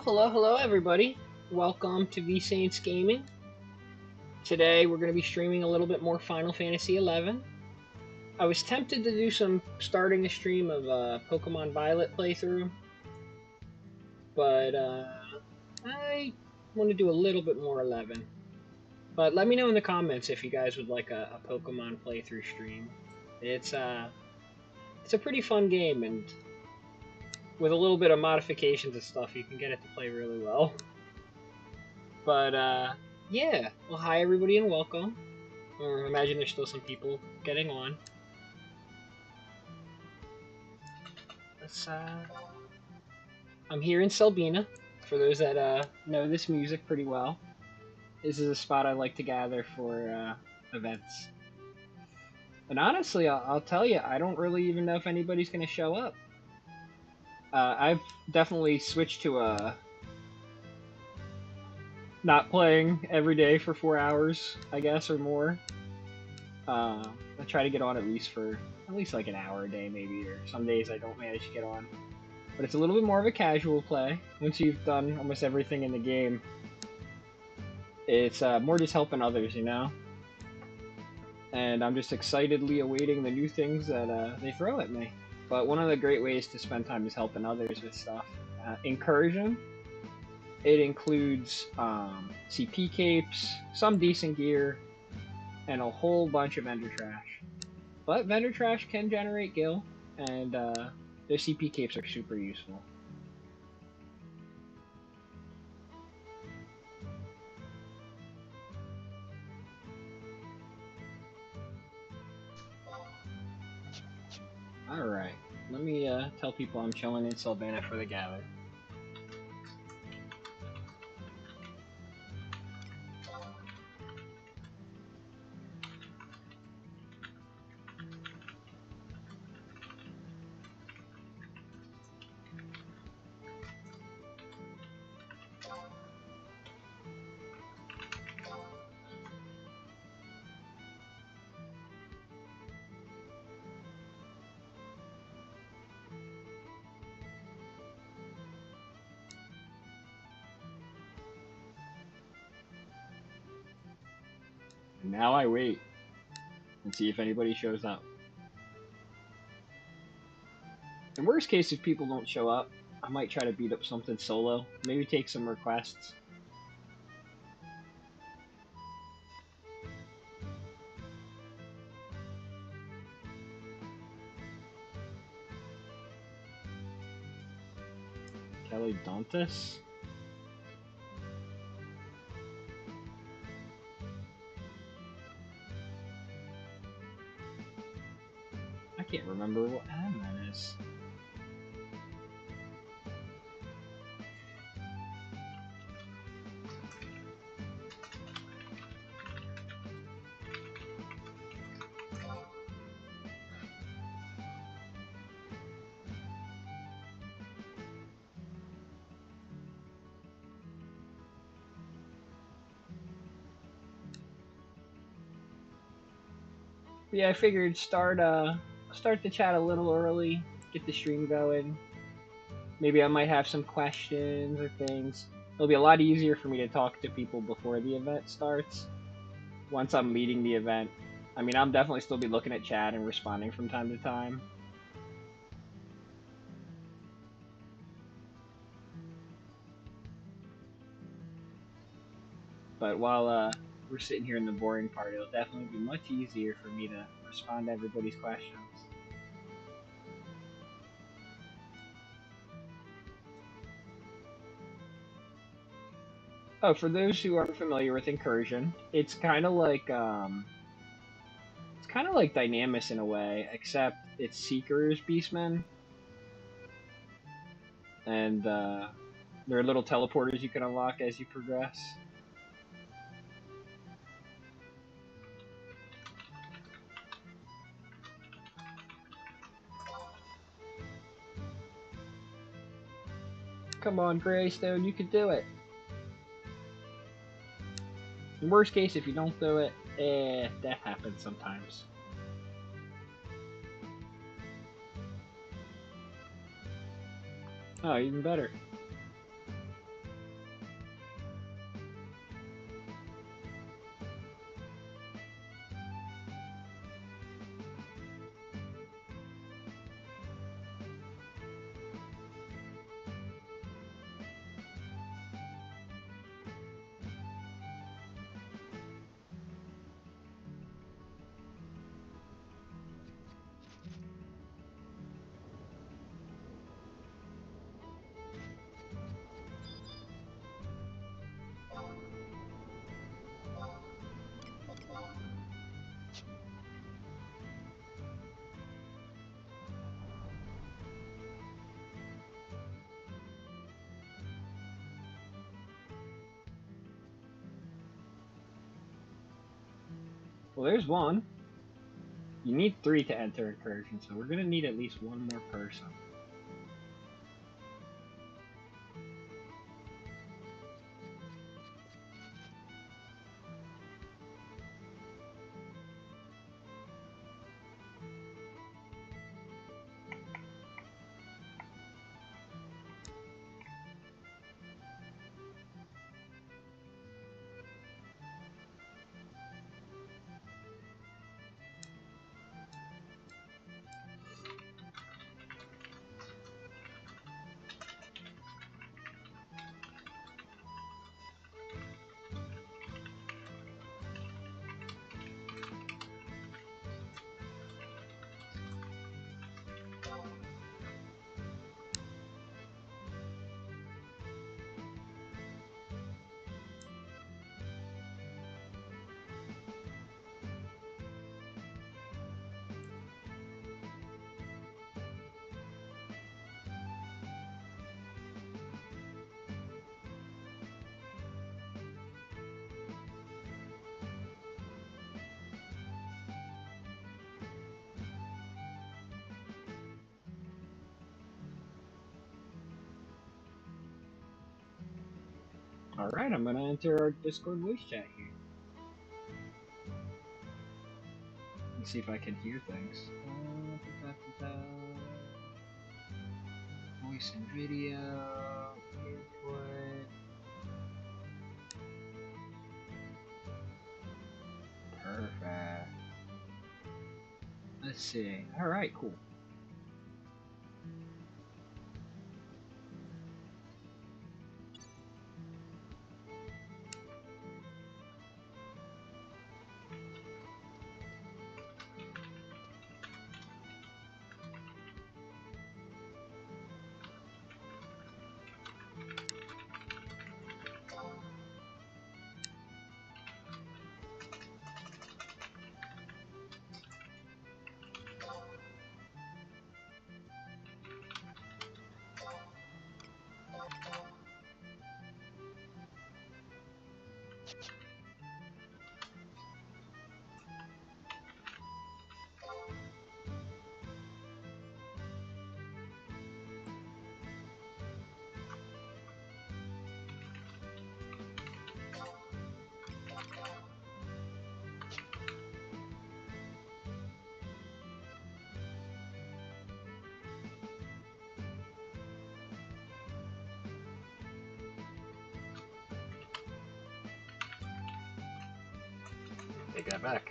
Hello everybody. Welcome to V Saints Gaming. Today we're going to be streaming a little bit more Final Fantasy XI. I was tempted to do starting a stream of Pokemon Violet playthrough, but I want to do a little bit more 11. But let me know in the comments if you guys would like a Pokemon playthrough stream. It's a pretty fun game, and with a little bit of modifications and stuff, you can get it to play really well. But yeah, well, hi everybody and welcome. Or imagine there's still some people getting on. Let's I'm here in Selbina. For those that know this music pretty well, this is a spot I like to gather for events. And honestly, I'll tell you, I don't really even know if anybody's gonna show up. I've definitely switched to not playing every day for 4 hours, I guess, or more. I try to get on at least like an hour a day, maybe, or some days I don't manage to get on. But it's a little bit more of a casual play. Once you've done almost everything in the game, it's more just helping others, you know? And I'm just excitedly awaiting the new things that they throw at me. But one of the great ways to spend time is helping others with stuff. Incursion, it includes CP capes, some decent gear, and a whole bunch of vendor trash. But vendor trash can generate gil, and their CP capes are super useful. Alright, let me tell people I'm chilling in Sylvana for the gather. And now I wait and see if anybody shows up. In worst case, if people don't show up, I might try to beat up something solo. Maybe take some requests. Kelly Dantas? I can't remember what ad that is. But yeah, I figured start the chat a little early, get the stream going. Maybe I might have some questions or things. It'll be a lot easier for me to talk to people before the event starts. Once I'm leading the event, I mean, I'm definitely still be looking at chat and responding from time to time. But while we're sitting here in the boring part, it'll definitely be much easier for me to respond to everybody's questions. Oh, for those who aren't familiar with Incursion, it's kind of like Dynamis in a way, except it's Seekers Beastmen, and there are little teleporters you can unlock as you progress. Come on, Greystone, you can do it. In worst case, if you don't do it, that happens sometimes. Oh, even better. Well, there's one. You need 3 to enter Incursion, so we're gonna need at least one more person. Alright, I'm gonna enter our Discord voice chat here. Let's see if I can hear things. Voice and video, input. Perfect. Let's see. Alright, cool. Take that back.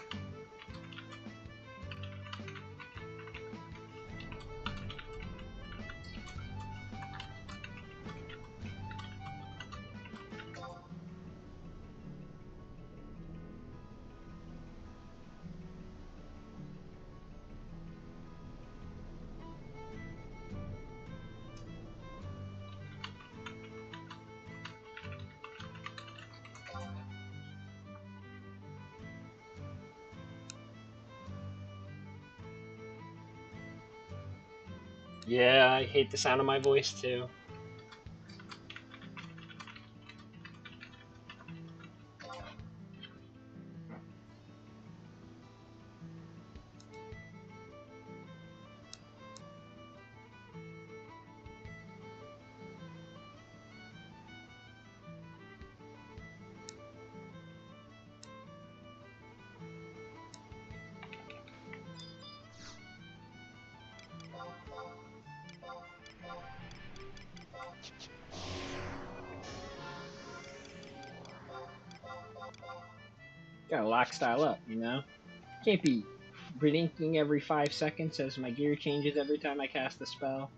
Yeah, I hate the sound of my voice too. Gotta lock style up, you know? Can't be blinking every 5 seconds as my gear changes every time I cast a spell.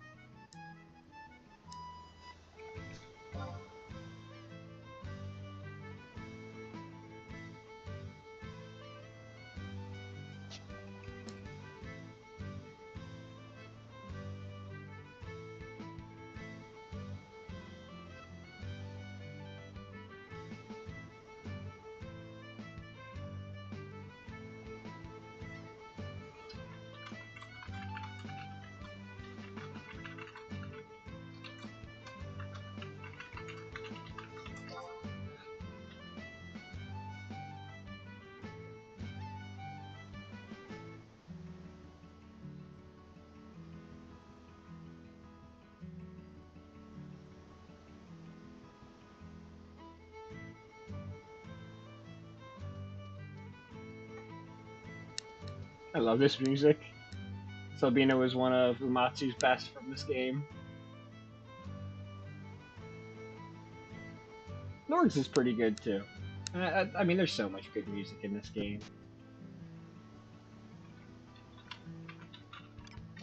I love this music. Sabina was one of Umatsu's best from this game. Norgs is pretty good too. I mean, there's so much good music in this game.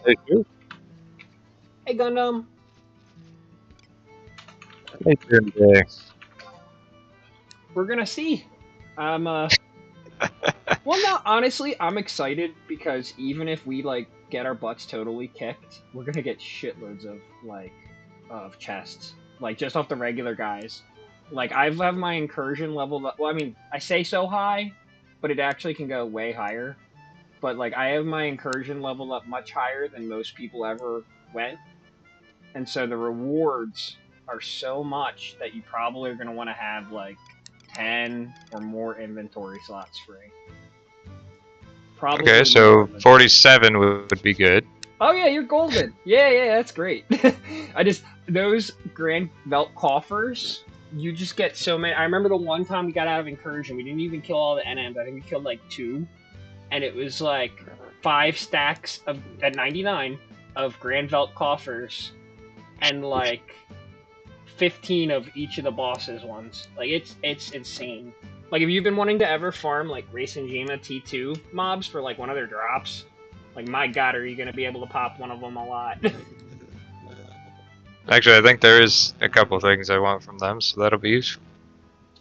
Hey, you? Hey, Gundam. Hey, today. We're gonna see. I'm Well, no, honestly, I'm excited because even if we like get our butts totally kicked, we're gonna get shitloads of of chests, like just off the regular guys. Like I've have my incursion leveled up. Well, I mean, I say so high, but it actually can go way higher. But like I have my incursion leveled up much higher than most people ever went, and so the rewards are so much that you probably are gonna want to have like 10 or more inventory slots free. Probably Okay, more so than 47 would be good. Oh yeah, you're golden. Yeah, that's great. I just those grand belt coffers, you just get so many. I remember the one time we got out of incursion, we didn't even kill all the NMs. I think we killed like 2, and it was like 5 stacks of at 99 of grand belt coffers, and like 15 of each of the bosses ones. Like it's insane. Like, have you been wanting to ever farm like Race and Jima T2 mobs for like one of their drops? Like, my god, are you gonna be able to pop one of them a lot? Actually, I think there is a couple things I want from them, so that'll be useful.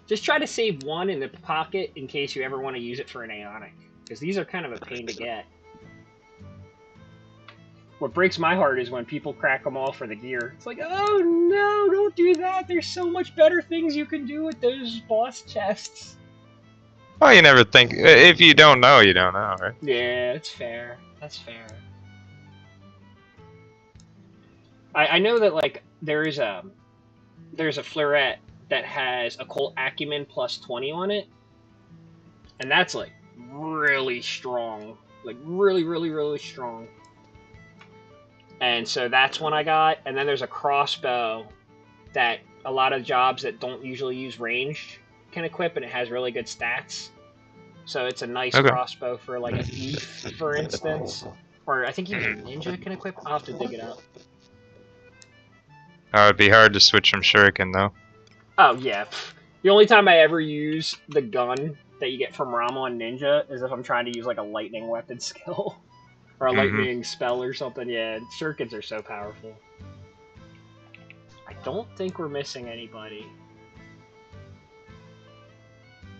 Just try to save one in the pocket in case you ever want to use it for an Aeonic, because these are kind of a pain to get. What breaks my heart is when people crack them all for the gear. It's like, oh no, don't do that. There's so much better things you can do with those boss chests. Well, you never think. If you don't know, you don't know, right? Yeah, that's fair. That's fair. I know that like there's a fleuret that has occult acumen plus 20 on it, and that's like really strong, like really strong. And so that's one I got. And then there's a crossbow that a lot of jobs that don't usually use ranged can equip, and it has really good stats. So it's a nice crossbow for like a thief, for instance. Or I think even a ninja can equip. I'll have to dig it out. Oh, it'd be hard to switch from shuriken, though. Oh, yeah. The only time I ever use the gun that you get from Rama and Ninja is if I'm trying to use like a lightning weapon skill. Or a lightning spell or something. Yeah, shurikens are so powerful. I don't think we're missing anybody.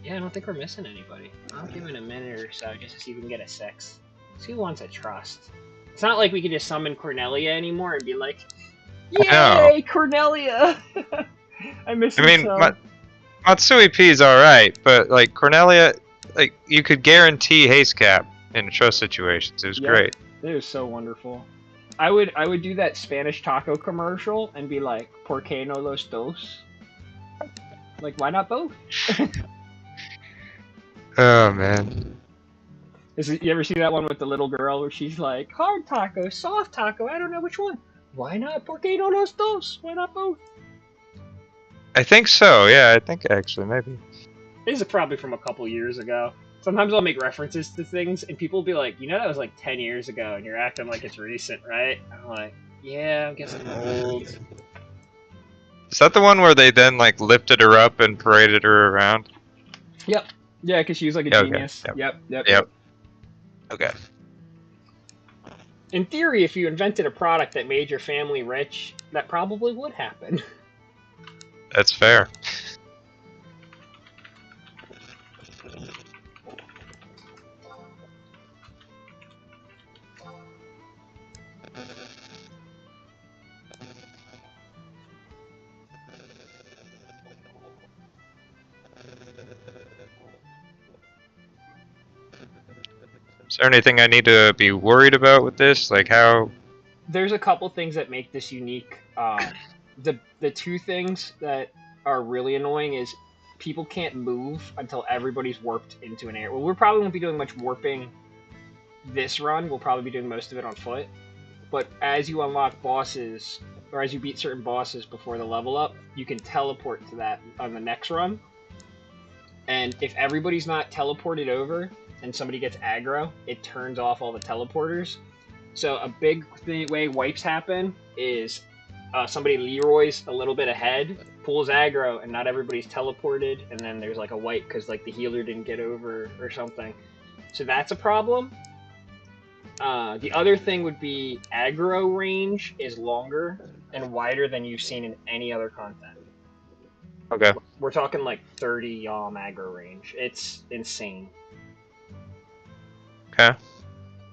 Yeah, I don't think we're missing anybody. I'll give it a minute or so just to see if we can get a 6. See who wants a trust. It's not like we can just summon Cornelia anymore and be like, yay, Cornelia! I miss her so. Matsui P's alright, but like Cornelia, like you could guarantee haste cap in show situations. It was great. It was so wonderful. I would do that Spanish taco commercial and be like, ¿Por qué no los dos? Like, why not both? Oh man. You ever see that one with the little girl where she's like, hard taco, soft taco, I don't know which one. Why not? ¿Por qué no los dos? Why not both? I think so, yeah, I think actually, maybe. This is probably from a couple years ago. Sometimes I'll make references to things and people will be like, you know that was like 10 years ago and you're acting like it's recent, right? I'm like, yeah, I'm guessing old. Is that the one where they then like lifted her up and paraded her around? Yep. Yeah, because she was like a genius. Okay. Yep. Okay. In theory, if you invented a product that made your family rich, that probably would happen. That's fair. Is there anything I need to be worried about with this? Like how? There's a couple things that make this unique. The 2 things that are really annoying is people can't move until everybody's warped into an area. Well, we probably won't be doing much warping this run. We'll probably be doing most of it on foot. But as you unlock bosses, or as you beat certain bosses before the level up, you can teleport to that on the next run. And if everybody's not teleported over, and somebody gets aggro, it turns off all the teleporters. So a big way wipes happen is somebody Leroy's a little bit ahead, pulls aggro, and not everybody's teleported, and then there's like a wipe because like the healer didn't get over or something. So that's a problem. The other thing would be aggro range is longer and wider than you've seen in any other content. Okay. We're talking like 30 yalm aggro range. It's insane. Okay.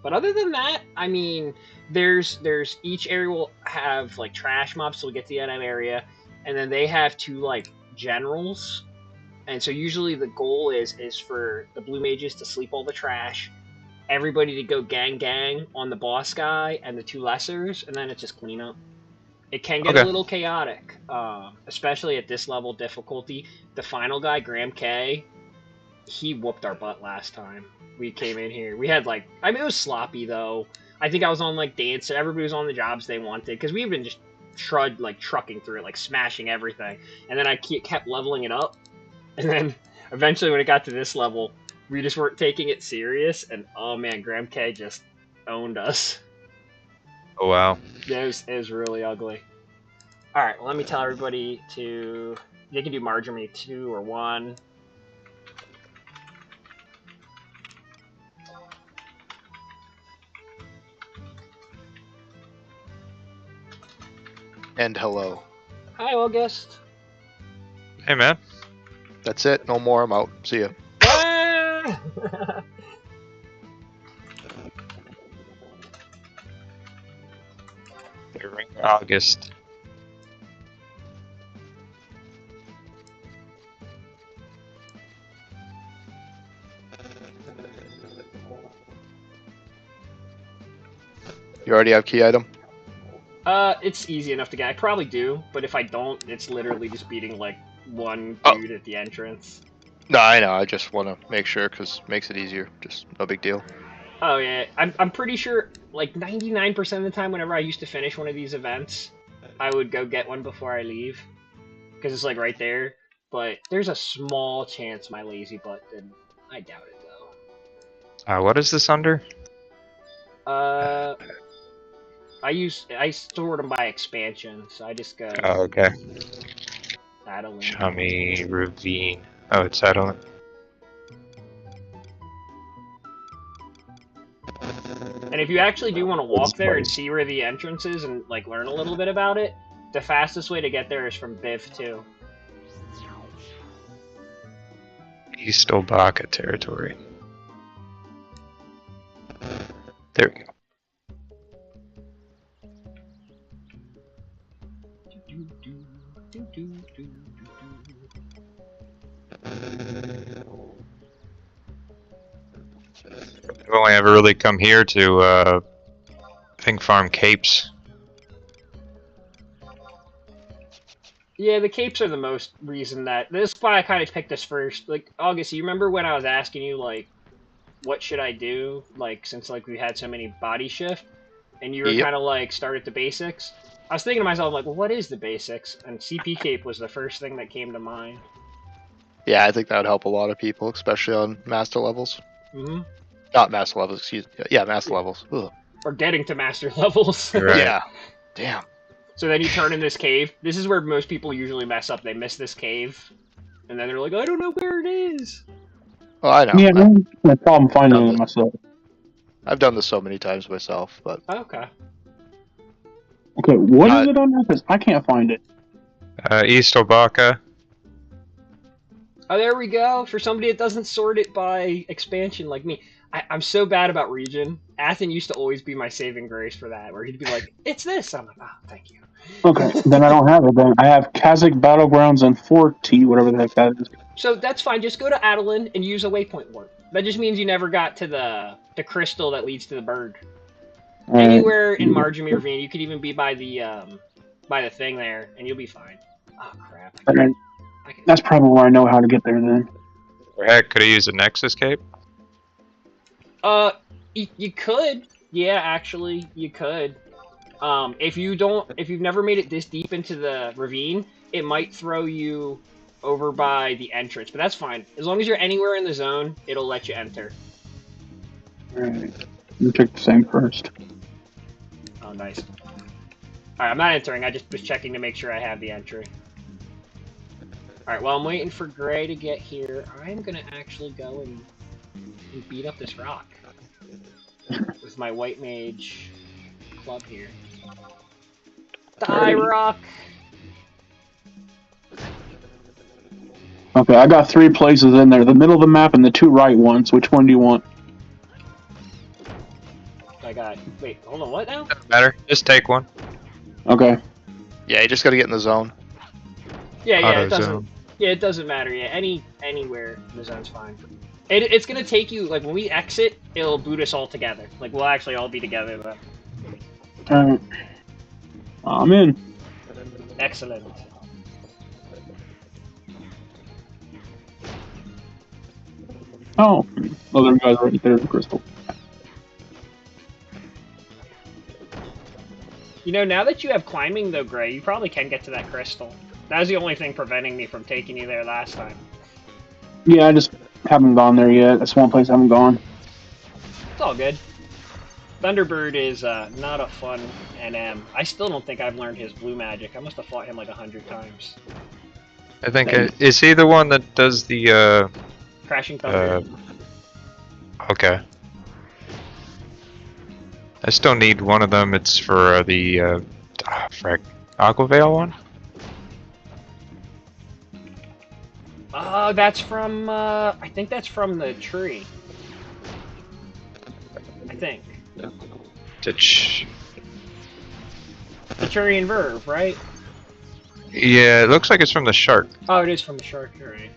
But other than that, I mean, there's each area will have like trash mobs, so we'll get to the NM area, and then they have 2 like generals, and so usually the goal is for the blue mages to sleep all the trash, everybody to go gang on the boss guy and the 2 lessers, and then it's just cleanup. It can get a little chaotic, especially at this level difficulty. The final guy, Graham K, he whooped our butt last time we came in here. We had like, I mean, it was sloppy though. I think I was on like dance. Everybody was on the jobs they wanted because we've been just trucking through it, like smashing everything. And then I kept leveling it up. And then eventually when it got to this level, we just weren't taking it serious. And oh man, Graham K just owned us. Oh wow. Yeah, it was really ugly. All right, well, let me tell everybody to. They can do Marjorie 2 or 1. And hello. Hi, August. Hey man. That's it. No more. I'm out. See ya. Ah! August. You already have key item? It's easy enough to get. I probably do, but if I don't, it's literally just beating like one dude at the entrance. No, I know. I just want to make sure because it makes it easier. Just no big deal. Oh yeah, I'm pretty sure like 99% of the time whenever I used to finish one of these events, I would go get one before I leave because it's like right there. But there's a small chance my lazy butt didn't. I doubt it though. What is this under? I stored them by expansion, so I just go. Oh, okay. Adeline. Chummy Ravine. Oh, it's Adeline. And if you actually do want to walk there and see where the entrance is and like learn a little bit about it, the fastest way to get there is from Biv 2. East Obaka territory. There we go. I've only ever really come here to, I think, farm capes. Yeah, the capes are the most reason that. This is why I kind of picked this first. Like, August, you remember when I was asking you, like, what should I do? Like, since, like, we had so many body shift, and you were kind of, like, start at the basics? I was thinking to myself, like, well, what is the basics? And CP cape was the first thing that came to mind. Yeah, I think that would help a lot of people, especially on master levels. Mm-hmm. Not master levels, excuse me. Yeah, master levels. Ugh. Or getting to master levels. Right. Yeah. Damn. So then you turn in this cave. This is where most people usually mess up. They miss this cave. And then they're like, I don't know where it is. Oh, I know. Yeah, no problem finding it myself. I've done this so many times myself, but... Okay. Okay, what is it on there? Because I can't find it. East Obaka. Oh, there we go. For somebody that doesn't sort it by expansion like me. I'm so bad about region. Athen used to always be my saving grace for that, where he'd be like, it's this. I'm like, oh, thank you. Okay, then I don't have it. Then I have Kazakh Battlegrounds and 4T, whatever the heck that is. So that's fine. Just go to Adeline and use a waypoint warp. That just means you never got to the crystal that leads to the bird. Anywhere in Marjorie Ravine, you could even be by the thing there, and you'll be fine. Oh crap! That's probably where I know how to get there then. Or heck, could I use a Nexus cape? You could. Yeah, actually, you could. If you've never made it this deep into the ravine, it might throw you over by the entrance, but that's fine. As long as you're anywhere in the zone, it'll let you enter. Alright. You pick the same first. Oh, nice. Alright, I'm not entering. I just was checking to make sure I have the entry. Alright, while I'm waiting for Gray to get here, I'm gonna actually go and beat up this rock. With my white mage club here. Die, rock! Okay, I got 3 places in there. The middle of the map and the 2 right ones. Which one do you want? I got... Wait, hold on, what now? Doesn't matter. Just take one. Okay. Yeah, you just gotta get in the zone. Yeah, Auto it doesn't... zone. Yeah, it doesn't matter, yeah. Anywhere in the zone's fine. It's gonna take you... Like, when we exit, it'll boot us all together. Like, we'll actually all be together, though. Alright. I'm in. Excellent. Oh. Other guy's right there, the crystal. You know, now that you have climbing, though, Gray, you probably can get to that crystal. That was the only thing preventing me from taking you there last time. Yeah, I just haven't gone there yet. That's one place I haven't gone. It's all good. Thunderbird is not a fun NM. I still don't think I've learned his blue magic. I must have fought him like 100 times. I think is he the one that does the Crashing Thunder. Okay. I still need one of them. It's for the frick, Aquavale one. That's from, I think that's from the tree. I think. The Tree and Verve, right? yeah, it looks like it's from the shark. Oh, it is from the shark, you're right.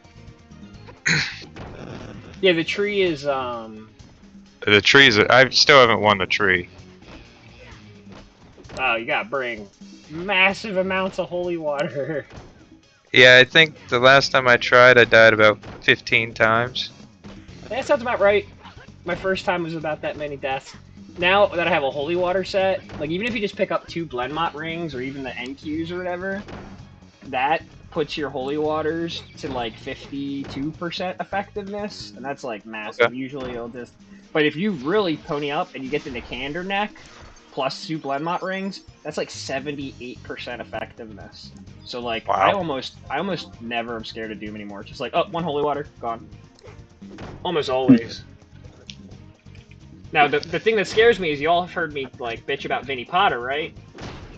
Yeah, the tree is, The trees. I still haven't won the tree. oh, you gotta bring massive amounts of holy water. Yeah, I think the last time I tried, I died about 15 times. That sounds about right. My first time was about that many deaths. Now that I have a holy water set, like even if you just pick up 2 Glenmot rings or even the NQs or whatever, that puts your holy waters to like 52% effectiveness, and that's like massive. Okay. Usually it'll just... But if you really pony up and you get the Nicander neck, plus 2 Glenmot rings, that's like 78% effectiveness. So like, wow. I almost never am scared of Doom anymore. Just like, oh, 1 holy water, gone. Almost always. Now, the thing that scares me is you all have heard me, like, bitch about Vinnie Potter, right?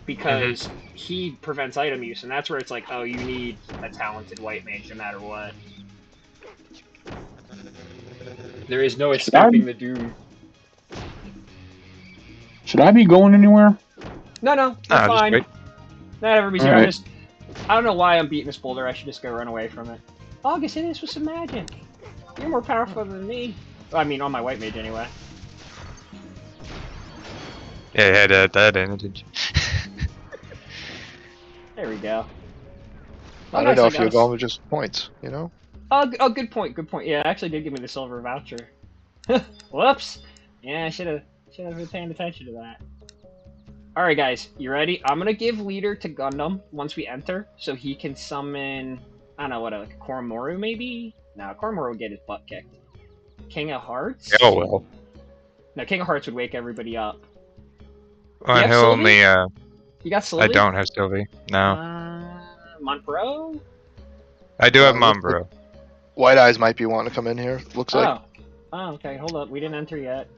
Because he prevents item use, and that's where it's like, oh, you need a talented white mage no matter what. There is no escaping the Doom. Should I be going anywhere? No, Nah, I'm just fine. wait. Not everybody's here. Alright. I don't know why I'm beating this boulder. I should just go run away from it. August, hit this with some magic. You're more powerful than me. I mean, on my white mage anyway. Yeah, it had that advantage. There we go. I don't know if you're going with just points, you know? Oh, good point, good point. Yeah, it actually did give me the silver voucher. Whoops! Yeah, I should have been paying attention to that. Alright guys, you ready? I'm gonna give leader to Gundam once we enter, so he can summon, I don't know, what, like a Koromoru maybe? No, Koromoru would get his butt kicked. King of Hearts? Oh well. No, King of Hearts would wake everybody up. Well, have he'll only. You got Sylvie? I don't have Sylvie. No. Monpro? I do have Mombro. White Eyes might be wanting to come in here, looks like. Oh, okay, hold up. We didn't enter yet.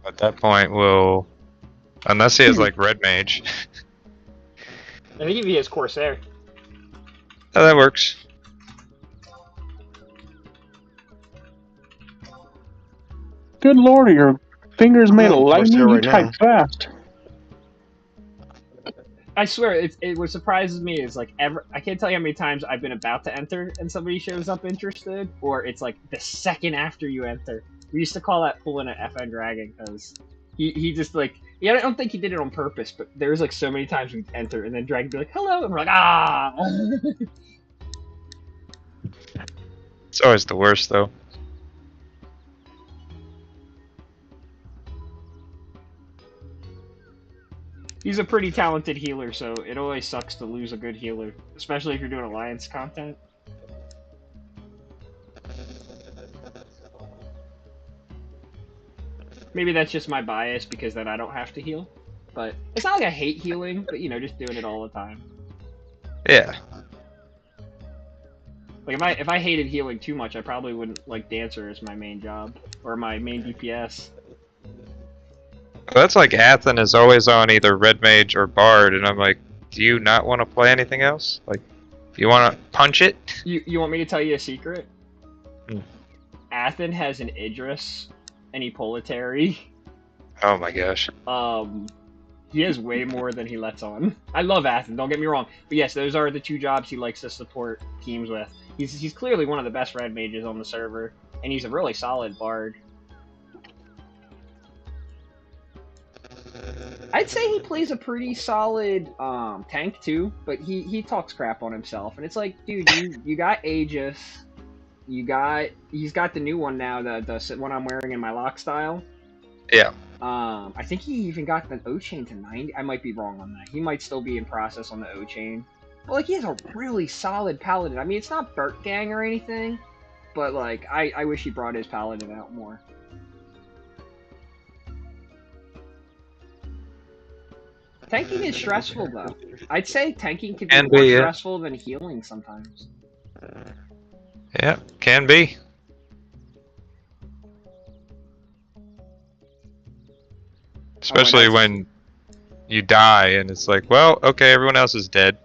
At that point, we'll. Unless he has like Red Mage. I think he has Corsair. Oh, that works. Good lord, your fingers made of Oh, lightning. Corsair You right type now. fast. I swear, what surprises me is like I can't tell you how many times I've been about to enter and somebody shows up interested, or it's like the second after you enter. We used to call that pulling an FN Dragon because he just like, yeah, I don't think he did it on purpose, but there was like so many times we'd enter and then Dragon would be like, hello, and we're like, ah. It's always the worst though. He's a pretty talented healer, so it always sucks to lose a good healer, especially if you're doing alliance content. Maybe that's just my bias because then I don't have to heal. But it's not like I hate healing, but you know, just doing it all the time. Yeah. Like if I hated healing too much, I probably wouldn't like Dancer as my main job or my main DPS. Well, that's like Athen is always on either Red Mage or Bard, and I'm like, do you not want to play anything else? Like, if you want to punch it? You want me to tell you a secret? Hmm. Athen has an Idris, an Epolitary. Oh my gosh. He has way more than he lets on. I love Athen, don't get me wrong. But yes, those are the two jobs he likes to support teams with. He's clearly one of the best red mages on the server, and he's a really solid bard. I'd say he plays a pretty solid tank too, but he talks crap on himself, and it's like, dude, you got Aegis, he's got the new one now, the one I'm wearing in my lock style. Yeah. I think he even got the O chain to 90. I might be wrong on that. He might still be in process on the O chain. But like, he has a really solid paladin. I mean, it's not Burt Gang or anything, but like, I wish he brought his paladin out more. Tanking is stressful though. I'd say tanking can be more stressful than healing sometimes. Yeah, can be. Especially when you die and it's like, well, okay, everyone else is dead.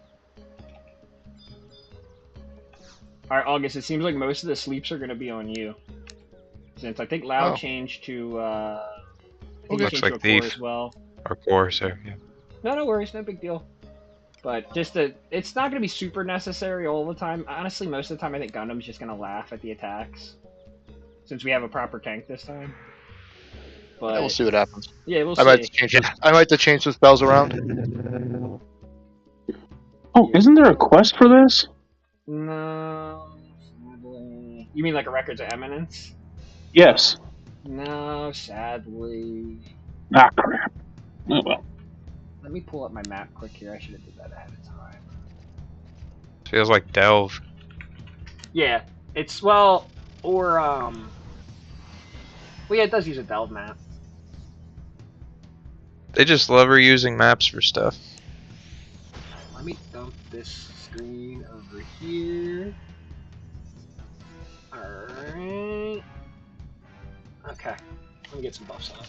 Alright, August, it seems like most of the sleeps are going to be on you. Since I think Loud changed to, looks like Thief as well. Or Core, so yeah. No worries, no big deal. But just it's not going to be super necessary all the time. Honestly, most of the time I think Gundam's just going to laugh at the attacks. Since we have a proper tank this time. But yeah, we'll see what happens. Yeah, we'll see. I might have to change the spells around. Oh, isn't there a quest for this? No. You mean like a Records of Eminence? Yes. No, sadly. Ah, crap. Oh well. Let me pull up my map quick here. I should have did that ahead of time. Feels like Delve. Yeah, it's well, yeah, it does use a Delve map. They just love reusing maps for stuff. Let me dump this screen over here. Alright. Okay, let me get some buffs on.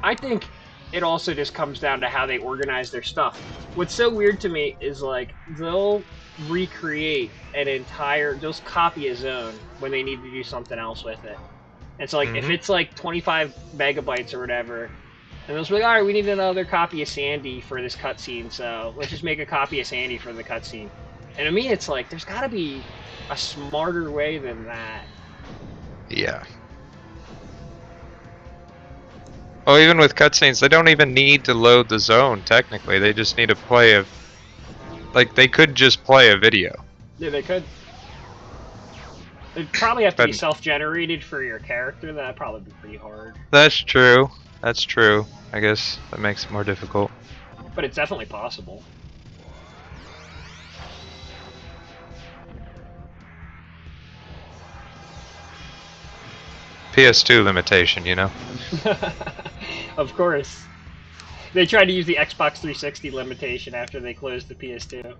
I think it also just comes down to how they organize their stuff. What's so weird to me is like they'll recreate they'll copy a zone when they need to do something else with it. And so like if it's like 25 megabytes or whatever, and they'll be like, alright, we need another copy of Sandy for this cutscene, so let's just make a copy of Sandy for the cutscene. And to me it's like there's gotta be a smarter way than that. Yeah. Well, even with cutscenes, they don't even need to load the zone, technically. They just need to play a... Like, they could just play a video. Yeah, they could. It'd probably have to be self-generated for your character. That'd probably be pretty hard. That's true. That's true. I guess that makes it more difficult. But it's definitely possible. PS2 limitation, you know? Of course. They tried to use the Xbox 360 limitation after they closed the PS2. It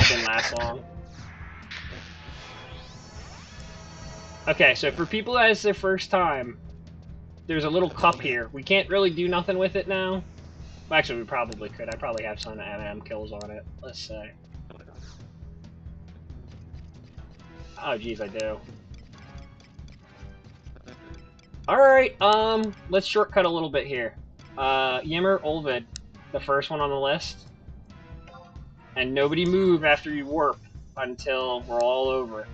didn't last long. Okay, so for people that it's their first time, there's a little cup here. We can't really do nothing with it now. Well, actually, we probably could. I probably have some MM kills on it. Let's say. Oh, geez, I do. Alright, let's shortcut a little bit here. Yimmer, Olvid, the first one on the list. And nobody move after you warp until we're all over.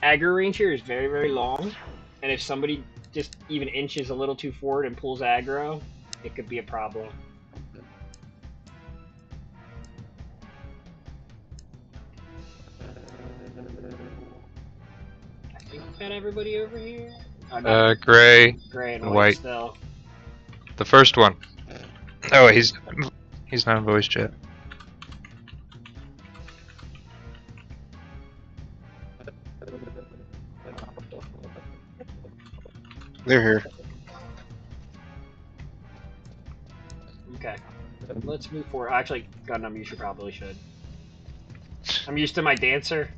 Aggro range here is very, very long, and if somebody just even inches a little too forward and pulls aggro, it could be a problem. I think we got everybody over here. Gray and white. Still. The first one. Oh, he's not in voice chat. They're here. Okay. Let's move forward. Actually, Gundam, you probably should. I'm used to my dancer.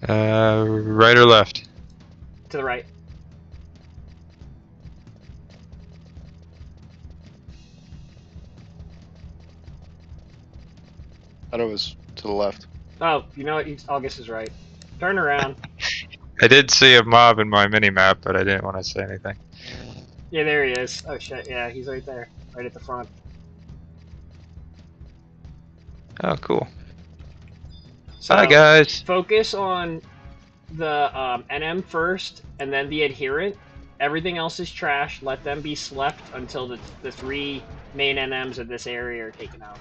Right or left? To the right. I thought it was to the left. Oh, you know what? August is right. Turn around. I did see a mob in my mini map, but I didn't want to say anything. Yeah, there he is. Oh shit, yeah, he's right there. Right at the front. Oh, cool. So, Hi, guys. focus on the NM first, and then the adherent. Everything else is trash. Let them be slept until the 3 main NMs of this area are taken out.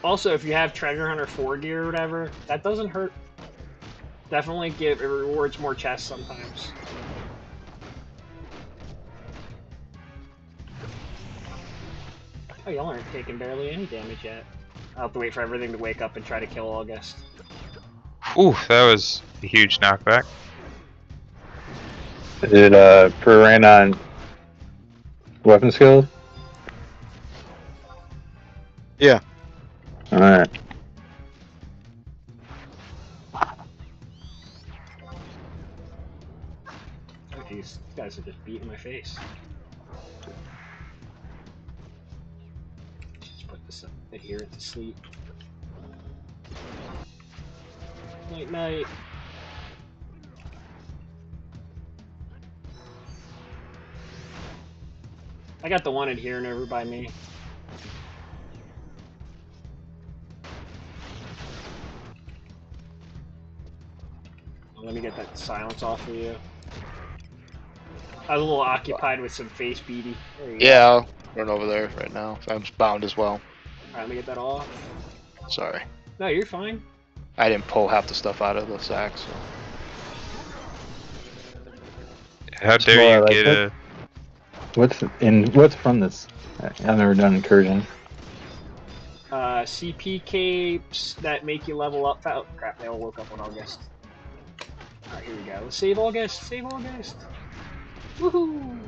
Also, if you have Treasure Hunter 4 gear or whatever, that doesn't hurt. Definitely it rewards more chests sometimes. Oh, y'all aren't taking barely any damage yet. I'll have to wait for everything to wake up and try to kill August. Ooh, that was a huge knockback. Is it per on weapon skills? Yeah. Alright. Oh jeez, these guys are just beating my face. Just put this adherent to sleep. Night night. I got the one adherent over by me. Let me get that silence off of you. I was a little occupied with some face beaty. There you go. Yeah, I'll run over there right now. I'm bound as well. Alright, let me get that off. Sorry. No, you're fine. I didn't pull half the stuff out of the sack, so. How more dare you like get it. a... What's from this? I've never done Incursion. CP capes that make you level up. Oh, crap, they all woke up on August. Alright, here we go. Let's save August! Save August! Woohoo!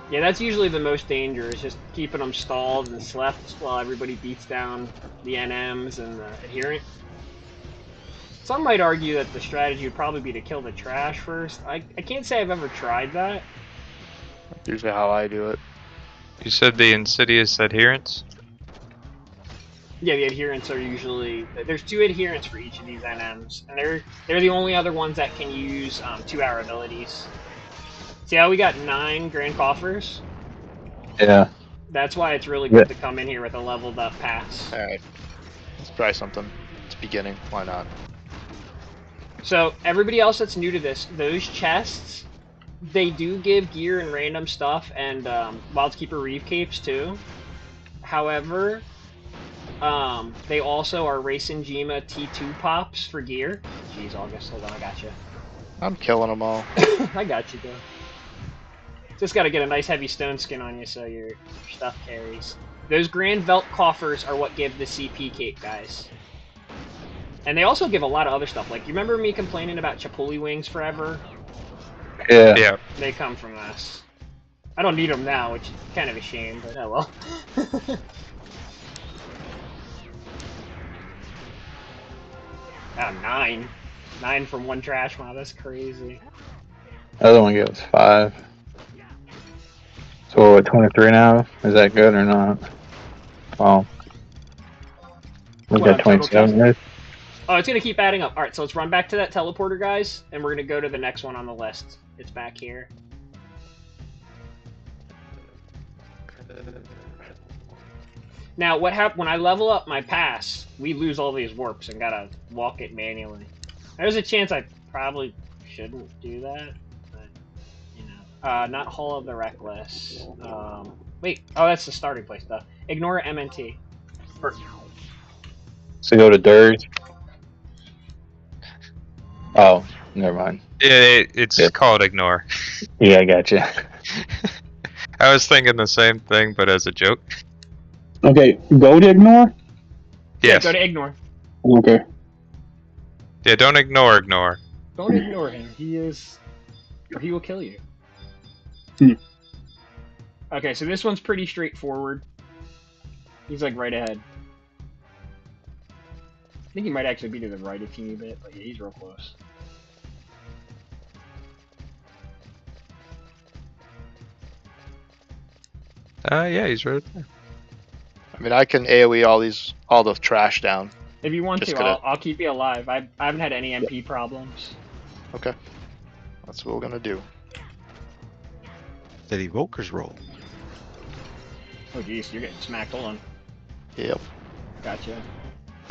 Yeah, that's usually the most dangerous, just keeping them stalled and slept while everybody beats down the NMs and the adherent. Some might argue that the strategy would probably be to kill the trash first. I can't say I've ever tried that. That's usually how I do it. You said the insidious adherents? Yeah, the adherents are usually... There's 2 adherents for each of these NMs, and they're the only other ones that can use 2-hour abilities. See how we got 9 grand coffers? Yeah. That's why it's really good to come in here with a leveled up pass. Alright. Let's try something. It's beginning. Why not? So, everybody else that's new to this, those chests, they do give gear and random stuff, and Wildskeeper Reeve capes too. However, they also are Racing Jima T2 pops for gear. Jeez, August, hold on, I got you. I'm killing them all. I got you, though. Just gotta get a nice heavy stone skin on you so your stuff carries. Those Grand Velt coffers are what give the CP cape, guys. And they also give a lot of other stuff. Like, you remember me complaining about Chapuli wings forever? Yeah. Yeah. They come from this. I don't need them now, which is kind of a shame, but oh well. Ah, 9. 9 from one trash mob, that's crazy. The other one gives 5. So we're at 23 now. Is that good or not? Well, we What, got total 27. Right? Oh, it's gonna keep adding up. Alright, so let's run back to that teleporter, guys, and we're gonna go to the next one on the list. It's back here. Now, what happened when I level up my pass, we lose all these warps and gotta walk it manually. There's a chance I probably shouldn't do that, but Not Hall of the Reckless. Wait. Oh, that's the starting place, though. Ignore MNT. So go to Dirge. Oh, never mind. Yeah, it's Yeah. called ignore. Yeah, I got you. I was thinking the same thing, but as a joke. Okay, go to ignore? Yeah, Yes. go to ignore. Okay. Yeah, don't ignore. Don't ignore him. He is, or he will kill you. Hmm. Okay, so this one's pretty straightforward. He's like right ahead. I think he might actually be to the right a teeny bit, but yeah, he's real close. Yeah, he's right there. I mean, I can AoE all the trash down. If you want Just to, gonna- I'll keep you alive. I haven't had any MP problems. Okay. That's what we're gonna do. That evoker's roll. Oh jeez, you're getting smacked. Hold on. Yep. Gotcha.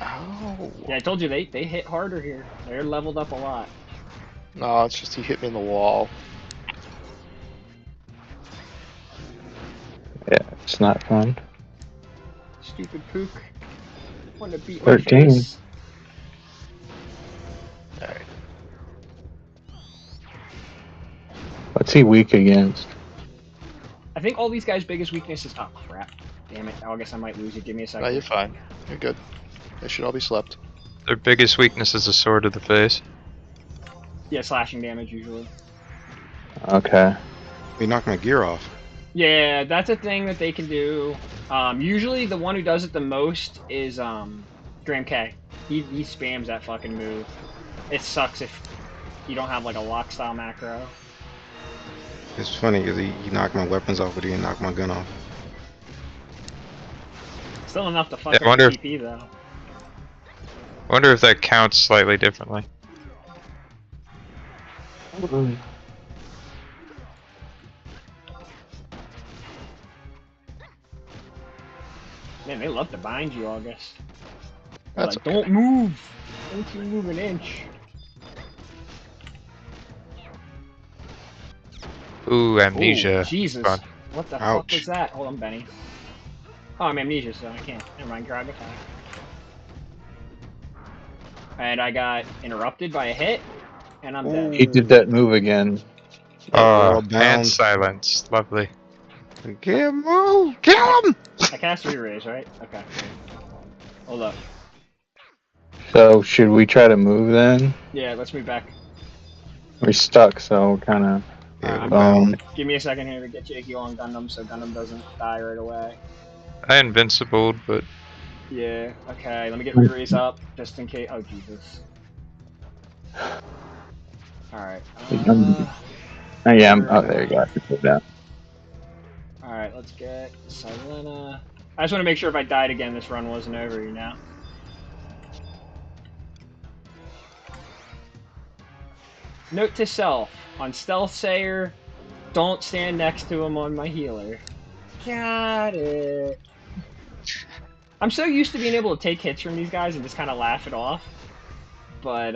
Oh. Yeah, I told you they hit harder here. They're leveled up a lot. No, it's just he hit me in the wall. Yeah, it's not fun. Stupid kook. Want to beat 13. my face. Alright. What's he weak against? I think all these guys' biggest weakness is oh crap. Damn it. Oh, I guess I might lose it. Give me a second. No, you're fine. You're good. They should all be slept. Their biggest weakness is a sword to the face. Yeah, slashing damage usually. Okay. He knocked my gear off. Yeah, that's a thing that they can do. Usually the one who does it the most is Graham K. He spams that fucking move. It sucks if you don't have like a lock style macro. It's funny because he knocked my weapons off, but he didn't knock my gun off. Still enough to fuck Yeah, I up wonder- TP though. I wonder if that counts slightly differently. Man, they love to bind you, August. They're That's like, okay. don't move! Don't you move an inch. Ooh, amnesia. Ooh, Jesus. Fun. What the fuck Ouch. was that? Hold on, Benny. Oh, I'm amnesia, so I can't. Never mind, grab attack. And I got interrupted by a hit, and I'm dead. He did that move again. All And bound. silence. Lovely. Get him! Move! Kill him! I cast re-raise, right? Okay. Hold up. So should we try to move then? Yeah, let's move back. We're stuck, so kind of. Yeah, I'm bound. Give me a second here to get Jakey on Gundam so Gundam doesn't die right away. I invincible, but Yeah, okay, let me get re-raise up, just in case. Oh, Jesus. Alright. Oh yeah, oh there you go. I can put that. Alright, let's get Silena. I just want to make sure if I died again, this run wasn't over, you know? Note to self, on Stealth Sayer, don't stand next to him on my healer. Got it. I'm so used to being able to take hits from these guys and just kind of laugh it off. But,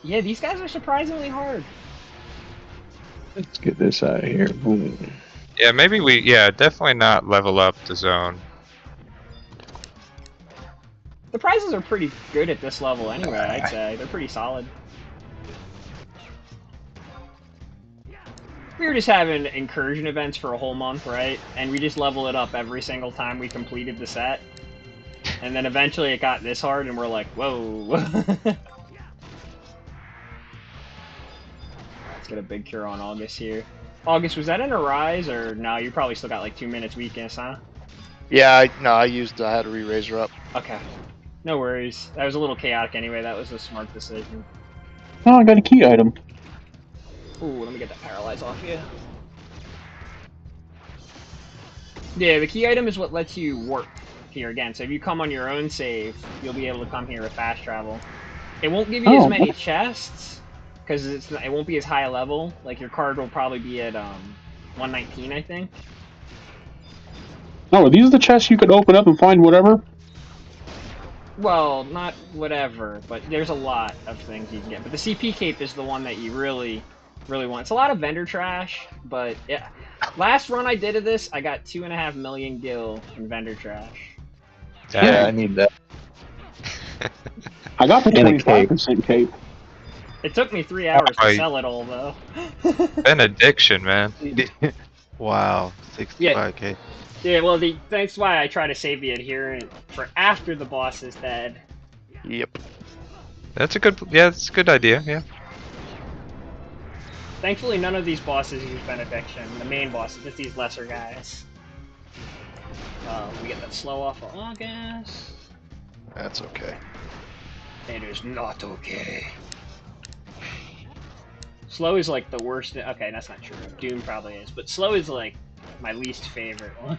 yeah, these guys are surprisingly hard. Let's get this out of here. Boom. yeah, maybe definitely not level up the zone. The prizes are pretty good at this level anyway, I'd say. They're pretty solid. We were just having incursion events for a whole month, right? And we just level it up every single time we completed the set. And then eventually it got this hard and we're like, whoa. Let's get a big cure on August here. August, was that in a rise or no? You probably still got like 2 minutes weakness, huh? Yeah, I had a re-raiser up. Okay. No worries. That was a little chaotic anyway. That was a smart decision. Oh, I got a key item. Ooh, let me get that paralyze off you. Yeah, the key item is what lets you warp here again. So if you come on your own save, you'll be able to come here with fast travel. It won't give you as many chests because it won't be as high a level. Like your card will probably be at 119, I think. Oh, are these the chests you could open up and find whatever? Well, not whatever, but there's a lot of things you can get. But the CP cape is the one that you really Really want. It's a lot of vendor trash, but yeah. Last run I did of this, I got 2.5 million gil in vendor trash. Yeah, I need that. I got the And a cape. 25% cape. It took me 3 hours to Oh, sell it all, though. Benediction, man. Wow, 65k. Yeah, well, that's why I try to save the adherent for after the boss is dead. Yep. That's a good. Yeah, that's a good idea. Yeah. Thankfully, none of these bosses use benediction. The main bosses, just these lesser guys. We get that slow off of August. That's okay. It is not okay. Slow is like the worst. Okay, that's not true. Doom probably is, but slow is like my least favorite one.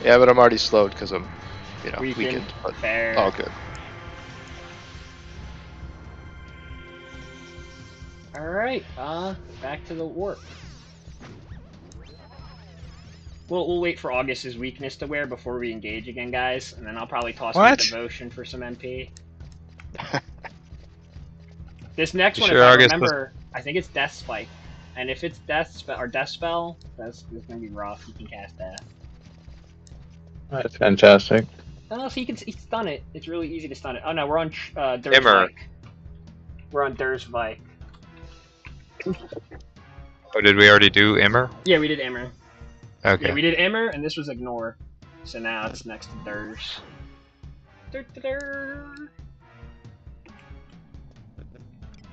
Yeah, but I'm already slowed because I'm, you know, Weakened. weakened. But Fair. all good. Alright, back to the warp. We'll wait for August's weakness to wear before we engage again, guys, and then I'll probably toss my What? devotion for some MP. This next You one, sure if I August remember, I think it's Death Spike. And if it's Death Spell, that's gonna be rough. You can cast Death. That's fantastic. Oh, so you can stun it. It's really easy to stun it. Oh no, we're on Immer. Dursvike. We're on Dursvike. Oh, did we already do Immer? Yeah, we did Immer. Okay. Yeah, we did Immer, and this was Ignore. So now it's next to Durs. Let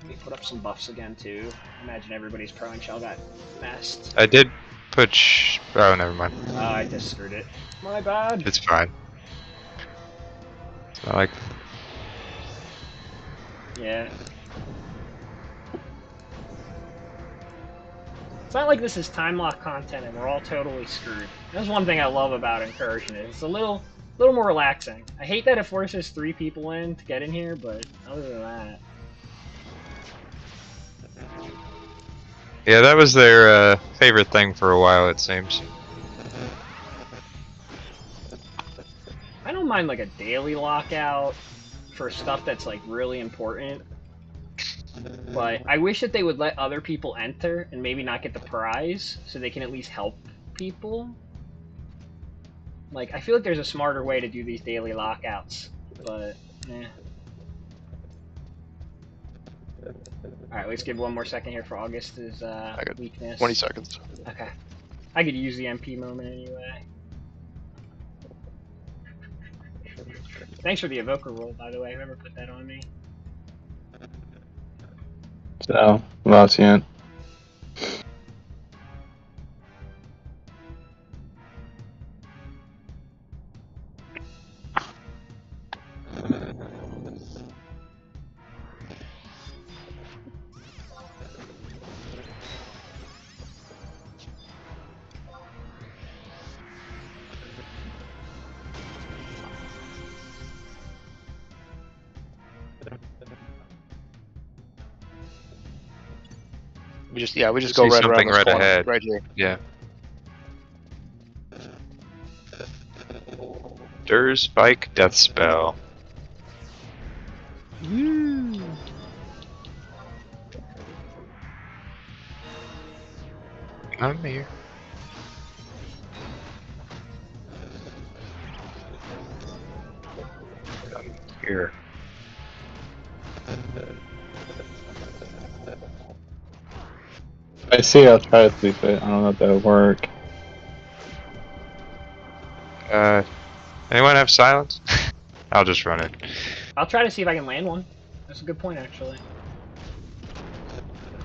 me put up some buffs again, too. Imagine everybody's pro and shell got messed. I did put. Oh, never mind. I just screwed it. My bad. It's fine. It's not like. Yeah. It's not like this is time lock content and we're all totally screwed. That's one thing I love about Incursion. It's a little more relaxing. I hate that it forces 3 people in to get in here, but other than that. Yeah, that was their favorite thing for a while, it seems. I don't mind like a daily lockout for stuff that's like really important. But I wish that they would let other people enter and maybe not get the prize so they can at least help people. Like, I feel like there's a smarter way to do these daily lockouts, but eh. Alright, let's give one more second here for August's got weakness. 20 seconds. Okay. I could use the MP moment anyway. Thanks for the evoker roll, by the way. Whoever put that on me. So, Lassian. We just go See right around something this right corner, ahead. right here. Yeah. Durs Bike Death Spell. I'm here. I'm here. I see, I'll try to sleep it. I don't know if that'll work. Anyone have silence? I'll just run it. I'll try to see if I can land one. That's a good point, actually.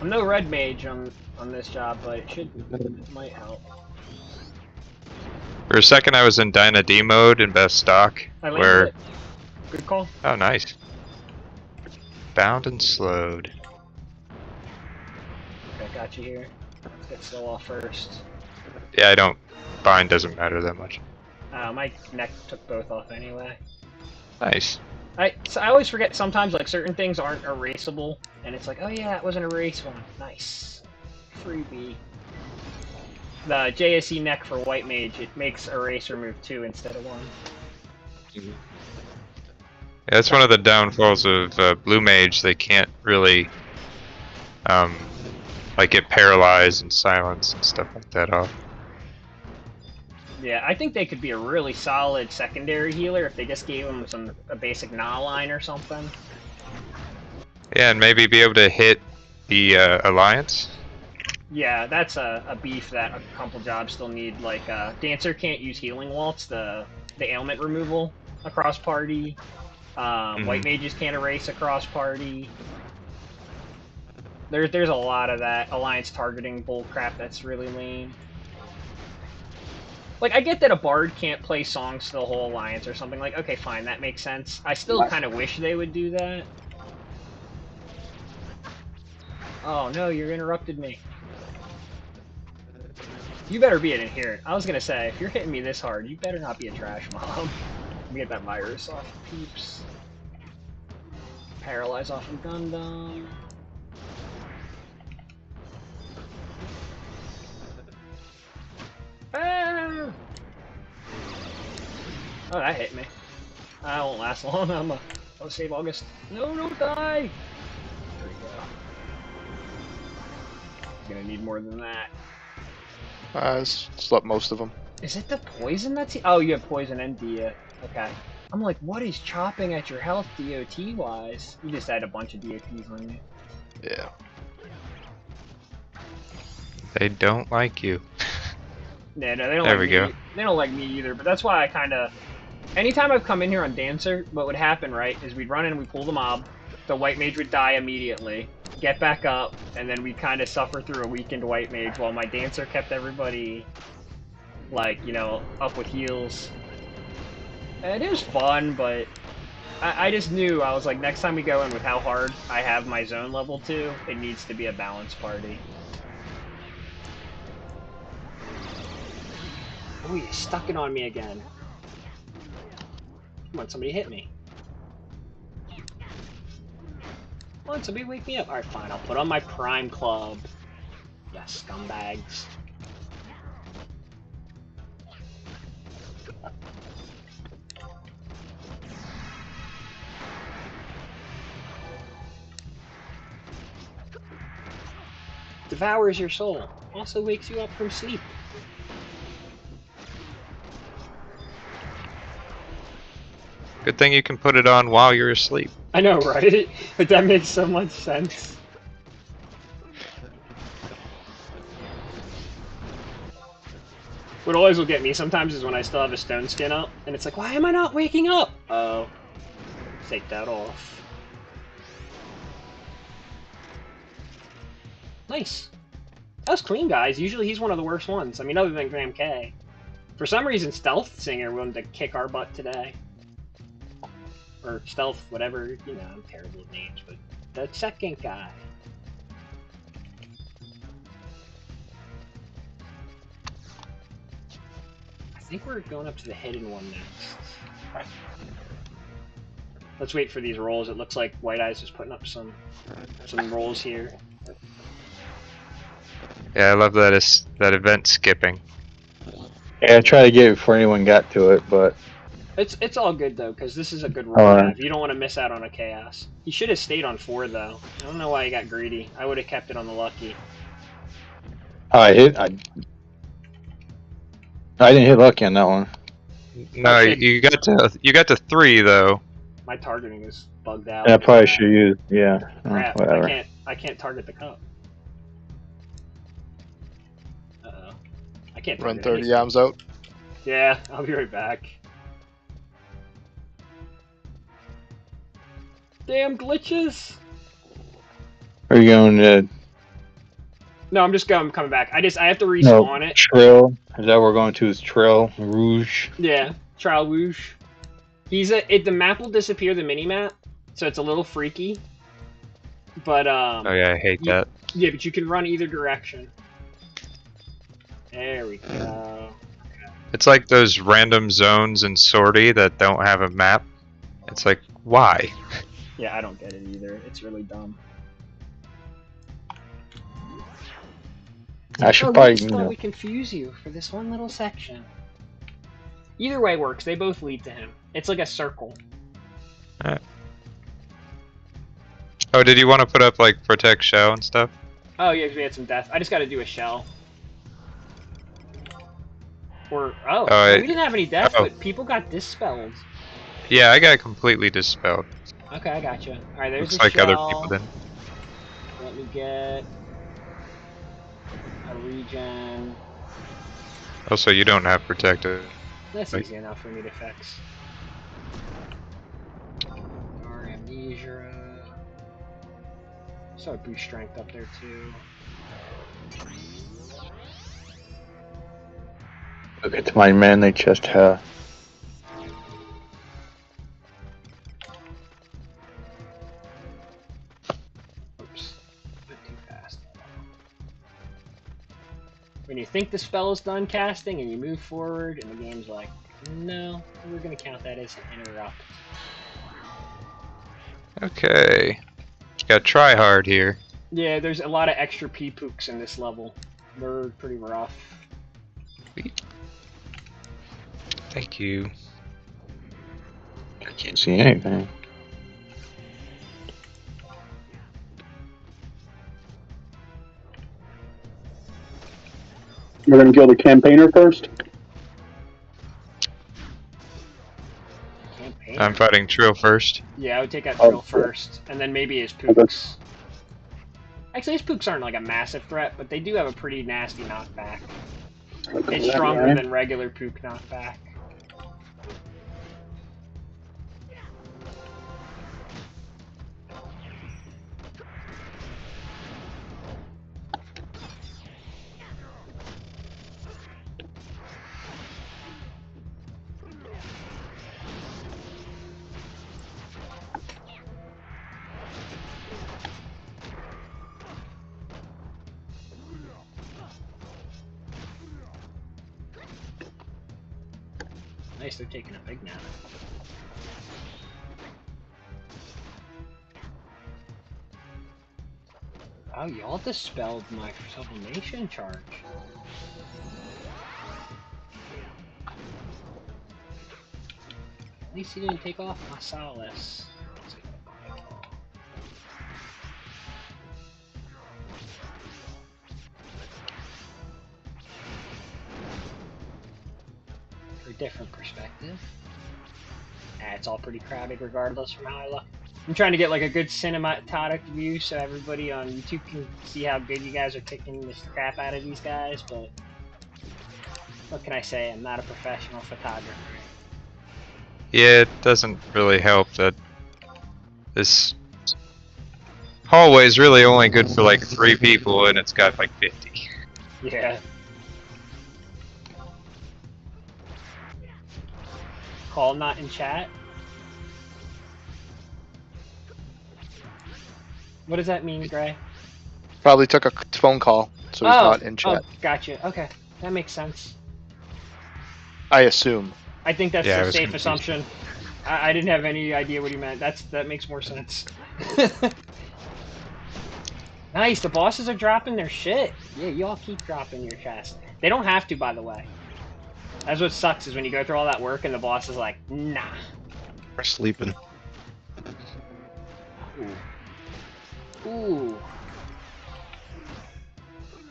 I'm no red mage on this job, but it might help. For a second, I was in Dyna D mode in best stock, I landed where it. Good call. oh nice, bound and slowed. Okay, got you here. Let's get slow off first. Yeah, I don't. Bind doesn't matter that much. My neck took both off anyway. Nice. So I always forget sometimes like certain things aren't erasable, and it's like, oh yeah, it was an erase one. Nice. Freebie. The JSE neck for white mage, it makes erase remove 2 instead of 1. Yeah, that's one of the downfalls of blue mage. They can't really like get paralyzed and silence and stuff like that off. Yeah, I think they could be a really solid secondary healer if they just gave them a basic gnaw line or something. Yeah, and maybe be able to hit the alliance. Yeah, that's a beef that a couple jobs still need. Like, Dancer can't use Healing Waltz, the ailment removal across party. White mages can't erase across party. There's a lot of that alliance targeting bullcrap that's really lame. Like, I get that a bard can't play songs to the whole alliance or something. Like, okay, fine, that makes sense. I still kind of wish they would do that. Oh no, you interrupted me. You better be an adherent. I was gonna say, if you're hitting me this hard, you better not be a trash mom. Let me get that virus off of peeps. Paralyze off of Gundam. Ah! Oh, that hit me. I won't last long. I'll save August. No, don't die! There we go. Gonna need more than that. I slept most of them. Is it the poison that's... Oh, you have poison and Dia. Okay. I'm like, what is chopping at your health DOT-wise? You just had a bunch of DOTs on you. Yeah. They don't like you. Yeah, no, they don't There like we me. go. They don't like me either, but that's why I kind of... Anytime I've come in here on Dancer, what would happen, right, is we'd run in and we'd pull the mob, the white mage would die immediately, get back up, and then we'd kind of suffer through a weakened white mage while my Dancer kept everybody, like, you know, up with heals. And it was fun, but I just knew, I was like, next time we go in with how hard I have my zone level 2, it needs to be a balanced party. Oh, you stuck it on me again. Come on, somebody hit me. Come on, somebody wake me up. Alright, fine, I'll put on my Prime Club. Yes, scumbags. Devours your soul. Also wakes you up from sleep. Good thing you can put it on while you're asleep. I know, right? But that makes so much sense. What always will get me sometimes is when I still have a stone skin up, and it's like, why am I not waking up? Oh. Take that off. Nice. That was clean, guys. Usually he's one of the worst ones. I mean, other than Graham K. For some reason, Stealth Singer wanted to kick our butt today. Or Stealth, whatever, you know, I'm terrible with names, but the second guy. I think we're going up to the hidden one next. Let's wait for these rolls. It looks like White Eyes is putting up some rolls here. Yeah, I love that that event skipping. Yeah, I tried to get it before anyone got to it, but It's all good though, because this is a good roll to have. You don't want to miss out on a chaos. He should have stayed on 4 though. I don't know why he got greedy. I would have kept it on the lucky. I didn't hit lucky on that one. No, you got to 3 though. My targeting is bugged out. And I probably should use Crap, whatever. I can't target the cup. Uh-oh. I can't Run target 30 anything. yams out. Yeah, I'll be right back. Damn glitches! Are you going to No, I'm coming back. I have to respawn it. Trill? Is that what we're going to? Is Trill Rouge? Yeah, Trial Whoosh. The map will disappear the mini map, so it's a little freaky. But Oh yeah, I hate that. Yeah, but you can run either direction. There we go. It's like those random zones in Sortie that don't have a map. It's like, why? Yeah, I don't get it either. It's really dumb. I should We probably, just thought we confuse you for this one little section. Either way works. They both lead to him. It's like a circle. Oh, did you want to put up like Protect Show and stuff? Oh yeah, 'cause we had some death. I just got to do a shell. Or we didn't have any death, oh. but people got dispelled. Yeah, I got completely dispelled. Okay, I gotcha. All right, there's Looks a like shell. other people didn't. Let me get a regen. Also, you don't have protective. That's Right. easy enough for me to fix. Our amnesia. So boost strength up there too. Look at my man, they just Oops. Went too fast. When you think the spell is done casting and you move forward and the game's like, no, we're gonna count that as an interrupt. Okay. Got try hard here. Yeah, there's a lot of extra P-pooks in this level. They're pretty rough. Thank you. I can't see anything. We're gonna kill the campaigner first. Campaign. I'm fighting Trill first. Yeah, I would take out Oh, Trill first, and then maybe his Pooks. Actually, his Pooks aren't like a massive threat, but they do have a pretty nasty knockback. It's stronger than regular Pook knockback. Nice, they're taking a big nap. Oh, y'all dispelled my sublimation charge. At least he didn't take off my solace. For a different perspective. It's all pretty crowded regardless from how I look. I'm trying to get like a good cinematic view so everybody on YouTube can see how good you guys are kicking this crap out of these guys, but what can I say? I'm not a professional photographer. Yeah, it doesn't really help that this hallway is really only good for like 3 people and it's got like 50. Yeah. Call not in chat? What does that mean, Gray? Probably took a phone call, so he's not in chat. Oh, gotcha. Okay, that makes sense. I assume. I think that's Yeah, I a was safe confused. assumption. I didn't have any idea what he meant. That makes more sense. Nice, the bosses are dropping their shit. Yeah, y'all keep dropping your chest. They don't have to, by the way. That's what sucks, is when you go through all that work and the boss is like, nah. We're sleeping. Ooh.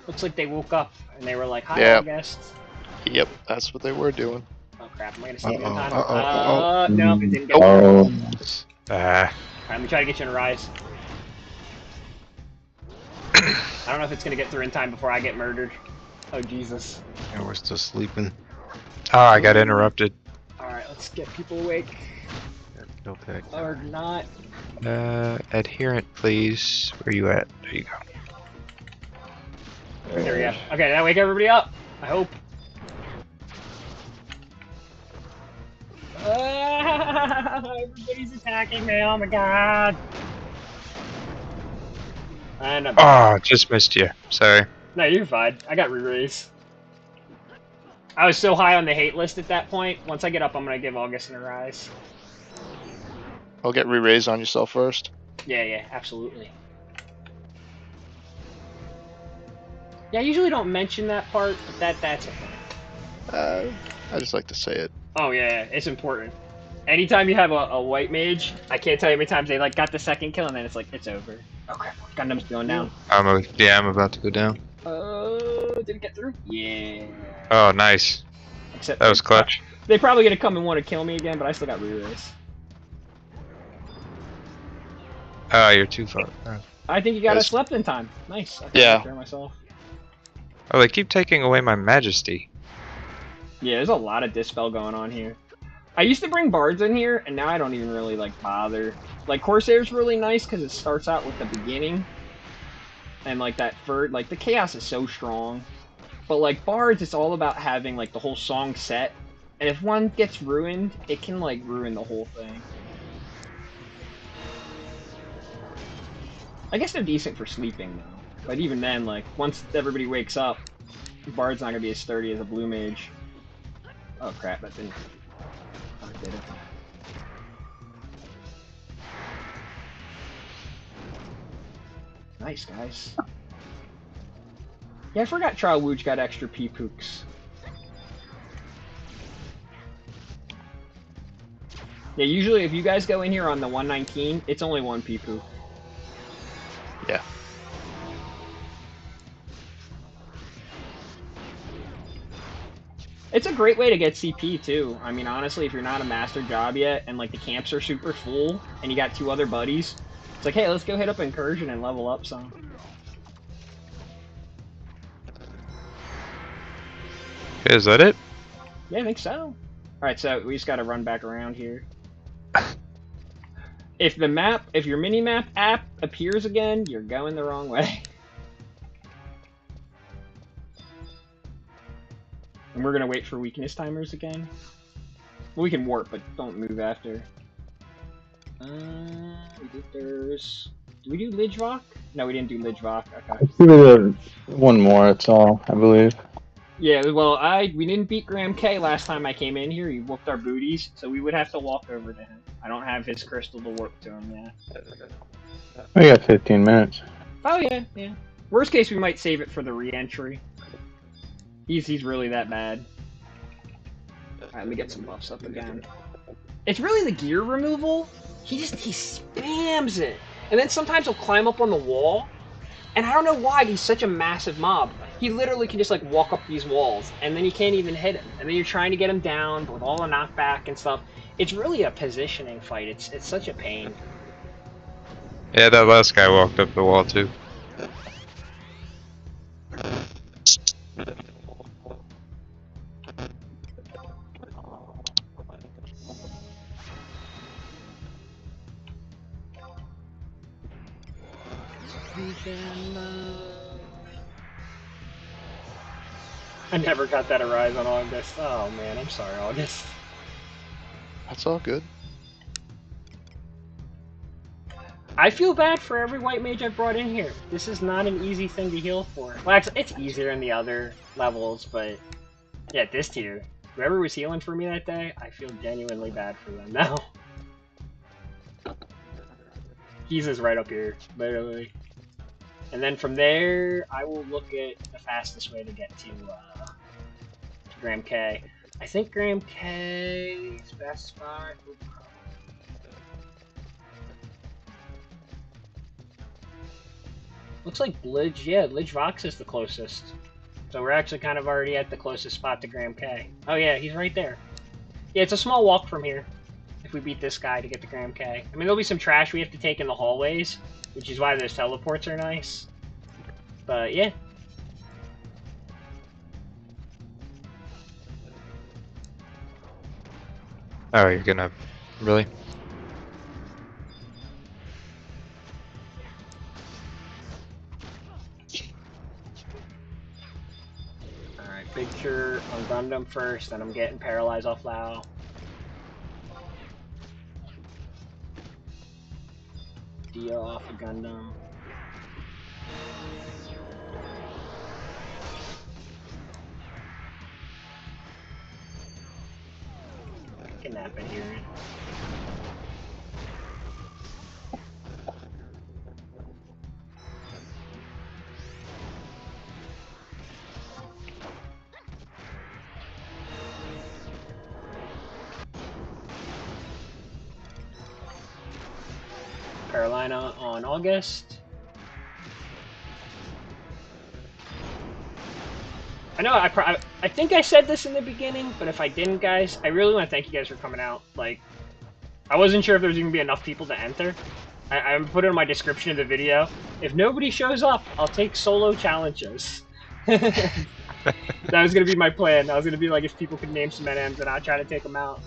Looks like they woke up and they were like, hi, Yeah. August. Yep, that's what they were doing. Oh crap, am I gonna save you in time? Uh-oh. No, it didn't get Oh, Alright, let me try to get you in a rise. I don't know if it's gonna get through in time before I get murdered. Oh, Jesus. And we're still sleeping. Oh, I got interrupted. Alright, let's get people awake. Okay. Or not. Adherent, please. Where you at? There you go. There we go. Okay, that wake everybody up. I hope. Everybody's attacking me. Oh my god. And I'm Oh, just missed you. Sorry. No, you're fine. I got re-raise. I was so high on the hate list at that point. Once I get up, I'm gonna give August a rise. I'll get re-raised on yourself first. Yeah, absolutely. Yeah, I usually don't mention that part, but that's a thing. I just like to say it. Oh yeah, it's important. Anytime you have a white mage, I can't tell you how many times they like got the second kill and then it's like it's over. Okay, Gundam's going down. I'm about to go down. Did it get through? Yeah. Oh, nice. Except That was clutch. They probably gonna come and want to kill me again, but I still got re-race. Oh, you're too far. Oh. I think you got Yes. us slept in time. Nice. I Yeah. there myself. Oh, they keep taking away my majesty. Yeah, there's a lot of dispel going on here. I used to bring bards in here, and now I don't even really like bother. Like Corsair's really nice because it starts out with the beginning, and like that third, like the chaos is so strong. But like bards, it's all about having like the whole song set, and if one gets ruined, it can like ruin the whole thing. I guess they're decent for sleeping though, but even then, like once everybody wakes up, bard's not gonna be as sturdy as a blue mage. Oh crap, that didn't. Oh, it did it. Nice, guys. Yeah, I forgot Trial Wooge got extra P-Pooks. Yeah, usually if you guys go in here on the 119, it's only one P-Pook. Yeah. It's a great way to get CP too. I mean, honestly, if you're not a master job yet and like the camps are super full and you got 2 other buddies, it's like, hey, let's go hit up Incursion and level up some. Okay, is that it? Yeah, I think so. Alright, so we just gotta run back around here. If your mini-map app appears again, you're going the wrong way. And we're gonna wait for weakness timers again. Well, we can warp, but don't move after. We did theirs. Did we do Lidgevok? No, we didn't do Lidgevok. Okay. Give it one more, that's all, I believe. Yeah, well, we didn't beat Graham K last time I came in here. He whooped our booties, so we would have to walk over to him. I don't have his crystal to warp to him yet. We got 15 minutes. Oh yeah, yeah. Worst case, we might save it for the re-entry. He's really that bad. Alright, let me get some buffs up again. It's really the gear removal. He spams it. And then sometimes he'll climb up on the wall. And I don't know why he's such a massive mob. He literally can just like walk up these walls and then you can't even hit him. And then you're trying to get him down with all the knockback and stuff. It's really a positioning fight. It's such a pain. Yeah, that last guy walked up the wall too. I never got that Arise on August. Oh man, I'm sorry, August. That's all good. I feel bad for every white mage I've brought in here. This is not an easy thing to heal for. Well, actually, it's easier in the other levels, but yeah, this tier. Whoever was healing for me that day, I feel genuinely bad for them now. He's is right up here, literally. And then from there, I will look at the fastest way to get to Graham K. I think Graham K's best spot would probably... Looks like Lidgevok is the closest. So we're actually kind of already at the closest spot to Graham K. Oh yeah, he's right there. Yeah, it's a small walk from here. If we beat this guy to get to Graham K. I mean, there'll be some trash we have to take in the hallways, which is why those teleports are nice. But yeah. Oh, you're gonna... Really? Alright, picture on Gundam first, then I'm getting paralyzed off Lao. Dia off of Gundam. Kidnap in here. Carolina on August. I know I think I said this in the beginning, but if I didn't, guys, I really want to thank you guys for coming out. Like, I wasn't sure if there was going to be enough people to enter. I put it in my description of the video. If nobody shows up, I'll take solo challenges. That was going to be my plan. I was going to be like, if people could name some NMs, then I'll try to take them out.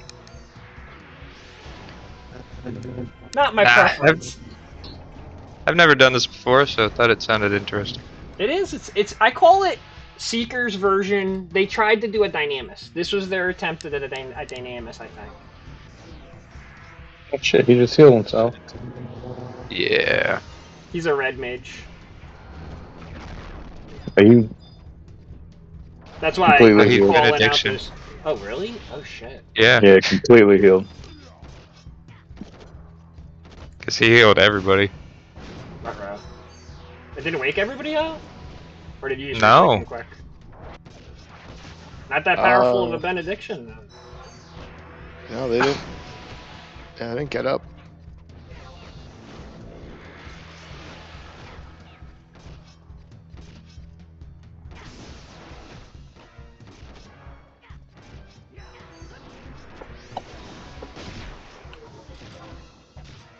Not my preference. I've never done this before, so I thought it sounded interesting. It is. It's. I call it Seeker's version. They tried to do a Dynamis. This was their attempt at a Dynamis, I think. Oh shit, he just healed himself. Yeah. He's a red mage. Are you That's why I completely keep healed? calling out Benediction. this. Oh really? Oh shit. Yeah. Yeah, completely healed. Because he healed everybody. Ruh-roh. It didn't wake everybody out? Or did you just No. wake them quick? Not that powerful of a benediction, then. No, they didn't. Yeah, I didn't get up.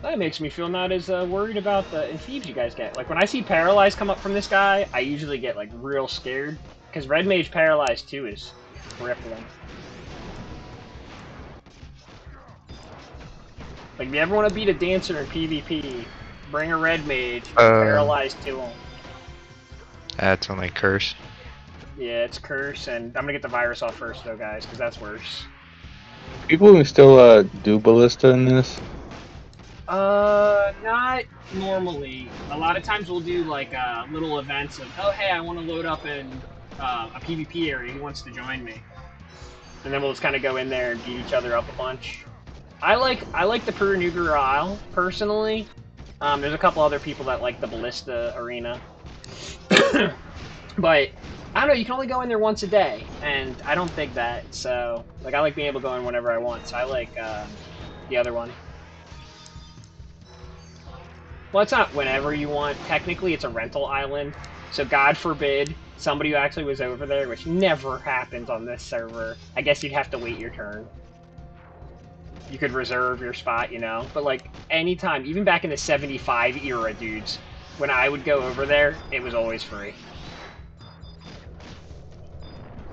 That makes me feel not as worried about the enfeebs you guys get. Like, when I see Paralyze come up from this guy, I usually get, like, real scared. Because Red Mage Paralyze, too, is crippling. Like, if you ever want to beat a dancer in PvP, bring a Red Mage, and Paralyze to him. That's only curse. Yeah, it's Curse, and I'm gonna get the virus off first, though, guys, because that's worse. People can still do ballista in this. Not normally. A lot of times we'll do like little events of, oh hey, I want to load up in a PvP area. Who wants to join me? And then we'll just kind of go in there and beat each other up a bunch. I like the Puranugra Isle personally. There's a couple other people that like the Ballista Arena, but I don't know. You can only go in there once a day, and I don't think that. So like, I like being able to go in whenever I want. So I like the other one. Well, it's not whenever you want. Technically, it's a rental island. So God forbid somebody who actually was over there, which never happens on this server, I guess you'd have to wait your turn. You could reserve your spot, you know? But, like, anytime, even back in the 75 era, dudes, when I would go over there, it was always free.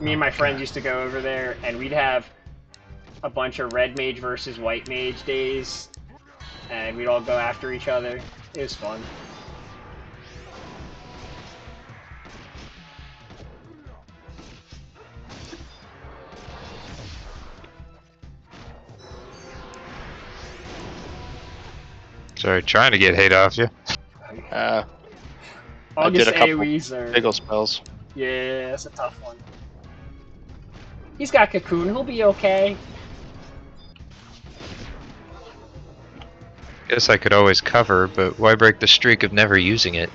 Me and my friends used to go over there, and we'd have a bunch of red mage versus white mage days, and we'd all go after each other. It was fun. Sorry, trying to get hate off you. August did a couple AoEs are... Biggle spells. Yeah, that's a tough one. He's got Cocoon, he'll be okay. Guess I could always cover, but why break the streak of never using it?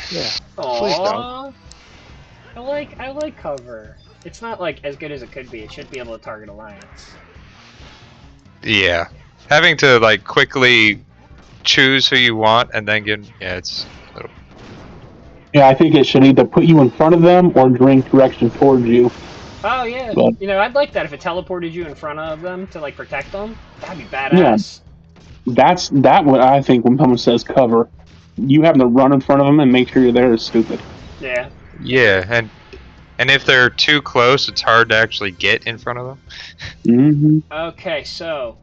Yeah. Please don't. Aww. I like cover. It's not like as good as it could be. It should be able to target Alliance. Yeah. Having to like quickly choose who you want and then get it's a little... Yeah, I think it should either put you in front of them or drink direction towards you. Oh yeah, But, you know, I'd like that if it teleported you in front of them to like protect them. That'd be badass. that's what I think when someone says cover. You having to run in front of them and make sure you're there is stupid. Yeah. Yeah, and if they're too close, it's hard to actually get in front of them. Mm-hmm. Okay, so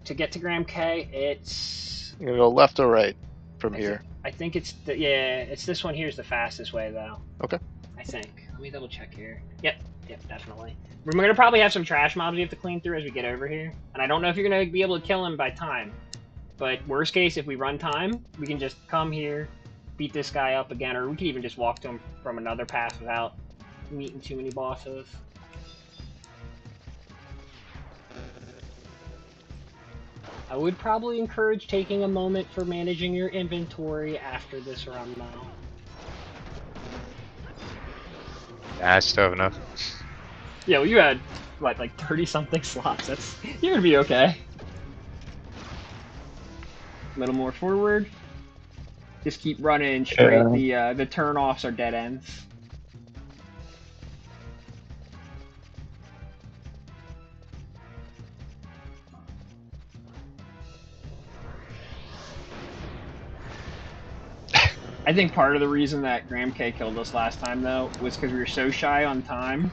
to get to Graham K, it's... You're gonna go left or right from here. I think it's it's this one here's the fastest way though. Okay. I think. Let me double check here. Yep, definitely. We're gonna probably have some trash mobs we have to clean through as we get over here, and I don't know if you're gonna be able to kill him by time. But worst case, if we run time, we can just come here, beat this guy up again, or we can even just walk to him from another pass without meeting too many bosses. I would probably encourage taking a moment for managing your inventory after this run, though. I still have enough. Yeah, well, you had, what, like 30-something slots. You're gonna be okay. A little more forward. Just keep running straight. The turn-offs are dead ends. I think part of the reason that Graham K killed us last time, though, was because we were so shy on time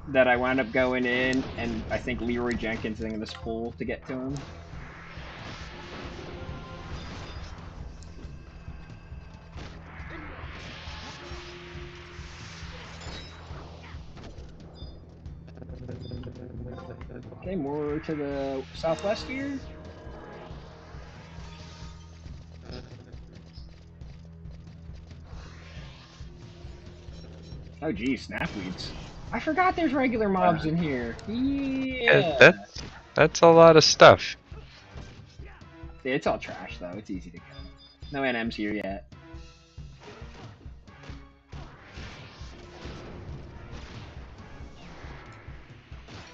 that I wound up going in and I think Leroy Jenkins in this pool to get to him. Okay, more to the southwest here. Oh geez, snapweeds. I forgot there's regular mobs in here. Yeah. That's a lot of stuff. It's all trash though, it's easy to kill. No NMs here yet.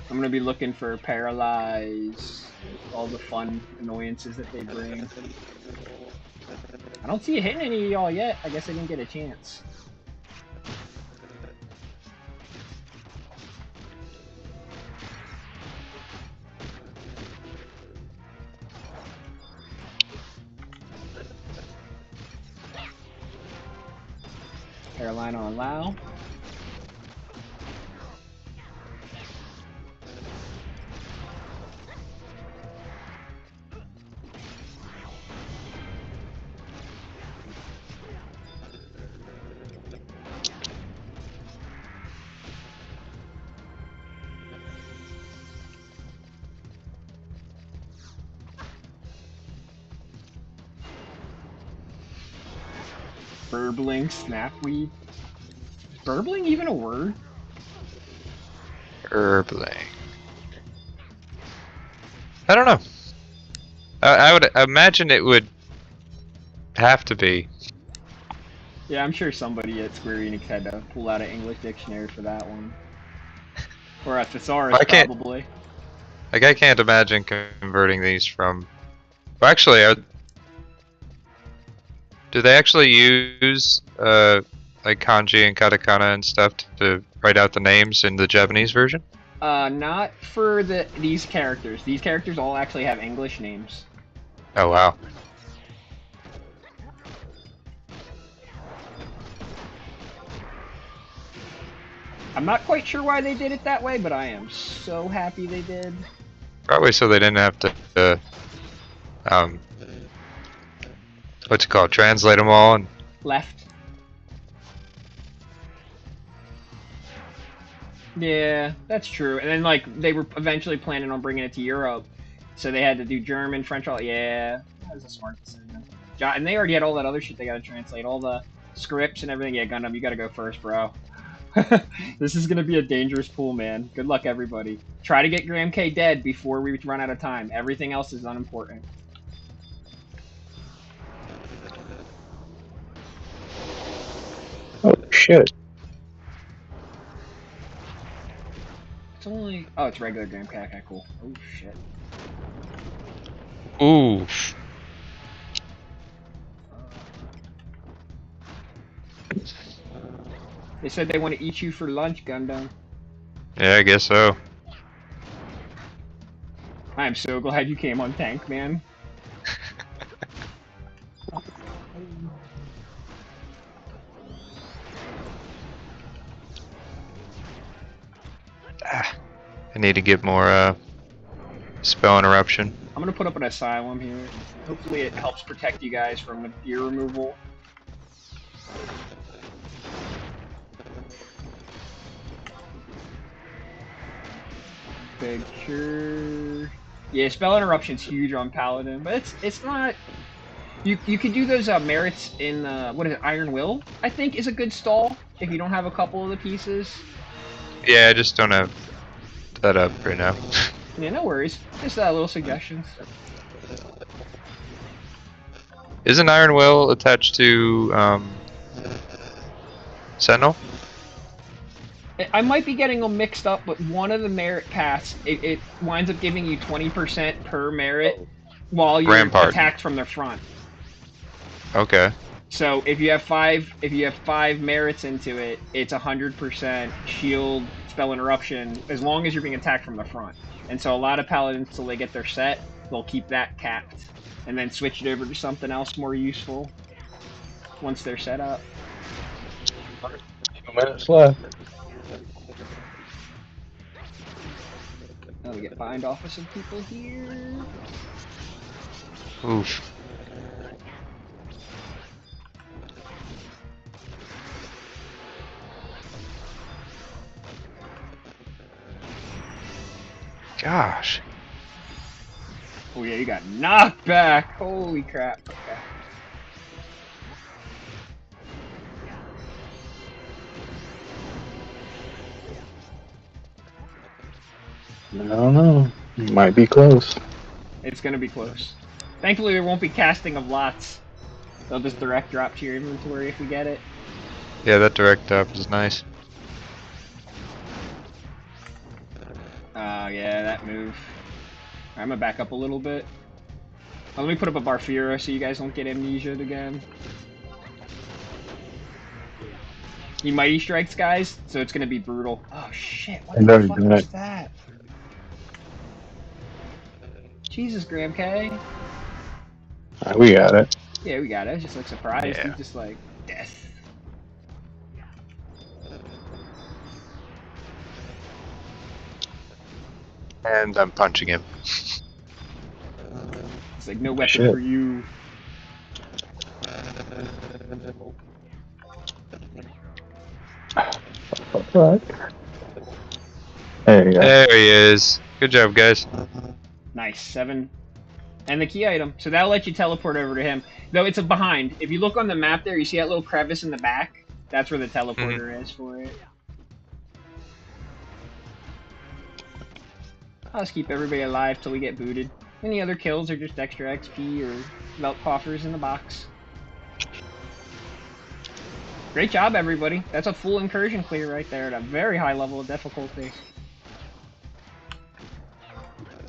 I'm gonna be looking for Paralyze, all the fun annoyances that they bring. I don't see you hitting any of y'all yet. I guess I didn't get a chance. Caroline on Lao. Burbling, snapweed. Is burbling even a word? Burbling. I don't know. I would imagine it would have to be. Yeah, I'm sure somebody at Square Enix had to pull out an English dictionary for that one. Or a thesaurus, probably. Like, I can't imagine converting these from... Well, actually, do they actually use, like, kanji and katakana and stuff to write out the names in the Japanese version? Not for these characters. These characters all actually have English names. Oh, wow. I'm not quite sure why they did it that way, but I am so happy they did. Probably so they didn't have to, what's it called, translate them all and... Left. Yeah, that's true. And then, like, they were eventually planning on bringing it to Europe, so they had to do German, French, all... Yeah, that was a smart decision. And they already had all that other shit they gotta translate, all the scripts and everything. Yeah, Gundam, you gotta go first, bro. This is gonna be a dangerous pool, man. Good luck, everybody. Try to get Graham K dead before we run out of time. Everything else is unimportant. Oh shit. It's only... Oh, it's regular Graham K. Okay, cool. Oh, shit. Ooh. They said they want to eat you for lunch, Gundam. Yeah, I guess so. I'm so glad you came on tank, man. I need to get more, spell interruption. I'm gonna put up an asylum here. Hopefully it helps protect you guys from gear removal. Picture. Yeah, spell interruption's huge on Paladin, but it's not. You could do those merits in what is it, Iron Will? I think is a good stall if you don't have a couple of the pieces. Yeah, I just don't have that up right now. Yeah, no worries. Just little suggestions. Isn't Iron Will attached to Sentinel? I might be getting them mixed up, but one of the merit paths, it winds up giving you 20% per merit while you're attacked from the front. Okay. So if you have five merits into it, it's 100% shield spell interruption as long as you're being attacked from the front. And so a lot of paladins, till they get their set, they'll keep that capped and then switch it over to something else more useful. once they're set up. 2 minutes left. Let me get bind off of some people here. Oof. Gosh. Oh yeah, you got knocked back. Holy crap. Okay. I don't know. Might be close. It's gonna be close. Thankfully, there won't be casting of lots. They'll just direct drop to your inventory if we get it. Yeah, that direct up is nice. Yeah, that move. I'm gonna back up a little bit. Let me put up a Barfira so you guys don't get amnesia'd again. You mighty strikes, guys, so it's gonna be brutal. Oh shit! What the fuck was that? Jesus, Graham K. We got it. Yeah, we got it. I was just like surprised. Yeah. He's just like death. And I'm punching him. It's like no weapon Shit. for you. Right. There you go. There he is. Good job, guys. Nice, 7. And the key item. So that'll let you teleport over to him. Though it's a behind. If you look on the map there, you see that little crevice in the back? That's where the teleporter is for it. I'll just keep everybody alive till we get booted. Any other kills are just extra XP or belt coffers in the box. Great job, everybody. That's a full incursion clear right there at a very high level of difficulty.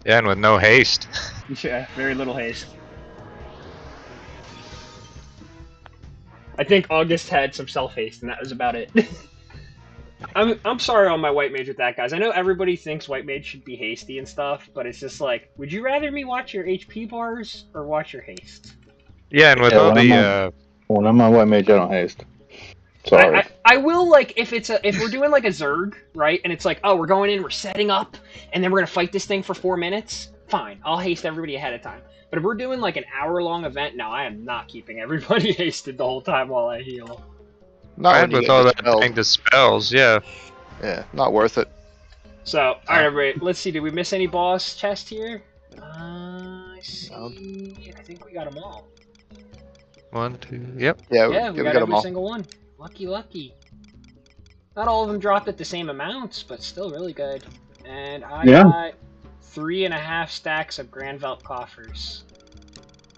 Yeah, and with no haste. Yeah, very little haste. I think August had some self-haste, and that was about it. I'm sorry on my white mage with that, guys. I know everybody thinks white mage should be hasty and stuff, but it's just like, would you rather me watch your HP bars or watch your haste? Yeah, and with Yeah, all when the When I'm on white mage, I don't haste. Sorry. I will, like, if we're doing like a Zerg, right, and it's like, oh, we're going in, we're setting up, and then we're gonna fight this thing for 4 minutes, fine, I'll haste everybody ahead of time. But if we're doing like an hour-long event, no, I am not keeping everybody hasted the whole time while I heal. Not when and you with get all that dispelled. dang dispels, yeah. Yeah, not worth it. So, alright, everybody, let's see, did we miss any boss chest here? I see, I think we got them all. 1, 2, yep. Yeah, Yeah, we got them every all. single one. Lucky, lucky. Not all of them dropped at the same amounts, but still really good. And I got 3.5 stacks of Granvelt coffers.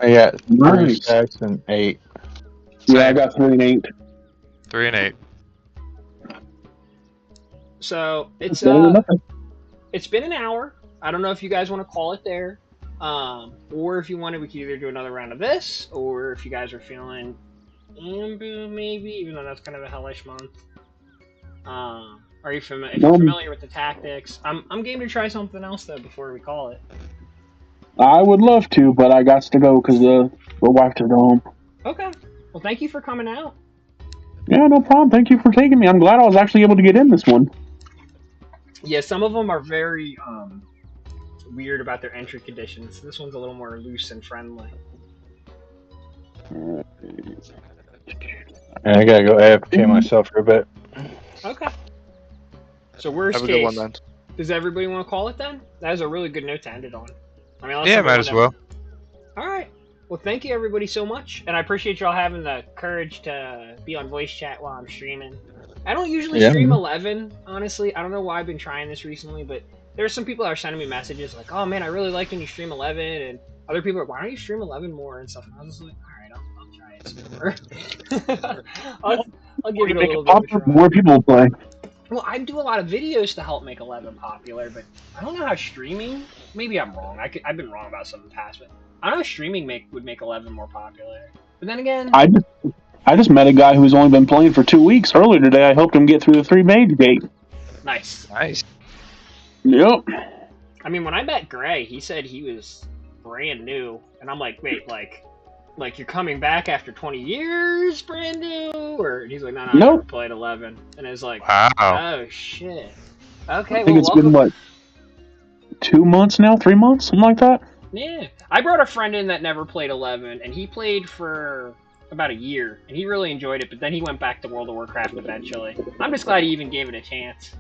I got 3 Nice. stacks and 8. Yeah, I got 3 and 8. 3 and 8. So it's Better than nothing. it's been an hour. I don't know if you guys want to call it there, or if you wanted, we could either do another round of this, or if you guys are feeling Ambu maybe, even though that's kind of a hellish month. Are you if you're familiar with the tactics? I'm game to try something else though before we call it. I would love to, but I got to go because the wife to go home. Okay. Well, thank you for coming out. Yeah, no problem. Thank you for taking me. I'm glad I was actually able to get in this one. Yeah, some of them are very weird about their entry conditions. This one's a little more loose and friendly. And I gotta go AFK myself for a bit. Okay. So worst Have a good case, one, then. does everybody want to call it then? That is a really good note to end it on. I mean, unless Yeah, somebody might as wanted- well. All right. Well, thank you everybody so much, and I appreciate y'all having the courage to be on voice chat while I'm streaming. I don't usually stream 11, honestly. I don't know why I've been trying this recently, but there's some people that are sending me messages like, "Oh man, I really like when you stream 11," and other people are, "Why don't you stream 11 more?" and stuff. And I was just like, "All right, I'll try it some more." I'll give it a little bit of a try. More people play. Well, I do a lot of videos to help make 11 popular, but I don't know how streaming. Maybe I'm wrong. I've been wrong about some in the past, but I don't know if streaming would make 11 more popular. But then again, I just met a guy who's only been playing for 2 weeks. Earlier today, I helped him get through the 3 mage gate. nice. Nice. Yep. I mean, when I met Gray, he said he was brand new, and I'm like, wait, like, like, you're coming back after 20 years, brand new? Or he's like, no, I never Nope. played 11. And it's like, Wow. oh, shit. Okay, I think well, it's been, welcome. 2 months now? 3 months? Something like that? Yeah. I brought a friend in that never played 11, and he played for about a year, and he really enjoyed it, but then he went back to World of Warcraft eventually. I'm just glad he even gave it a chance.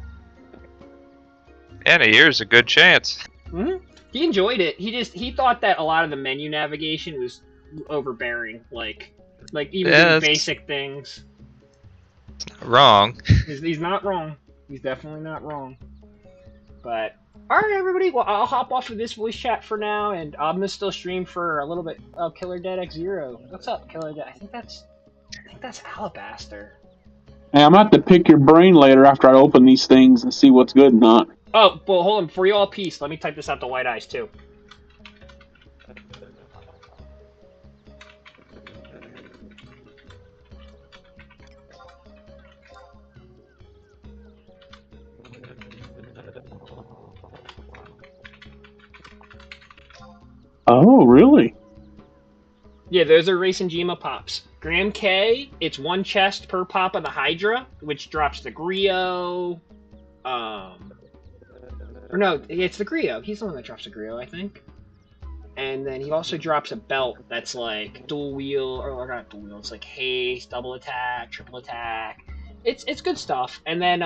And a year's a good chance. He enjoyed it. He thought that a lot of the menu navigation was overbearing, like even doing basic things. Wrong. He's not wrong. He's definitely not wrong. But all right, everybody. Well, I'll hop off of this voice chat for now, and I'm gonna still stream for a little bit. Oh, Killer Dead X0. What's up, Killer Dead? I think that's Alabaster. Hey, I'm going to have to pick your brain later after I open these things and see what's good and not. Oh, well, hold on. Before you all peace, let me type this out to White Eyes too. Oh, really? Yeah, those are Racing Gema pops. Graham K, it's 1 chest per pop of the Hydra, which drops the Griot. Or no, it's the Griot. He's the one that drops the Griot, I think. And then he also drops a belt that's like dual wheel, or not dual wheel. It's like haste, double attack, triple attack. It's good stuff. And then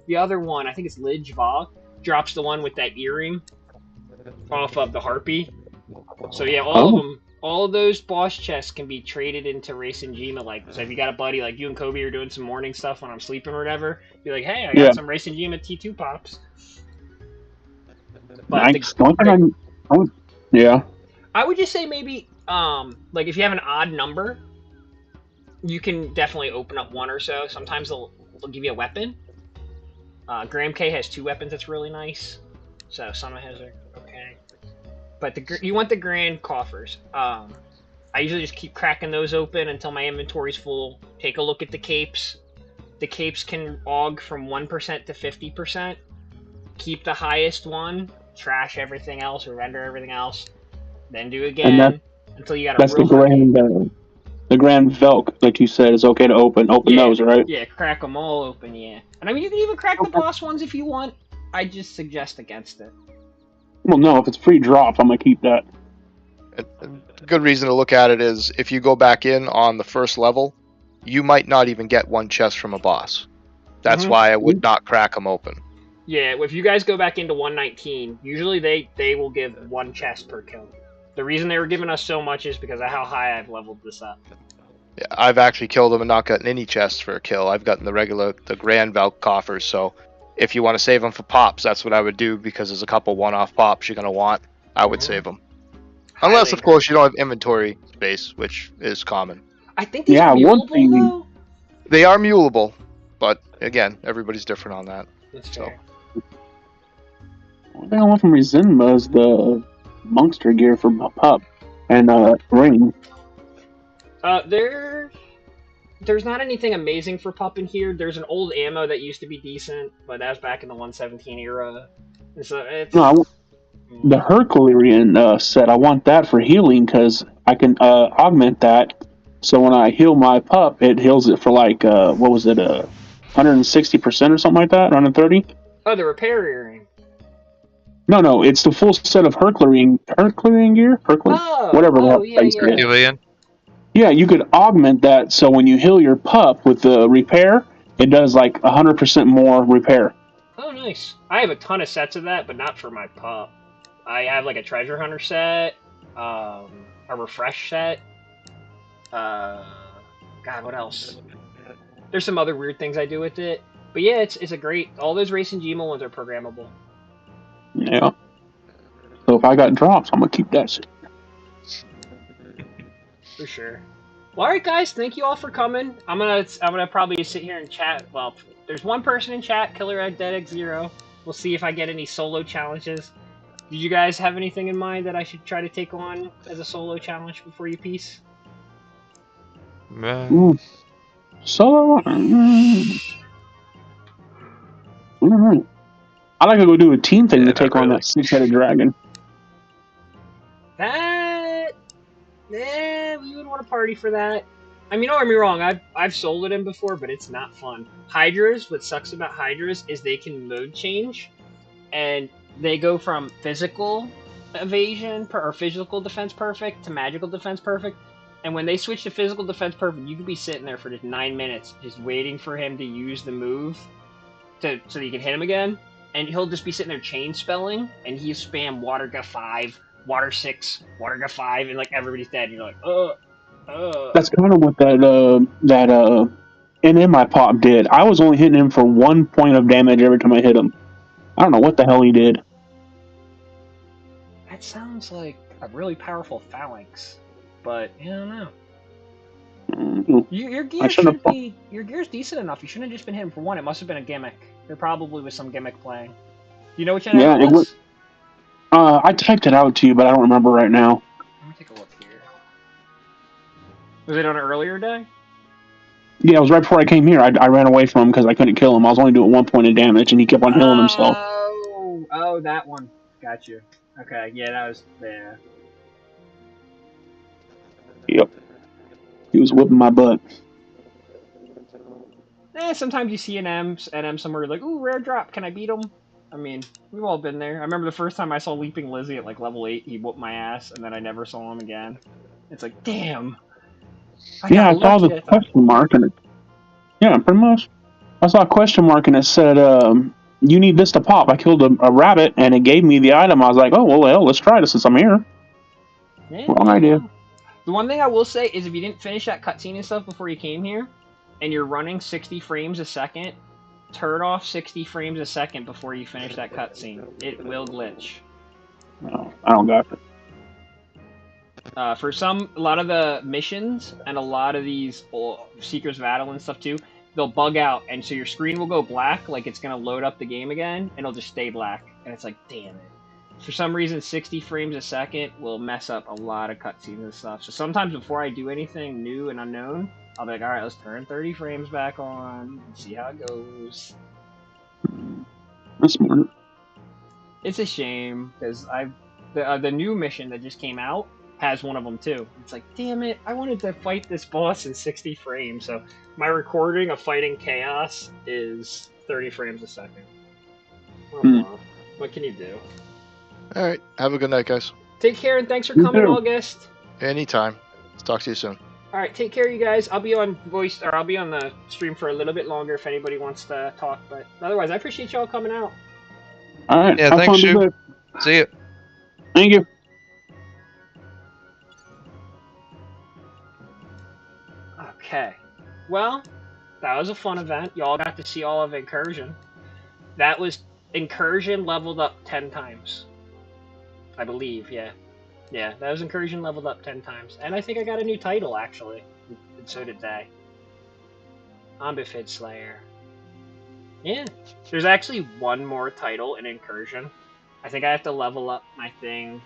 the other one, I think it's Lidge Vog, drops the one with that earring off of the Harpy. So yeah, all of them. All of those boss chests can be traded into Racing Gema. Like, so if you got a buddy like you and Kobe are doing some morning stuff when I'm sleeping or whatever, be like, hey, I got some Racing Gema T2 pops. But yeah. I would just say maybe, like if you have an odd number, you can definitely open up one or so. Sometimes they'll give you a weapon. Graham K has 2 weapons. That's really nice. So some of his are okay. But you want the grand coffers. I usually just keep cracking those open until my inventory's full. Take a look at the capes. The capes can aug from 1% to 50%. Keep the highest one. Trash everything else or render everything else. Then do it again until you got a that's real the grand Velk that you said is okay to open. Open those, right? Yeah, crack them all open, yeah. And I mean, you can even crack the boss ones if you want. I just suggest against it. Well, no, if it's free drop, I'm going to keep that. A good reason to look at it is if you go back in on the first level, you might not even get 1 chest from a boss. That's why I would not crack them open. Yeah, if you guys go back into 119, usually they will give 1 chest per kill. The reason they were giving us so much is because of how high I've leveled this up. Yeah, I've actually killed them and not gotten any chests for a kill. I've gotten the grand Valk coffers, so if you want to save them for pops, that's what I would do, because there's a couple one-off pops you're going to want. I would save them. Unless, of course, you don't have inventory space, which is common. I think these are mulable, though. They are mulable, but again, everybody's different on that. That's fair. One thing I want from Resinma is the Monkster gear for Pup and Ring. There's not anything amazing for Pup in here. There's an old ammo that used to be decent, but that was back in the 117 era. So the Herculean set, I want that for healing because I can augment that. So when I heal my Pup, it heals it for like, 160% or something like that? 130? Oh, the repair earring. No, it's the full set of Herculean gear? Whatever Julian? Yeah, you could augment that so when you heal your Pup with the repair, it does like 100% more repair. Oh, nice. I have a ton of sets of that, but not for my Pup. I have like a Treasure Hunter set, a Refresh set. God, what else? There's some other weird things I do with it. But yeah, it's a great... All those Racing Gema ones are programmable. Yeah. So if I got drops, I'm going to keep that shit. For sure. Well, alright guys, thank you all for coming. I'm gonna probably sit here and chat. Well, there's one person in chat, Killer Dead X0. We'll see if I get any solo challenges. Did you guys have anything in mind that I should try to take on as a solo challenge before you peace? Solo? I'd like to go do a team thing to take on that 6-headed dragon. That... Yeah, you would want to party for that. I mean, don't get me wrong, I've soloed him before, but it's not fun. Hydras, what sucks about Hydras is they can mode change, and they go from physical evasion or physical defense perfect to magical defense perfect. And when they switch to physical defense perfect, you could be sitting there for just 9 minutes just waiting for him to use the move so that you can hit him again. And he'll just be sitting there chain spelling, and he'll spam Water Gu 5, Water 6, Water Gu 5, and like everybody's dead. And you're like, That's kind of what that NM I pop did. I was only hitting him for 1 point of damage every time I hit him. I don't know what the hell he did. That sounds like a really powerful phalanx, but I don't know. Your gear should be your gear's decent enough. You shouldn't have just been hitting for 1. It must have been a gimmick. There probably was some gimmick playing. You know which NM it was? I typed it out to you, but I don't remember right now. Let me take a look here. Was it on an earlier day? Yeah, it was right before I came here. I ran away from him because I couldn't kill him. I was only doing 1 point of damage, and he kept on healing himself. Oh, that one. Got you. Okay, yeah, that was there. Yep. He was whipping my butt. Sometimes you see an NM somewhere, you're like, ooh, rare drop, can I beat him? I mean, we've all been there. I remember the first time I saw Leaping Lizzie at like level 8, he whooped my ass, and then I never saw him again. It's like, damn. I saw the question mark, and yeah, pretty much. I saw a question mark, and it said, you need this to pop. I killed a rabbit, and it gave me the item. I was like, oh, well, hell, let's try this since I'm here. Yeah, wrong idea. The one thing I will say is if you didn't finish that cutscene and stuff before you came here, and you're running 60 frames a second, turn off 60 frames a second before you finish that cutscene. It will glitch. No, I don't got it. For a lot of the missions and a lot of these Seekers of Adel and stuff too, they'll bug out, and so your screen will go black, like it's gonna load up the game again, and it'll just stay black, and it's like, damn it. For some reason, 60 frames a second will mess up a lot of cutscenes and stuff. So sometimes before I do anything new and unknown, I'll be like, alright, let's turn 30 frames back on and see how it goes. That's smart. It's a shame, because the new mission that just came out has one of them too. It's like, damn it, I wanted to fight this boss in 60 frames, so my recording of fighting Chaos is 30 frames a second. Well, what can you do? Alright, have a good night, guys. Take care, and thanks for coming, August. Anytime. Let's talk to you soon. Alright, take care, you guys. I'll be on I'll be on the stream for a little bit longer if anybody wants to talk, but otherwise, I appreciate y'all coming out. Alright, yeah, thanks, Shu. See you. Thank you. Okay. Well, that was a fun event. Y'all got to see all of Incursion. That was Incursion leveled up 10 times. I believe, yeah. Yeah, that was Incursion leveled up 10 times. And I think I got a new title, actually. And so did they. Ombifid Slayer. Yeah. There's actually one more title in Incursion. I think I have to level up my thing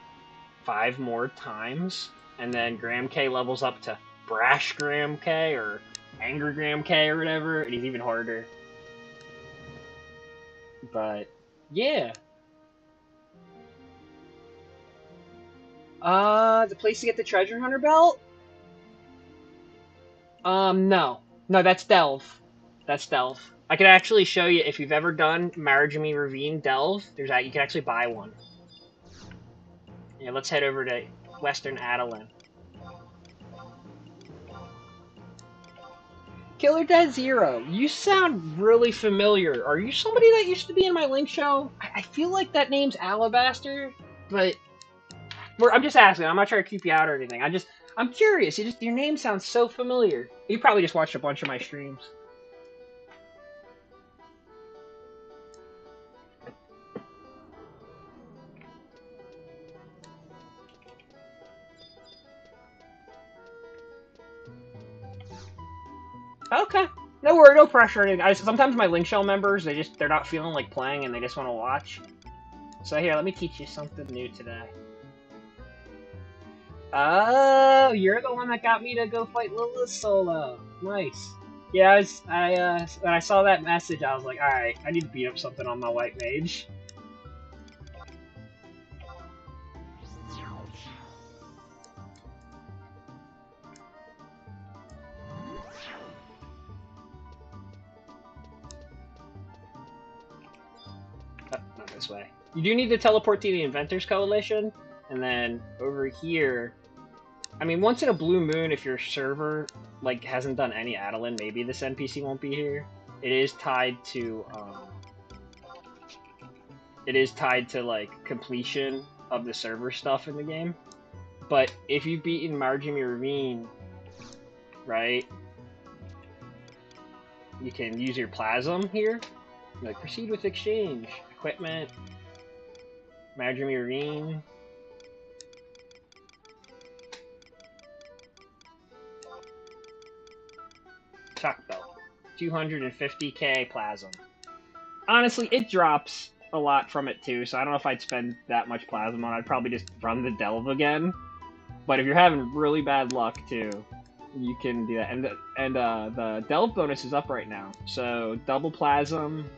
5 more times. And then Graham K levels up to Brash Graham K or Angry Graham K or whatever. And he's even harder. But, yeah. The place to get the treasure hunter belt? No. No, that's Delve. That's Delve. I could actually show you, if you've ever done Marajami Ravine Delve, there's that, you can actually buy one. Yeah, let's head over to Western Adelan. Killer Dead Zero, you sound really familiar. Are you somebody that used to be in my Linkshell? I feel like that name's Alabaster, but I'm just asking. I'm not trying to keep you out or anything. I'm curious. Your name sounds so familiar. You probably just watched a bunch of my streams. Okay. No worry, no pressure. Sometimes my Linkshell members, they're not feeling like playing and they just want to watch. So here, let me teach you something new today. Oh, you're the one that got me to go fight Lilith solo. Nice. Yeah, when I saw that message, I was like, alright, I need to beat up something on my white mage. not this way. You do need to teleport to the Inventors Coalition, and then over here, I mean, once in a blue moon, if your server like hasn't done any Adeline, maybe this NPC won't be here. It is tied to like completion of the server stuff in the game. But if you've beaten Marjorie Ravine, right, you can use your plasm here. Like, proceed with exchange. Equipment. Marjorie Ravine. Chuck belt. 250k plasm. Honestly, it drops a lot from it too, so I don't know if I'd spend that much plasma on it. I'd probably just run the delve again. But if you're having really bad luck too, you can do that. And the delve bonus is up right now, so double plasm.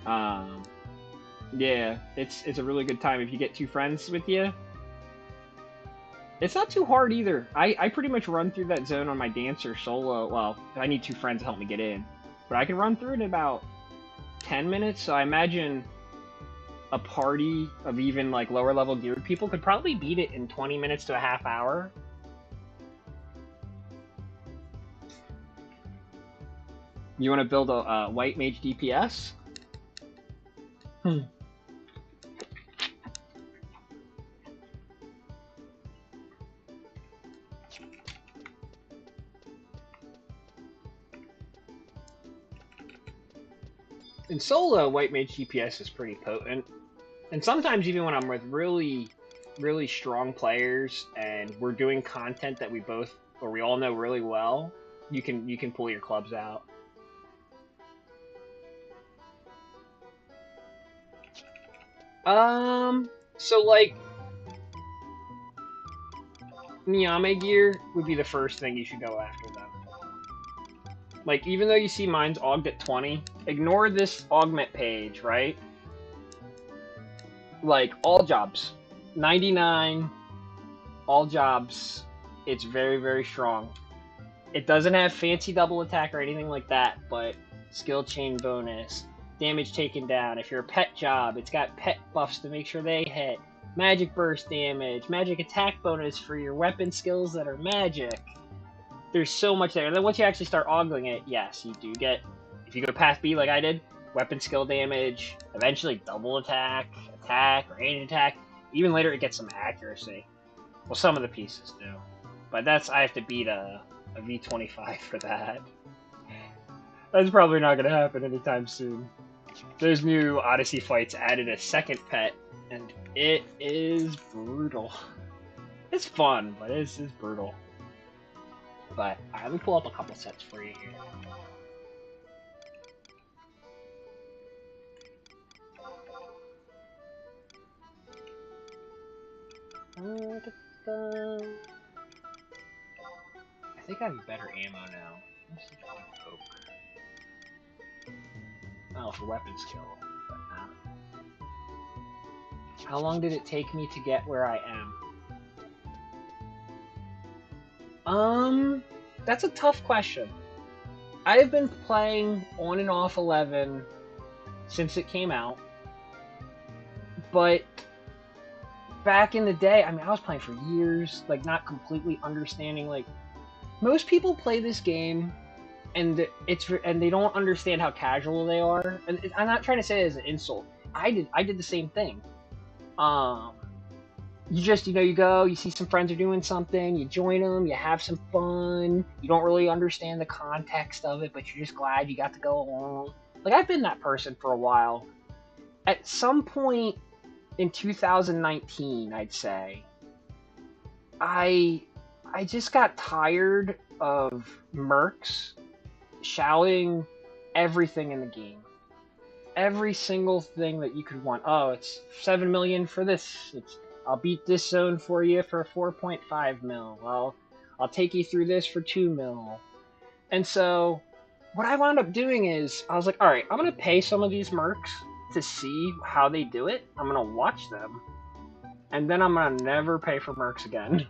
Yeah, it's a really good time if you get 2 friends with you. It's not too hard either. I pretty much run through that zone on my dancer solo. Well, I need 2 friends to help me get in, but I can run through it in about 10 minutes. So I imagine a party of even like lower level geared people could probably beat it in 20 minutes to a half hour. You want to build a white mage DPS? In solo, white mage DPS is pretty potent. And sometimes even when I'm with really, really strong players and we're doing content that we all know really well, you can pull your clubs out. So like Niyame gear would be the first thing you should go after them. Like, even though you see mine's auged at 20, ignore this augment page, right? Like, all jobs. 99, all jobs. It's very, very strong. It doesn't have fancy double attack or anything like that, but skill chain bonus, damage taken down. If you're a pet job, it's got pet buffs to make sure they hit. Magic burst damage, magic attack bonus for your weapon skills that are magic. There's so much there. And then once you actually start ogling it, yes, you do get, if you go path B like I did, weapon skill damage, eventually double attack, range attack. Even later it gets some accuracy. Well, some of the pieces do. But I have to beat a V25 for that. That's probably not going to happen anytime soon. Those new Odyssey fights added a second pet, and it is brutal. It's fun, but it's brutal. But let me pull up a couple sets for you here. I think I have better ammo now. Let's see if I can poke. Oh, for weapon skill, but not. How long did it take me to get where I am? That's a tough question. I've been playing on and off 11 since it came out, but back in the day, I mean, I was playing for years, like, not completely understanding, like, most people play this game and they don't understand how casual they are. And I'm not trying to say it as an insult. I did the same thing. You just, you go, you see some friends are doing something, you join them, you have some fun. You don't really understand the context of it, but you're just glad you got to go along. Like, I've been that person for a while. At some point in 2019, I'd say, I just got tired of mercs shouting everything in the game. Every single thing that you could want. Oh, it's 7 million for this. I'll beat this zone for you for 4.5 mil. Well, I'll take you through this for 2 mil. And so what I wound up doing is I was like, all right, I'm going to pay some of these mercs to see how they do it. I'm going to watch them. And then I'm going to never pay for mercs again.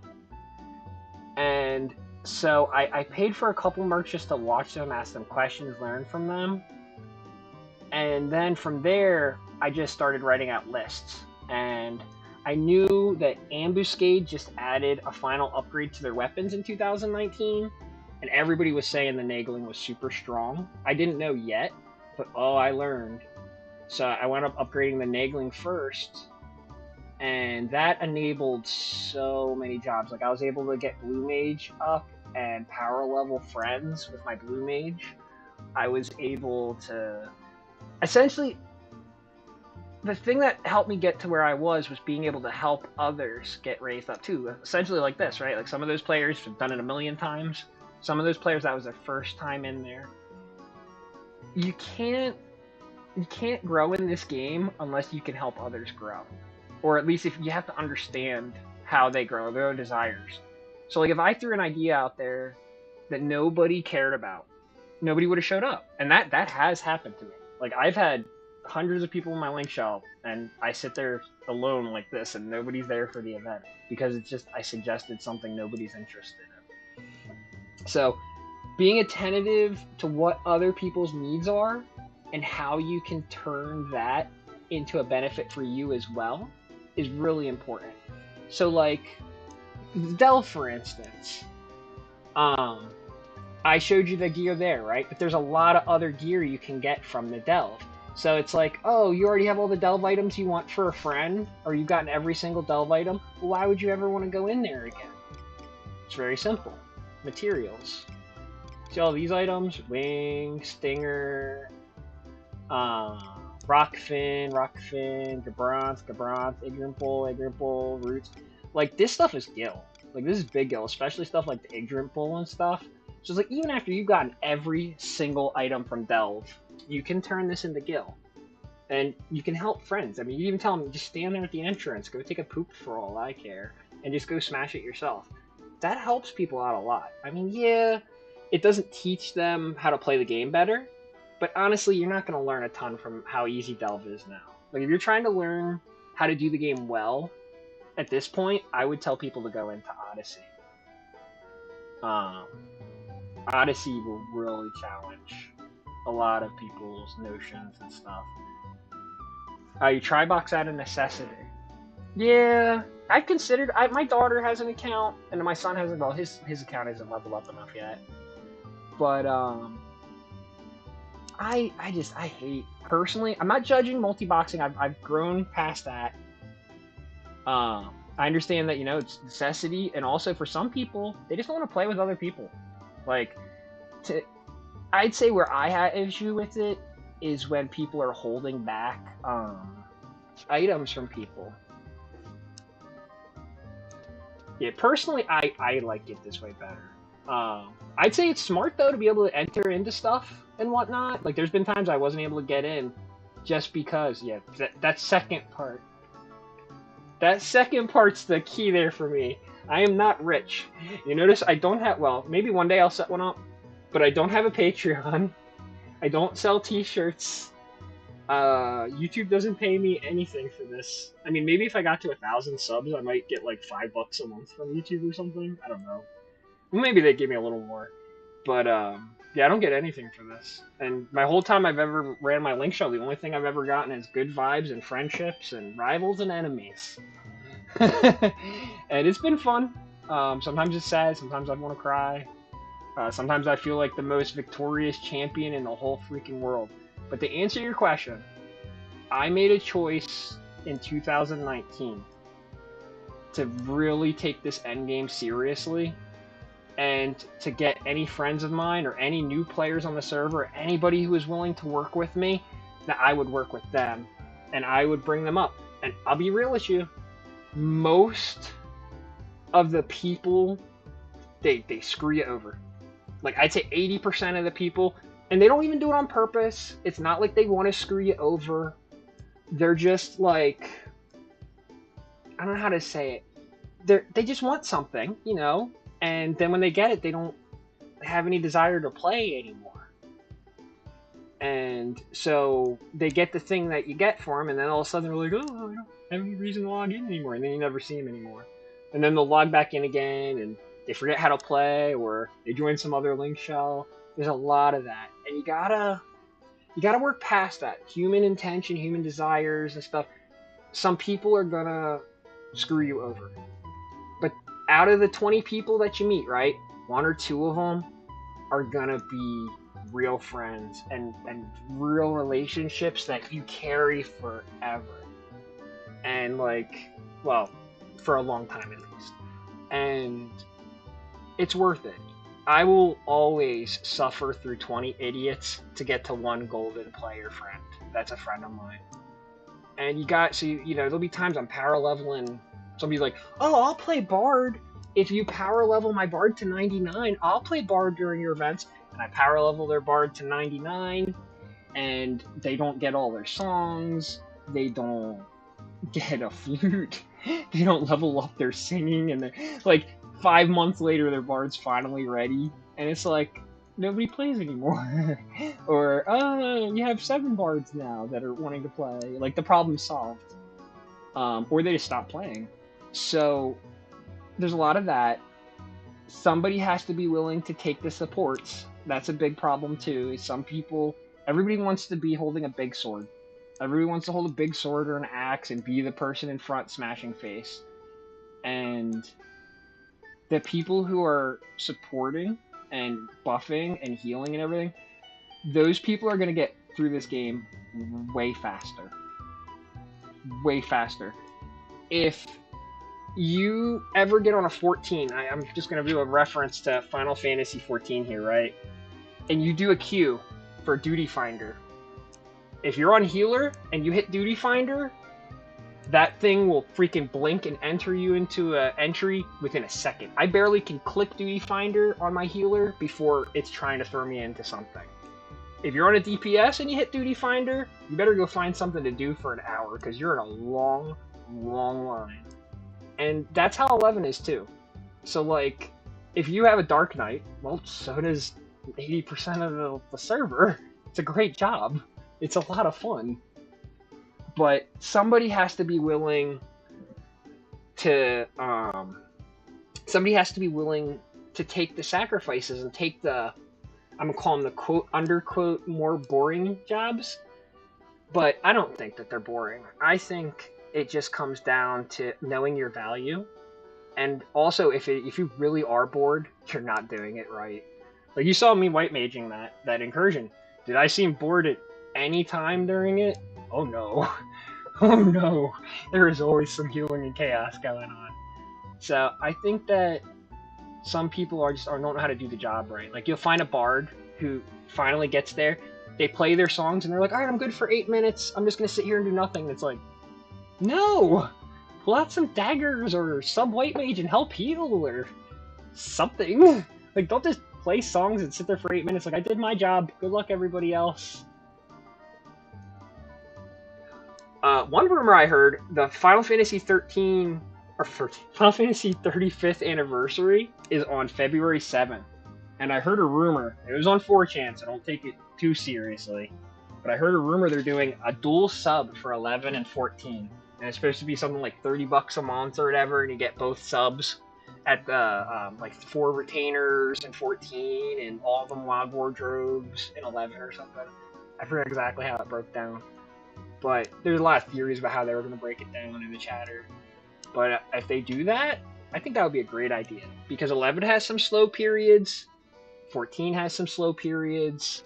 And so I paid for a couple mercs just to watch them, ask them questions, learn from them. And then from there, I just started writing out lists. And I knew that Ambuscade just added a final upgrade to their weapons in 2019, and everybody was saying the Nagling was super strong. I didn't know yet, but I learned. So I wound up upgrading the Nagling first, and that enabled so many jobs. Like, I was able to get Blue Mage up and power level friends with my Blue Mage. I was able to... Essentially, the thing that helped me get to where I was being able to help others get raised up too. Essentially like this, right? Like, some of those players have done it a million times. Some of those players, that was their first time in there. You can't grow in this game unless you can help others grow. Or at least if you have to understand how they grow, their own desires. So like, if I threw an idea out there that nobody cared about, nobody would have showed up. And that has happened to me. Like, I've had hundreds of people in my Linkshell, and I sit there alone like this, and nobody's there for the event because it's just I suggested something nobody's interested in. So, being attentive to what other people's needs are and how you can turn that into a benefit for you as well is really important. So, like, Delve, for instance, I showed you the gear there, right? But there's a lot of other gear you can get from the Delve. So it's like, oh, you already have all the Delve items you want for a friend, or you've gotten every single Delve item. Well, why would you ever want to go in there again? It's very simple. Materials. See all these items? Wing, Stinger, Rockfin, Gabrant, Igrimple, Roots. Like, this stuff is gil. Like, this is big gil, especially stuff like the Igrimple and stuff. So it's like, even after you've gotten every single item from Delve, you can turn this into gil. And you can help friends. I mean, you even tell them, just stand there at the entrance, go take a poop for all I care, and just go smash it yourself. That helps people out a lot. I mean, yeah, it doesn't teach them how to play the game better, but honestly, you're not going to learn a ton from how easy Delve is now. Like, if you're trying to learn how to do the game well, at this point, I would tell people to go into Odyssey. Odyssey will really challenge a lot of people's notions and stuff. You try box out of necessity. Yeah, I considered. My daughter has an account, and my son hasn't. Well, his account isn't leveled up enough yet. But I hate, personally. I'm not judging multi-boxing. I've grown past that. I understand that, it's necessity, and also for some people, they just want to play with other people. Like, I'd say where I have issue with it is when people are holding back items from people. Yeah, personally, I like it this way better. I'd say it's smart, though, to be able to enter into stuff and whatnot. Like, there's been times I wasn't able to get in just because, yeah, that second part. That second part's the key there for me. I am not rich. You notice I don't have, well, maybe one day I'll set one up, but I don't have a Patreon. I don't sell t-shirts. YouTube doesn't pay me anything for this. I mean, maybe if I got to 1,000 subs, I might get like $5 a month from YouTube or something. I don't know. Maybe they'd give me a little more. But, yeah, I don't get anything for this. And my whole time I've ever ran my Linkshell, the only thing I've ever gotten is good vibes and friendships and rivals and enemies. And it's been fun. Sometimes it's sad, sometimes I want to cry. Sometimes I feel like the most victorious champion in the whole freaking world. But to answer your question, I made a choice in 2019 to really take this endgame seriously, and to get any friends of mine or any new players on the server, anybody who was willing to work with me, that I would work with them and I would bring them up. And I'll be real with you, most of the people, they screw you over. Like, I'd say 80% of the people, and they don't even do it on purpose. It's not like they want to screw you over. They're just like, I don't know how to say it. They just want something, and then when they get it, they don't have any desire to play anymore. And so they get the thing that you get for them, and then all of a sudden they're like, oh, I don't have any reason to log in anymore. And then you never see them anymore. And then they'll log back in again, and they forget how to play, or they join some other Linkshell. There's a lot of that. And you gotta You got to work past that. Human intention, human desires and stuff. Some people are going to screw you over. But out of the 20 people that you meet, right, 1 or 2 of them are going to be real friends and real relationships that you carry forever. And like, well, for a long time at least. And it's worth it. I will always suffer through 20 idiots to get to 1 golden player friend. That's a friend of mine. And you got, so you know, there'll be times I'm power leveling. Somebody's like, oh, I'll play Bard. If you power level my Bard to 99, I'll play Bard during your events. And I power level their Bard to 99, and they don't get all their songs. They don't get a flute. They don't level up their singing, and they're like 5 months later their Bard's finally ready, and it's like nobody plays anymore. Or you have 7 Bards now that are wanting to play. Like the problem's solved. Or they just stop playing. So there's a lot of that. Somebody has to be willing to take the supports. That's a big problem too. Is some people, everybody wants to be holding a big sword. Everybody wants to hold a big sword or an axe and be the person in front smashing face. And the people who are supporting and buffing and healing and everything, those people are going to get through this game way faster. Way faster. If you ever get on a 14, I'm just going to do a reference to Final Fantasy 14 here, right? And you do a Q for Duty Finder. If you're on healer and you hit Duty Finder, that thing will freaking blink and enter you into an entry within a second. I barely can click Duty Finder on my healer before it's trying to throw me into something. If you're on a DPS and you hit Duty Finder, you better go find something to do for an hour, because you're in a long, long line. And that's how 11 is too. So like, if you have a Dark Knight, well, so does 80% of the server. It's a great job. It's a lot of fun. But somebody has to be willing to take the sacrifices and take the, I'm gonna call them the quote underquote more boring jobs. But I don't think that they're boring. I think it just comes down to knowing your value. And also, if you really are bored, you're not doing it right. Like, you saw me white maging that incursion. Did I seem bored at any time during it? Oh no. Oh no. There is always some healing and chaos going on. So I think that some people don't know how to do the job right. Like, you'll find a bard who finally gets there. They play their songs and they're like, alright, I'm good for 8 minutes. I'm just gonna sit here and do nothing. It's like, no! Pull out some daggers or some white mage and help heal or something. Like, don't just play songs and sit there for 8 minutes. Like, I did my job. Good luck, everybody else. One rumor I heard, the Final Fantasy 13 or Final Fantasy 35th anniversary is on February 7th. And I heard a rumor. It was on 4chan, so don't take it too seriously. But I heard a rumor they're doing a dual sub for 11 and 14. And it's supposed to be something like $30 a month or whatever, and you get both subs at the like 4 retainers in 14 and all of them log wardrobes in 11 or something. I forget exactly how it broke down. But there's a lot of theories about how they were going to break it down in the chatter. But if they do that, I think that would be a great idea. Because 11 has some slow periods, 14 has some slow periods,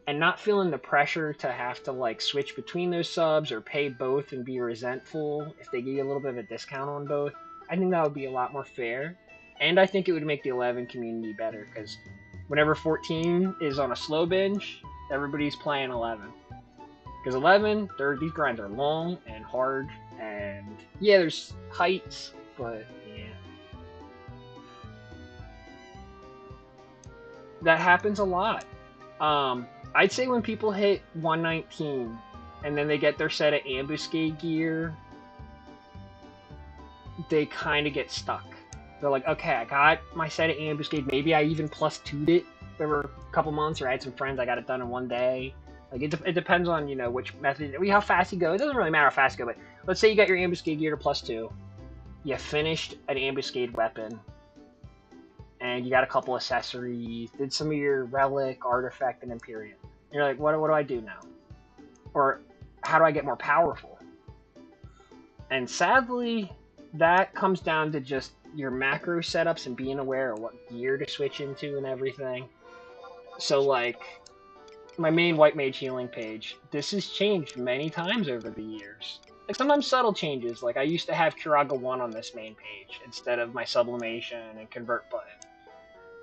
and not feeling the pressure to have to like switch between those subs or pay both and be resentful if they give you a little bit of a discount on both. I think that would be a lot more fair. And I think it would make the 11 community better, because whenever 14 is on a slow binge, everybody's playing 11. Because 11, these grinds are long and hard, and yeah, there's heights, but yeah. That happens a lot. I'd say when people hit 119, and then they get their set of ambuscade gear, they kind of get stuck. They're like, okay, I got my set of ambuscade, maybe I even plus 2'd it over a couple months, or I had some friends, I got it done in one day. Like, it depends on, you know, which method, how fast you go. It doesn't really matter how fast you go, but let's say you got your ambuscade gear to plus 2. You finished an ambuscade weapon, and you got a couple accessories, did some of your relic, artifact, and Imperium. You're like, what do I do now? Or how do I get more powerful? And sadly, that comes down to just your macro setups and being aware of what gear to switch into and everything. So like, my main white mage healing page, this has changed many times over the years. Like sometimes subtle changes, like I used to have Kiraga 1 on this main page instead of my sublimation and convert button.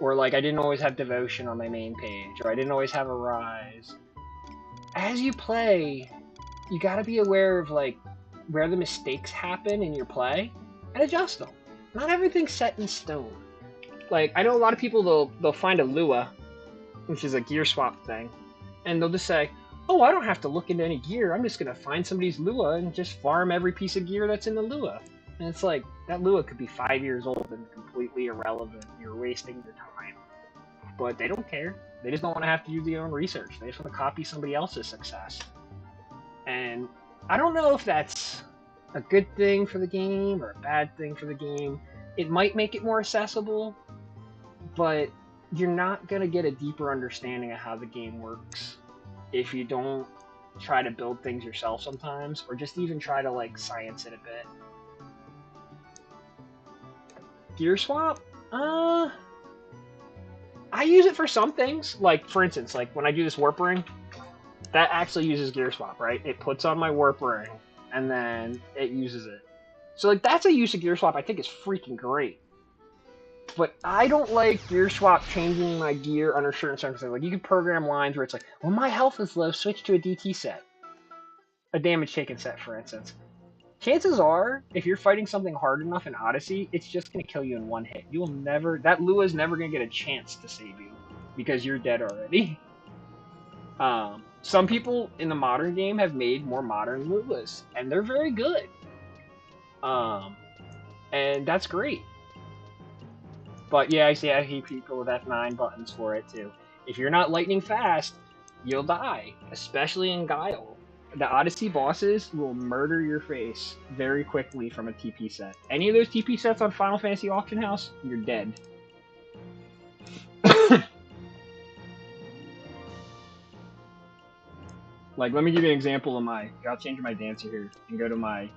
Or like I didn't always have devotion on my main page, or I didn't always have a rise. As you play, you gotta be aware of like where the mistakes happen in your play and adjust them. Not everything's set in stone. Like I know a lot of people they'll find a Lua, which is a gear swap thing, and they'll just say, "Oh, I don't have to look into any gear. I'm just gonna find somebody's Lua and just farm every piece of gear that's in the Lua." And it's like that Lua could be 5 years old and completely irrelevant. You're wasting your time. But they don't care. They just don't want to have to do their own research. They just want to copy somebody else's success. And I don't know if that's a good thing for the game or a bad thing for the game. It might make it more accessible, but you're not going to get a deeper understanding of how the game works if you don't try to build things yourself sometimes, or just even try to like science it a bit. Gear swap? I use it for some things. Like, for instance, like when I do this warp ring, that actually uses gear swap, right? It puts on my warp ring, and then it uses it. So, like, that's a use of gear swap I think is freaking great. But I don't like gear swap changing my gear under certain circumstances. Like, you can program lines where it's like, well, my health is low, switch to a DT set. A damage taken set, for instance. Chances are, if you're fighting something hard enough in Odyssey, it's just going to kill you in one hit. You will never... That Lua's never going to get a chance to save you, because you're dead already. Some people in the modern game have made more modern Luas, and they're very good. And that's great. But yeah, I see I hate people with F9 buttons for it too. If you're not lightning fast, you'll die, especially in Guile. The Odyssey bosses will murder your face very quickly from a TP set. Any of those TP sets on Final Fantasy Auction House, you're dead. Like, let me give you an example of my... I'll change my dancer here and go to my...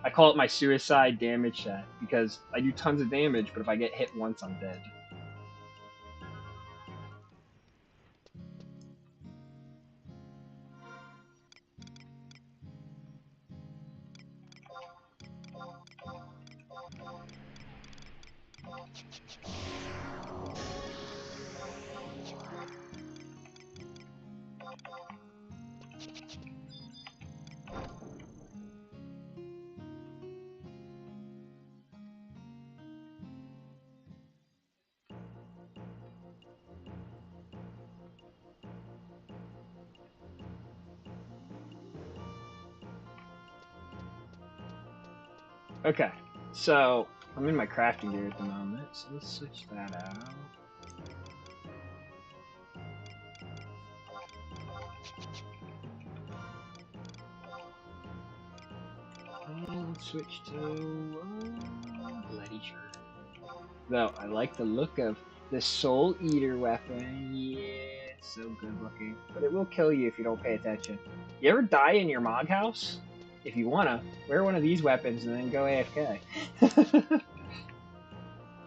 I call it my suicide damage set, because I do tons of damage, but if I get hit once, I'm dead. Okay, so I'm in my crafting gear at the moment, so let's switch that out. And let's switch to Bloody Shirt. Though I like the look of the Soul Eater weapon. Yeah, it's so good looking, but it will kill you if you don't pay attention. You ever die in your Mog house? If you wanna, wear one of these weapons and then go AFK.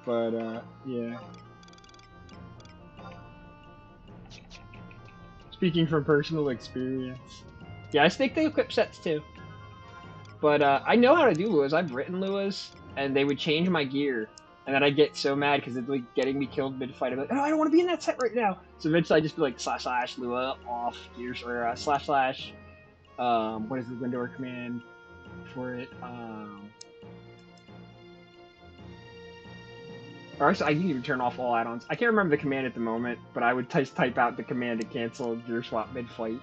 But, yeah. Speaking from personal experience. Yeah, I stick to equip sets too. But, I know how to do Luas. I've written Luas, and they would change my gear. And then I'd get so mad because it's like getting me killed mid-fight. I'm like, oh, I don't want to be in that set right now. So eventually I'd just be like, / Lua, off, gears, or // what is the window command for it? Or I can even turn off all add-ons. I can't remember the command at the moment, but I would just type out the command to cancel gear swap mid-fight.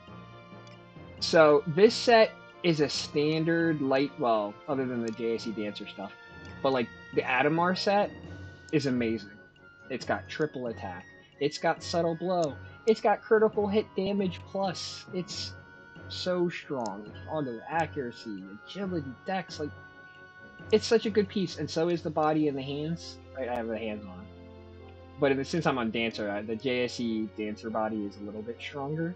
So this set is a standard light, well, other than the JSE Dancer stuff, but like the Adamar set is amazing. It's got triple attack. It's got subtle blow. It's got critical hit damage plus. It's so strong. Auto accuracy, agility, dex, like it's such a good piece, and so is the body and the hands. Right, I have the hands on. But since I'm on Dancer, the JSE Dancer body is a little bit stronger.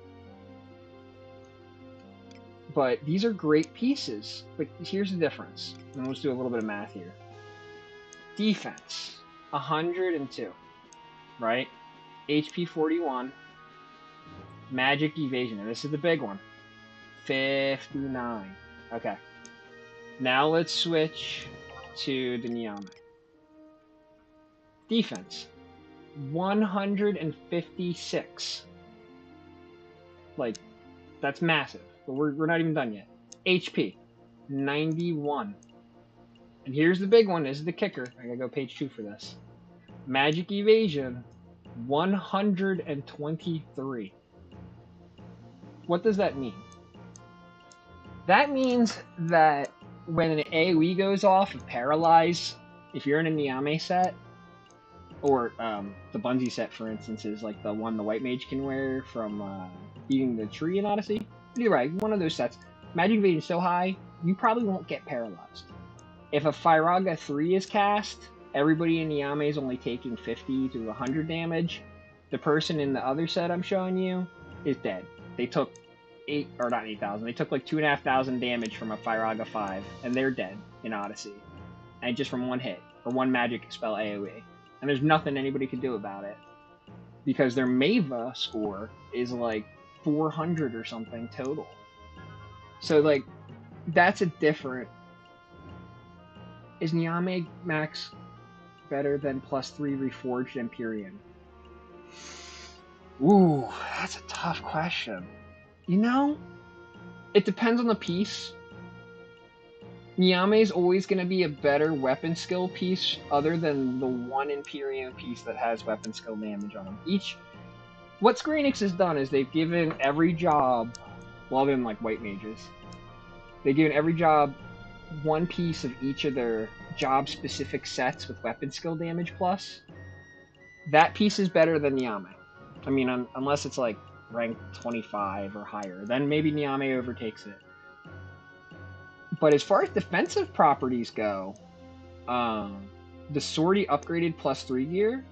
But these are great pieces. But here's the difference. And let's do a little bit of math here. Defense, 102, right? HP 41. Magic evasion, and this is the big one. 59. Okay. Now let's switch to the Niame. Defense, 156. Like, that's massive. But we're not even done yet. HP, 91. And here's the big one. This is the kicker. I gotta go page 2 for this. Magic evasion, 123. What does that mean? That means that when an AoE goes off of Paralyze, if you're in a Niame set, or the Bungie set, for instance, is like the one the White Mage can wear from Eating the Tree in Odyssey. You're right, one of those sets. Magic evasion is so high, you probably won't get paralyzed. If a Firaga 3 is cast, everybody in Niame is only taking 50 to 100 damage. The person in the other set I'm showing you is dead. They took 8,000. They took like 2,500 damage from a Firaga 5, and they're dead in Odyssey. And just from one hit, or one magic spell AoE. And there's nothing anybody can do about it. Because their Mava score is like 400 or something total. So like, that's a different... Is Niame Max better than +3 Reforged Empyrean? Ooh, that's a tough question. You know, it depends on the piece. Niame is always going to be a better weapon skill piece other than the one Empyrean piece that has weapon skill damage on them. What Square Enix has done is they've given every job, well, other than like White Mages, they've given every job one piece of each of their job-specific sets with weapon skill damage plus. That piece is better than Niame. I mean, unless it's like rank 25 or higher, then maybe Niame overtakes it. But as far as defensive properties go, the Swordy upgraded +3 gear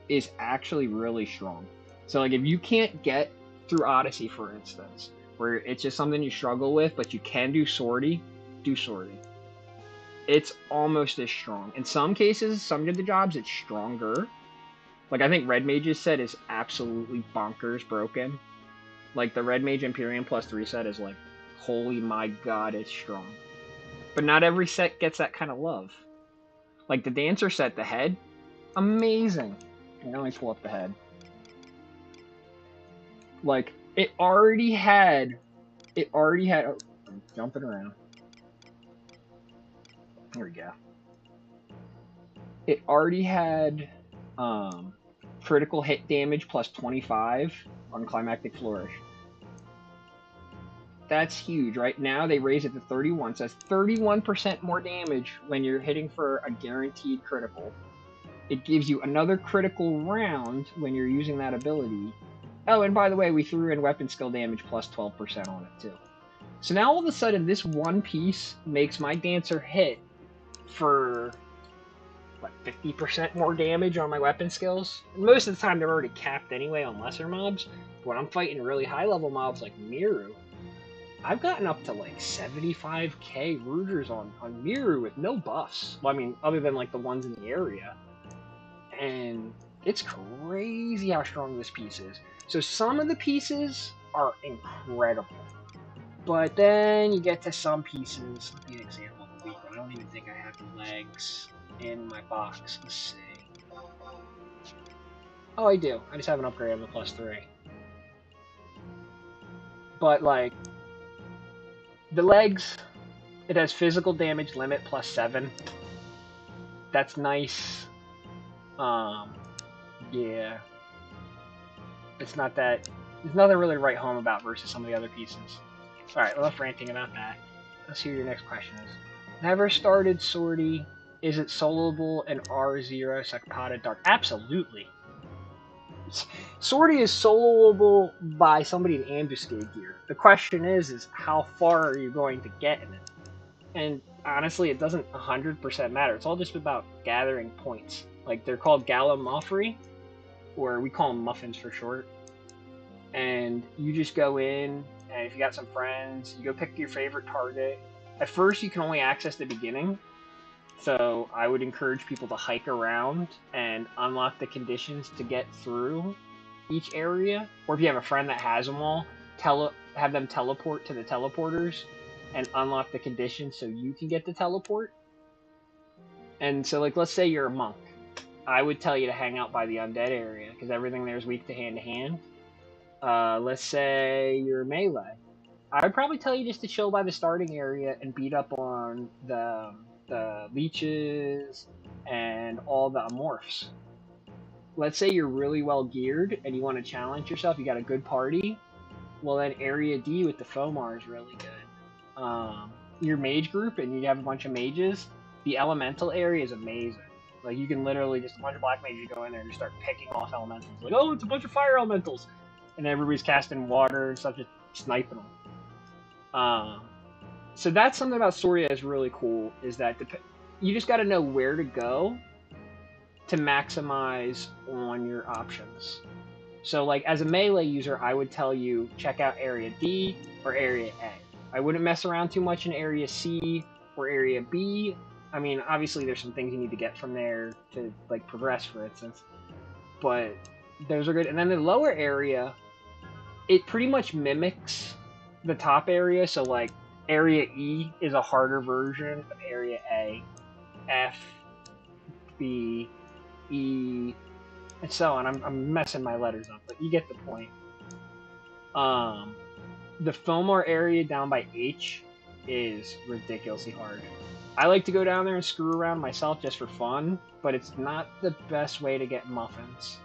is actually really strong. So like if you can't get through Odyssey, for instance, where it's just something you struggle with, but you can do Swordy, do Swordy. It's almost as strong. In some cases, some of the jobs, it's stronger. Like, I think Red Mage's set is absolutely bonkers broken. Like, the Red Mage Empyrean +3 set is like, holy my god, it's strong. But not every set gets that kind of love. Like, the Dancer set, the head, amazing. Let me pull up the head. Like, it already had, oh, I'm jumping around. Here we go. It already had critical hit damage +25 on Climactic Flourish. That's huge. Right now they raise it to 31, so that's 31% more damage when you're hitting for a guaranteed critical. It gives you another critical round when you're using that ability. Oh, and by the way, we threw in weapon skill damage +12% on it too. So now all of a sudden this one piece makes my Dancer hit for what, 50% more damage on my weapon skills. Most of the time they're already capped anyway on lesser mobs. But when I'm fighting really high level mobs like Miru, I've gotten up to like 75k rougers on Miru with no buffs. Well, I mean, other than like the ones in the area. And it's crazy how strong this piece is. So some of the pieces are incredible. But then you get to some pieces. Let me give you an example of the weak one. I don't even think I have the legs in my box. Let's see. Oh, I do. I just have an upgrade of the +3. But like, the legs, it has physical damage limit +7. That's nice. Yeah. It's not that... There's nothing really to write home about versus some of the other pieces. Alright, enough ranting about that. Let's see what your next question is. Never started Swordy. Is it soloable in R0 Sakpada Dark? Absolutely. Swordy is soloable by somebody in ambuscade gear. The question is how far are you going to get in it? And honestly, it doesn't 100% matter. It's all just about gathering points. Like, they're called Gallimaufry, or we call them muffins for short. And you just go in, and if you got some friends, you go pick your favorite target. At first, you can only access the beginning, so I would encourage people to hike around and unlock the conditions to get through each area. Or if you have a friend that has them all, have them teleport to the teleporters and unlock the conditions so you can get the teleport. And so, like, let's say you're a monk. I would tell you to hang out by the undead area, because everything there is weak to hand. Let's say you're melee. I would probably tell you just to chill by the starting area and beat up on the leeches and all the amorphs. Let's say you're really well geared and you want to challenge yourself, you got a good party, well then Area D with the Fomar is really good. Your mage group and you have a bunch of mages, the elemental area is amazing. Like, you can literally just a bunch of black mages go in there and just start picking off elementals. Like, oh, it's a bunch of fire elementals! And everybody's casting water and stuff, just sniping them. So that's something about Soria is really cool, is that you just got to know where to go to maximize on your options. So, like, as a melee user, I would tell you, check out Area D or Area A. I wouldn't mess around too much in Area C or Area B. I mean, obviously there's some things you need to get from there to, like, progress, for instance. But those are good. And then the lower area, it pretty much mimics the top area. So, like, Area E is a harder version of Area A. F, B, E, and so on. I'm messing my letters up, but you get the point. The Fomar area down by H is ridiculously hard. I like to go down there and screw around myself just for fun, but it's not the best way to get muffins.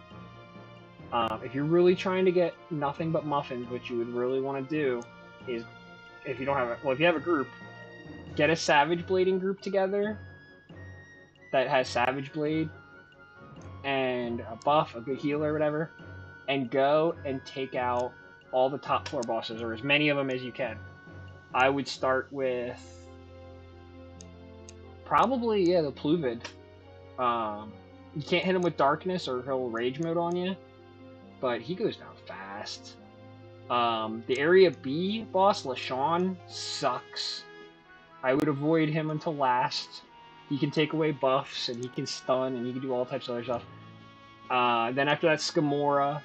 If you're really trying to get nothing but muffins, what you would really want to do is, if you don't have if you have a group, get a Savage Blading group together that has Savage Blade and a buff, a good healer, or whatever, and go and take out all the top floor bosses, or as many of them as you can. I would start with probably, the Pluvid. You can't hit him with Darkness or he'll Rage Mode on you, but he goes down fast. The Area B boss, LaShawn, sucks. I would avoid him until last. He can take away buffs, and he can stun, and he can do all types of other stuff. Then after that, Scamora,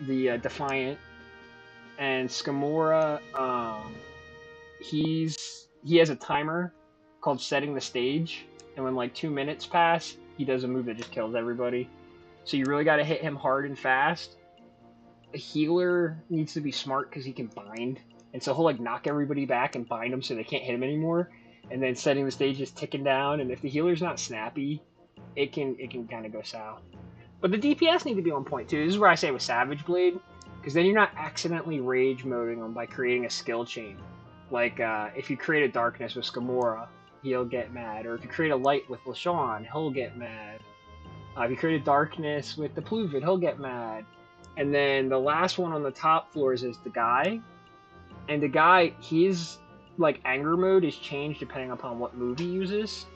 the Defiant. And Scamora, he has a timer called Setting the Stage, and when like 2 minutes pass, he does a move that just kills everybody. So you really got to hit him hard and fast. A healer needs to be smart because he can bind, and so he'll like knock everybody back and bind them so they can't hit him anymore. And then Setting the Stage is ticking down, and if the healer's not snappy, it can kind of go south. But the DPS need to be on point too. This is where I say with Savage Blade, because then you're not accidentally rage moding them by creating a skill chain. Like if you create a Darkness with Scamora, he'll get mad, or if you create a Light with LaShawn, he'll get mad. If you create a Darkness with the Pluvid, he'll get mad. And then the last one on the top floors is the guy, and the guy, his like anger mode is changed depending upon what move he uses,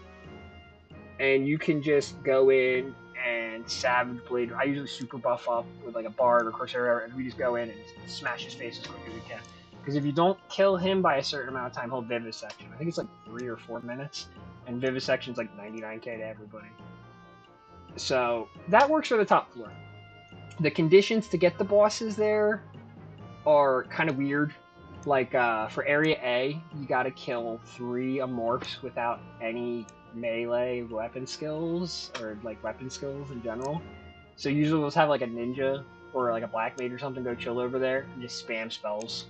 and you can just go in and Savage Blade. I usually super buff up with like a Bard or Corsair, and we just go in and smash his face as quick as we can. Because if you don't kill him by a certain amount of time, he'll Vivisection. I think it's like 3 or 4 minutes, and Vivisection's like 99k to everybody. So that works for the top floor. The conditions to get the bosses there are kind of weird. Like, for Area A, you gotta kill 3 Amorphs without any melee weapon skills, or, like, weapon skills in general. So usually we'll have, like, a ninja or, like, a black mage or something go chill over there and just spam spells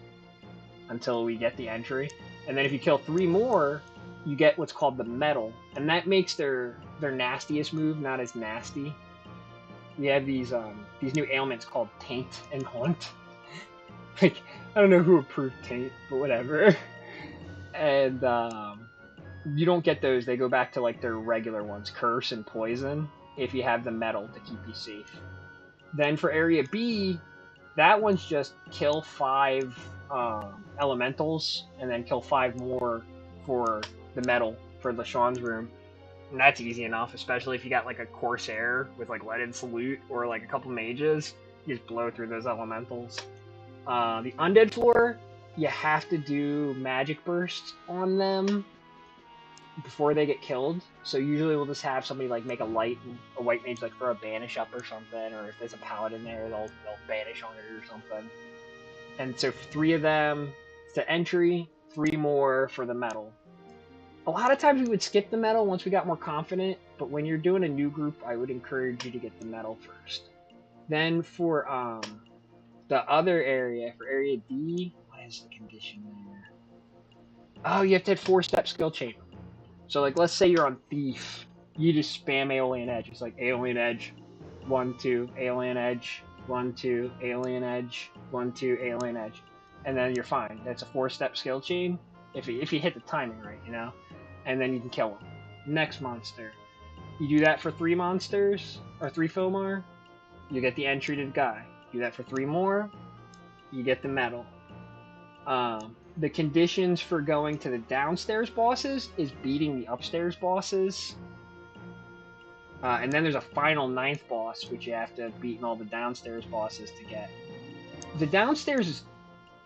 until we get the entry. And then if you kill 3 more, you get what's called the Metal, and that makes their nastiest move not as nasty. We have these new ailments called Taint and Haunt. Like, I don't know who approved Taint, but whatever. And you don't get those. They go back to like their regular ones, Curse and Poison, if you have the Metal to keep you safe. Then for Area B, that one's just kill 5 elementals and then kill 5 more for the Metal for LaShawn's room. And that's easy enough, especially if you got like a Corsair with like Leaded Salute or like a couple mages. You just blow through those elementals. The Undead floor, you have to do magic bursts on them before they get killed. So usually we'll just have somebody like make a light and a white mage like throw a banish up or something, or if there's a paladin there, they'll banish on it or something. And so 3 of them to entry, 3 more for the medal. A lot of times we would skip the medal once we got more confident, but when you're doing a new group, I would encourage you to get the medal first. Then for the other area, for area D, what is the condition there? Oh, you have to hit 4-step skill chain. So like, let's say you're on Thief, you just spam Alien Edge. It's like Alien Edge, 1, 2, Alien Edge, 1, 2, Alien Edge, 1, 2, Alien Edge, and then you're fine. That's a 4-step skill chain if you hit the timing right, you know. And then you can kill them. Next monster, you do that for 3 monsters or 3 Fomar, you get the entry to the guy. Do that for 3 more, you get the medal. The conditions for going to the downstairs bosses is beating the upstairs bosses. And then there's a final 9th boss, which you have to have beaten all the downstairs bosses to get. The downstairs is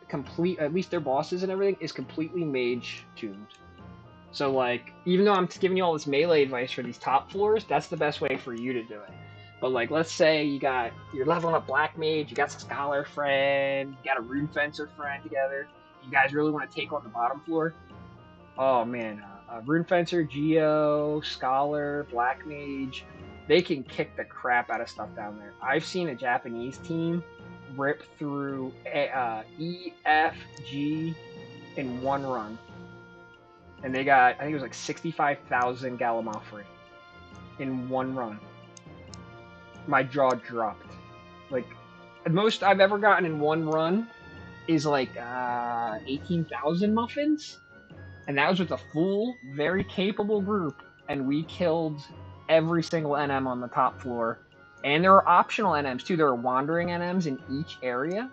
complete, at least their bosses and everything, is completely mage tuned. So like, even though I'm giving you all this melee advice for these top floors, that's the best way for you to do it. But like, let's say you're leveling up Black Mage, you got some Scholar friend, you got a Rune Fencer friend together, you guys really want to take on the bottom floor. Oh man, Rune Fencer, Geo, Scholar, Black Mage, they can kick the crap out of stuff down there. I've seen a Japanese team rip through E, F, G in 1 run. And they got, I think it was like 65,000 Gallimaufry in 1 run. My jaw dropped. Like, the most I've ever gotten in 1 run is like 18,000 muffins. And that was with a full, very capable group. And we killed every single NM on the top floor. And there are optional NMs too. There are wandering NMs in each area.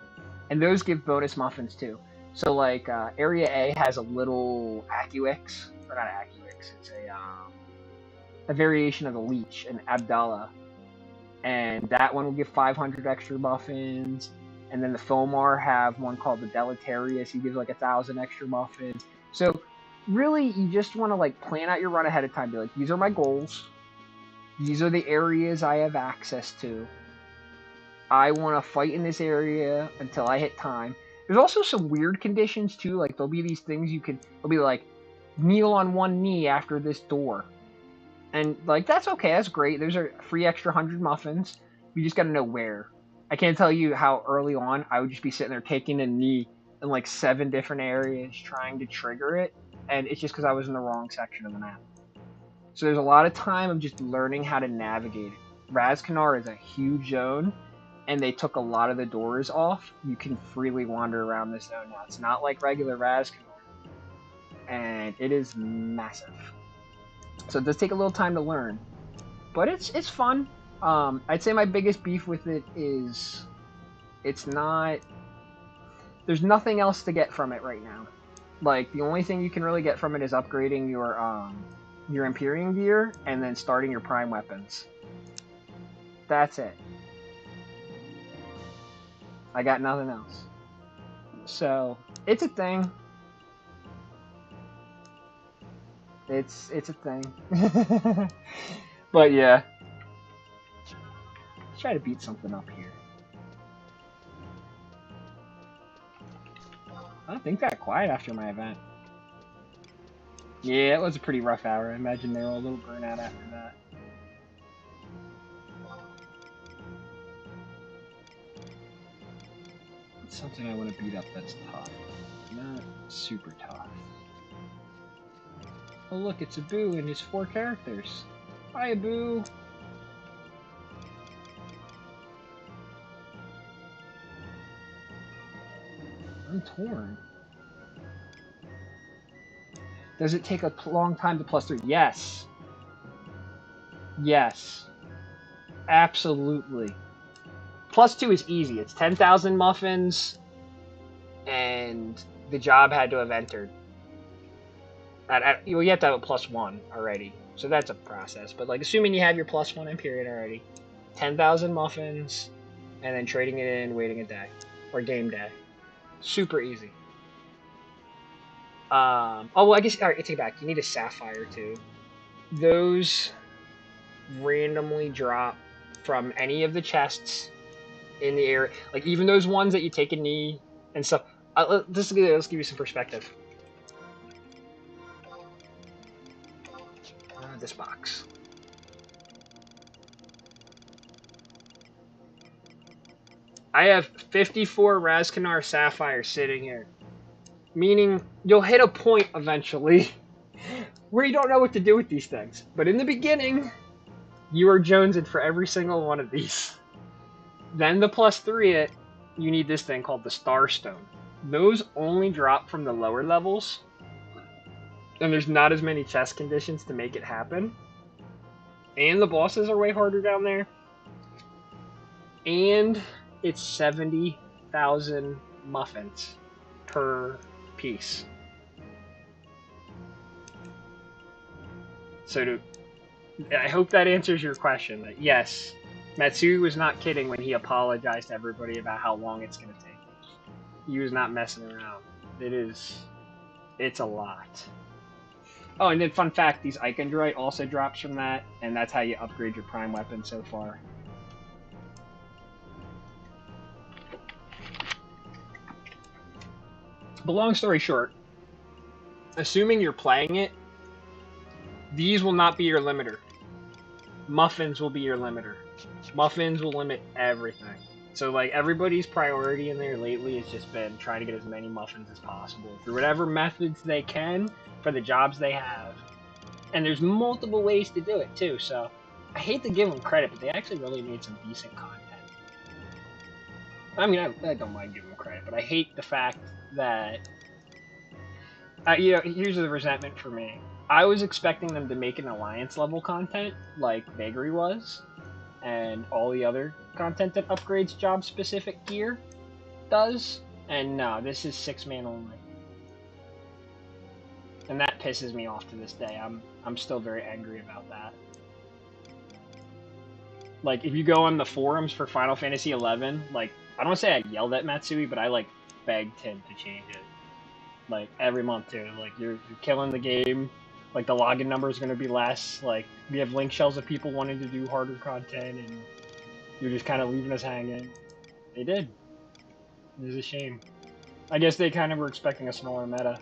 And those give bonus muffins too. So like area A has a little Acuix, or not Acuix, it's a variation of the Leech, an Abdallah, and that one will give 500 extra muffins. And then the Fomar have one called the Deleterious, he gives like 1,000 extra muffins. So really, you just want to like plan out your run ahead of time. Be like, these are my goals, these are the areas I have access to. I want to fight in this area until I hit time. There's also some weird conditions too, like there'll be these things they'll be like, kneel on 1 knee after this door. And like, that's okay, that's great. Those are free extra 100 muffins. You just gotta know where. I can't tell you how early on I would just be sitting there taking a knee in like 7 different areas trying to trigger it. And it's just because I was in the wrong section of the map. So there's a lot of time of just learning how to navigate it. Razkanar is a huge zone, and they took a lot of the doors off. You can freely wander around this zone now. It's not like regular Razkanar, and it is massive. So it does take a little time to learn, but it's fun. I'd say my biggest beef with it is there's nothing else to get from it right now. Like, the only thing you can really get from it is upgrading your Empyrean gear and then starting your prime weapons. That's it. I got nothing else. So it's a thing. It's a thing. But yeah. Let's try to beat something up here. I don't think that quiet after my event. Yeah, it was a pretty rough hour. I imagine they were a little burnt out after that. It's something I want to beat up that's tough. Not super tough. Oh look, it's Abu and his 4 characters. Hi Abu! I'm torn. Does it take a long time to +3? Yes. Yes. Absolutely. +2 is easy. It's 10,000 muffins, and the job had to have entered. You have to have a +1 already, so that's a process. But like, assuming you have your +1 in period already, 10,000 muffins, and then trading it in, waiting a day or game day. Super easy. Oh well, I guess. All right, I take it back. You need a sapphire too. Those randomly drop from any of the chests in the area. Like even those ones that you take a knee and stuff. Let's give you some perspective. This box. I have 54 Razkanar sapphires sitting here. Meaning you'll hit a point eventually where you don't know what to do with these things. But in the beginning, you are jonesing for every single one of these. Then the +3 you need this thing called the Starstone. Those only drop from the lower levels, and there's not as many chest conditions to make it happen. And the bosses are way harder down there. And it's 70,000 muffins per piece. So I hope that answers your question. That yes, Matsui was not kidding when he apologized to everybody about how long it's going to take. He was not messing around. It's a lot. Oh, and then fun fact, these Icondroid also drops from that, and that's how you upgrade your prime weapon so far. But long story short, assuming you're playing it, these will not be your limiter. Muffins will be your limiter. Muffins will limit everything. So like everybody's priority in there lately has just been trying to get as many muffins as possible through whatever methods they can for the jobs they have. And there's multiple ways to do it too, so I hate to give them credit, but they actually really made some decent content. I mean, I don't mind giving them credit, but I hate the fact that here's the resentment for me. I was expecting them to make an alliance level content like Vagary was, and all the other content that upgrades job specific gear does, and no, this is 6-man only. And that pisses me off to this day. I'm still very angry about that. Like, if you go on the forums for Final Fantasy XI, like, I don't want to say I yelled at Matsui, but I, like, begged him to change it. Like, every month, too. Like, you're killing the game. Like, the login number is going to be less. Like, we have link shells of people wanting to do harder content, and you're just kind of leaving us hanging. They did. It was a shame. I guess they kind of were expecting a smaller meta.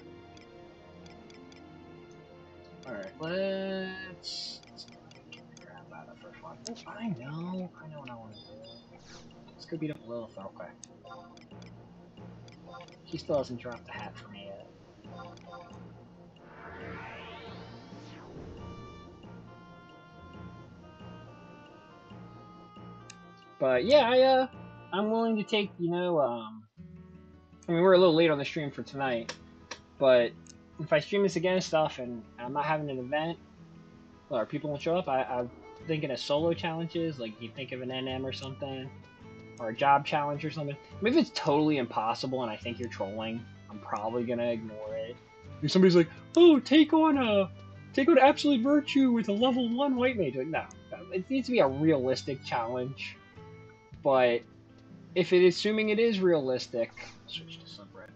Alright, let's grab that up for fun. I know what I want to do. Let's go beat up Lilith real quick. She still hasn't dropped the hat for me yet. But yeah, I'm willing to take, I mean, we're a little late on the stream for tonight, but if I stream this again and stuff, and I'm not having an event, or people won't show up, I'm thinking of solo challenges, like you think of an NM or something, or a job challenge or something. Maybe it's totally impossible and I think you're trolling, I'm probably gonna ignore it. If somebody's like, oh, take on Absolute Virtue with a level 1 white mage, like, no, it needs to be a realistic challenge. But if it is, assuming it is realistic, switch to subred.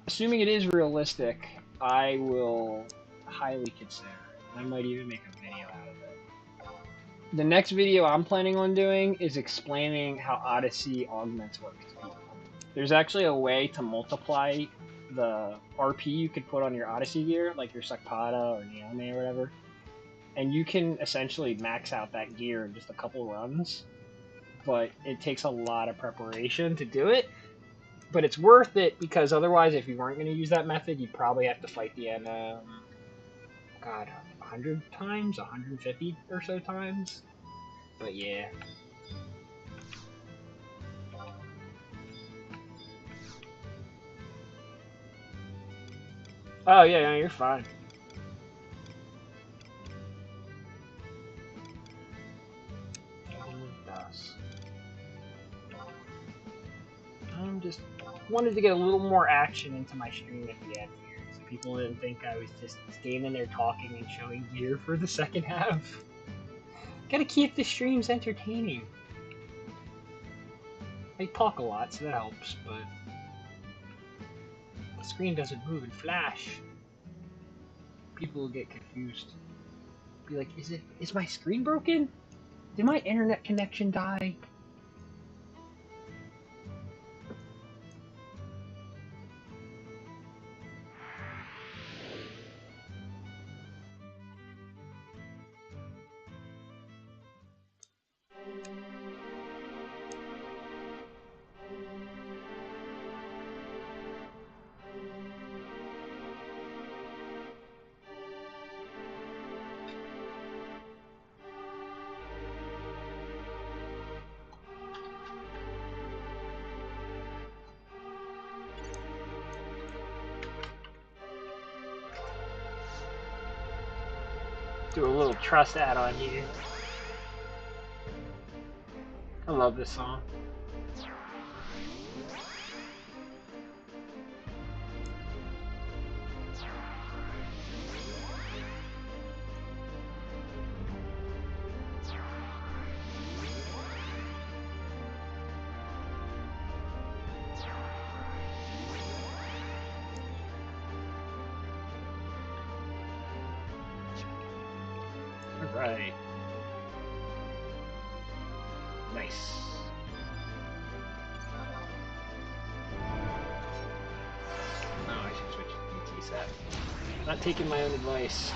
Assuming it is realistic, I will highly consider it. I might even make a video out of it. The next video I'm planning on doing is explaining how Odyssey augments work to people. There's actually a way to multiply the RP you could put on your Odyssey gear, like your Sakpada or Naomi or whatever, and you can essentially max out that gear in just a couple runs, but it takes a lot of preparation to do it. But it's worth it, because otherwise, if you weren't going to use that method, you'd probably have to fight the NM, 100 times? 150 or so times? But yeah. Oh yeah, no, you're fine. I'm just wanted to get a little more action into my stream at the end here, so people didn't think I was just standing there talking and showing gear for the second half. Gotta keep the streams entertaining. I talk a lot, so that helps, but The screen doesn't move and flash. People will get confused. Be like, is my screen broken? Did my internet connection die? Do a little trust add-on here. I love this song. Alright. Nice. Oh, I should switch to BT set. Not taking my own advice.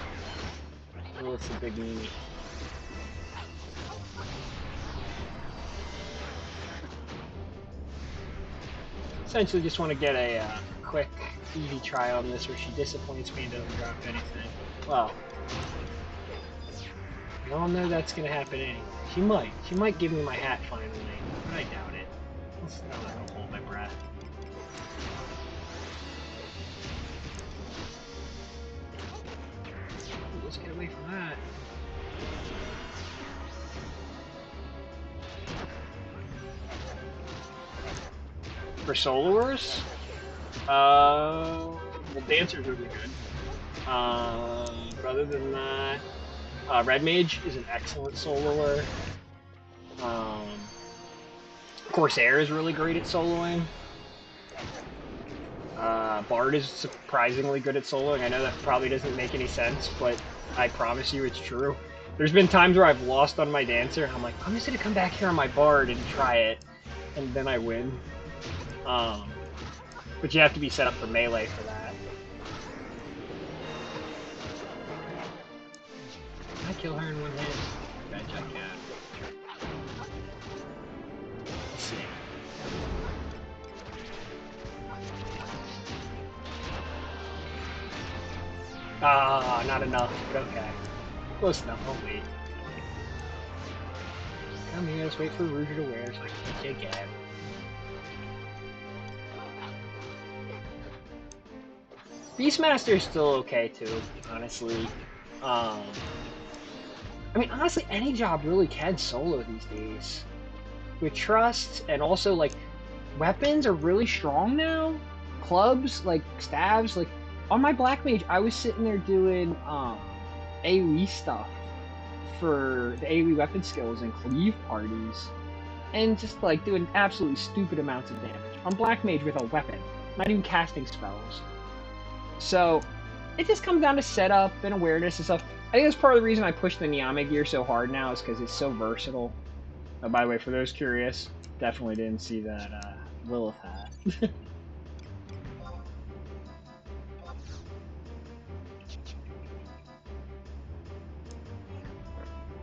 Oh, it's a big meanie. Essentially just want to get a quick, easy try on this where she disappoints me and doesn't drop anything. Well, we all know that's going to happen anyway. She might. She might give me my hat finally, but I doubt it. I'm not going to hold my breath. Ooh, let's get away from that. For soloers, well, Dancer's really good. But other than that, Red Mage is an excellent soloer. Corsair is really great at soloing. Bard is surprisingly good at soloing. I know that probably doesn't make any sense, but I promise you it's true. There's been times where I've lost on my Dancer, I'm like, I'm just gonna come back here on my Bard and try it, and then I win. But you have to be set up for melee for that. Can I kill her in one hit? I bet I can. Let's see. Ah, not enough, but okay. Close enough, I'll wait. Come here, let's wait for Rouger to wear so I can take it. Beastmaster is still okay too, honestly. I mean, honestly, any job really can solo these days. With trust, and also, like, weapons are really strong now. Clubs, like, staves, like, on my Black Mage, I was sitting there doing, AoE stuff for the AoE weapon skills and cleave parties. And just, like, doing absolutely stupid amounts of damage. On Black Mage with a weapon, not even casting spells. So, it just comes down to setup and awareness and stuff. I think that's part of the reason I push the Niame gear so hard now is because it's so versatile. Oh, by the way, for those curious, definitely didn't see that Lilith hat.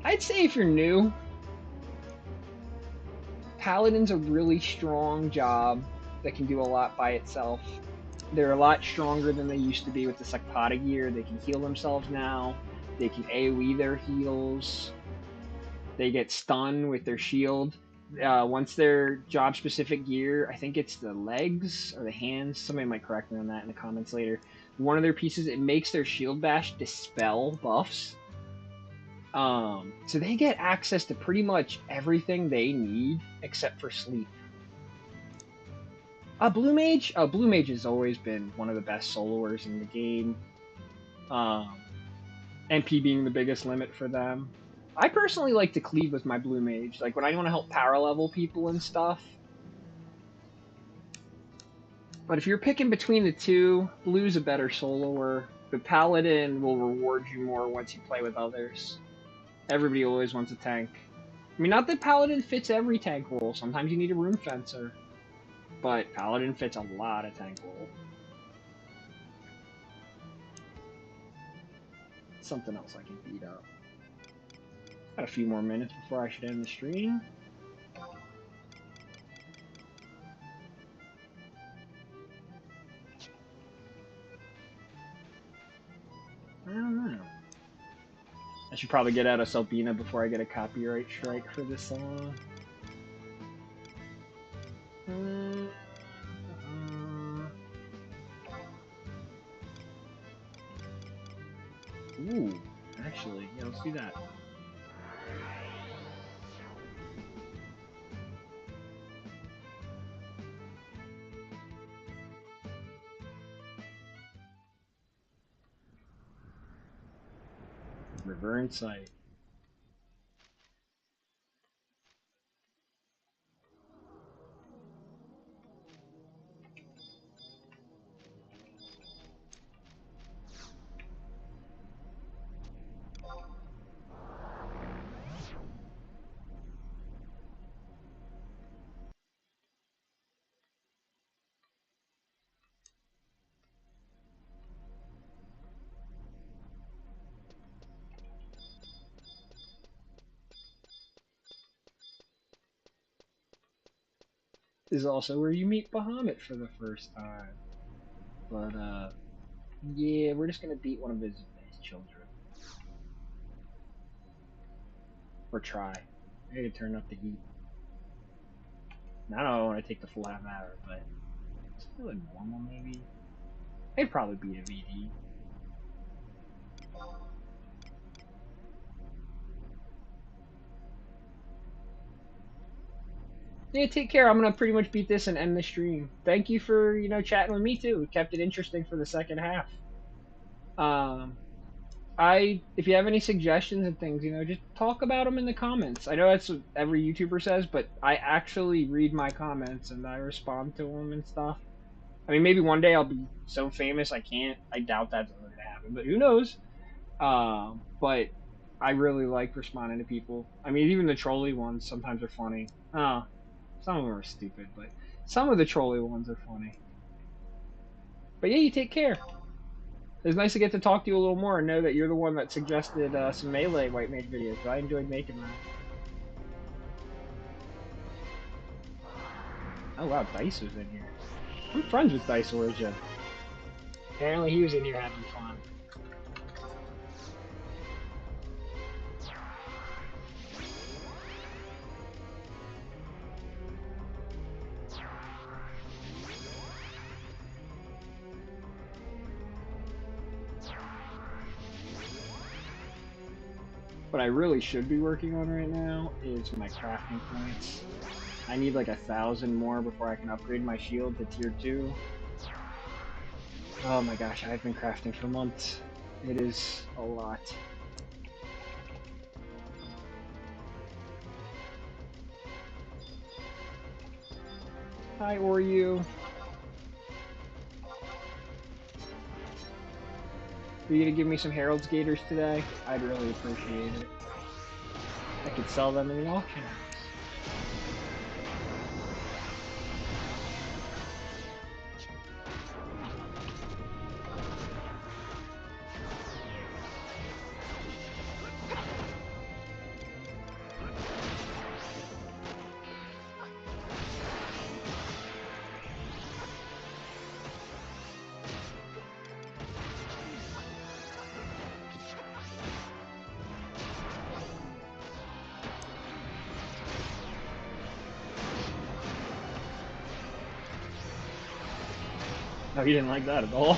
I'd say if you're new, Paladin's a really strong job that can do a lot by itself. They're a lot stronger than they used to be with the Sakpata gear. They can heal themselves now. They can AoE their heals. They get stunned with their shield. Once their job-specific gear, I think it's the legs or the hands, somebody might correct me on that in the comments later. One of their pieces, it makes their shield bash dispel buffs. So they get access to pretty much everything they need except for sleep. Blue Mage has always been one of the best soloers in the game. MP being the biggest limit for them. I personally like to cleave with my Blue Mage. Like when I want to help power level people and stuff. But if you're picking between the two, blue's a better soloer, but paladin will reward you more once you play with others. Everybody always wants a tank. I mean, not that paladin fits every tank role. Sometimes you need a room fencer, but paladin fits a lot of tank role. Something else I can beat up. Got a few more minutes before I should end the stream. I don't know. I should probably get out of Salbina before I get a copyright strike for this song. Ooh, actually, yeah, let's do that. River in sight. Is also where you meet Bahamut for the first time. But, yeah, we're just gonna beat one of his children. Or try. I gotta turn up the heat. I don't know when I take the full half hour, but let's do it normal maybe. I'd probably beat a VD. Yeah, take care. I'm gonna pretty much beat this and end the stream. Thank you for, chatting with me too. It kept it interesting for the second half. If you have any suggestions and things, just talk about them in the comments. I know that's what every YouTuber says, but I actually read my comments and I respond to them and stuff. I mean, maybe one day I'll be so famous I doubt that's ever gonna happen, but who knows? But I really like responding to people. I mean, even the trolley ones sometimes are funny. Some of them are stupid, but some of the trolley ones are funny. But yeah, you take care. It's nice to get to talk to you a little more and know that you're the one that suggested some Melee White Mage videos, but I enjoyed making that. Oh wow, Dice was in here. I'm friends with Dice Origin. Apparently he was in here having fun. What I really should be working on right now is my crafting points. I need like 1,000 more before I can upgrade my shield to tier 2. Oh my gosh, I've been crafting for months. It is a lot. Hi, Oryu. Are you gonna give me some Herald's Gators today? I'd really appreciate it. I could sell them in an auction house. Oh, you didn't like that at all?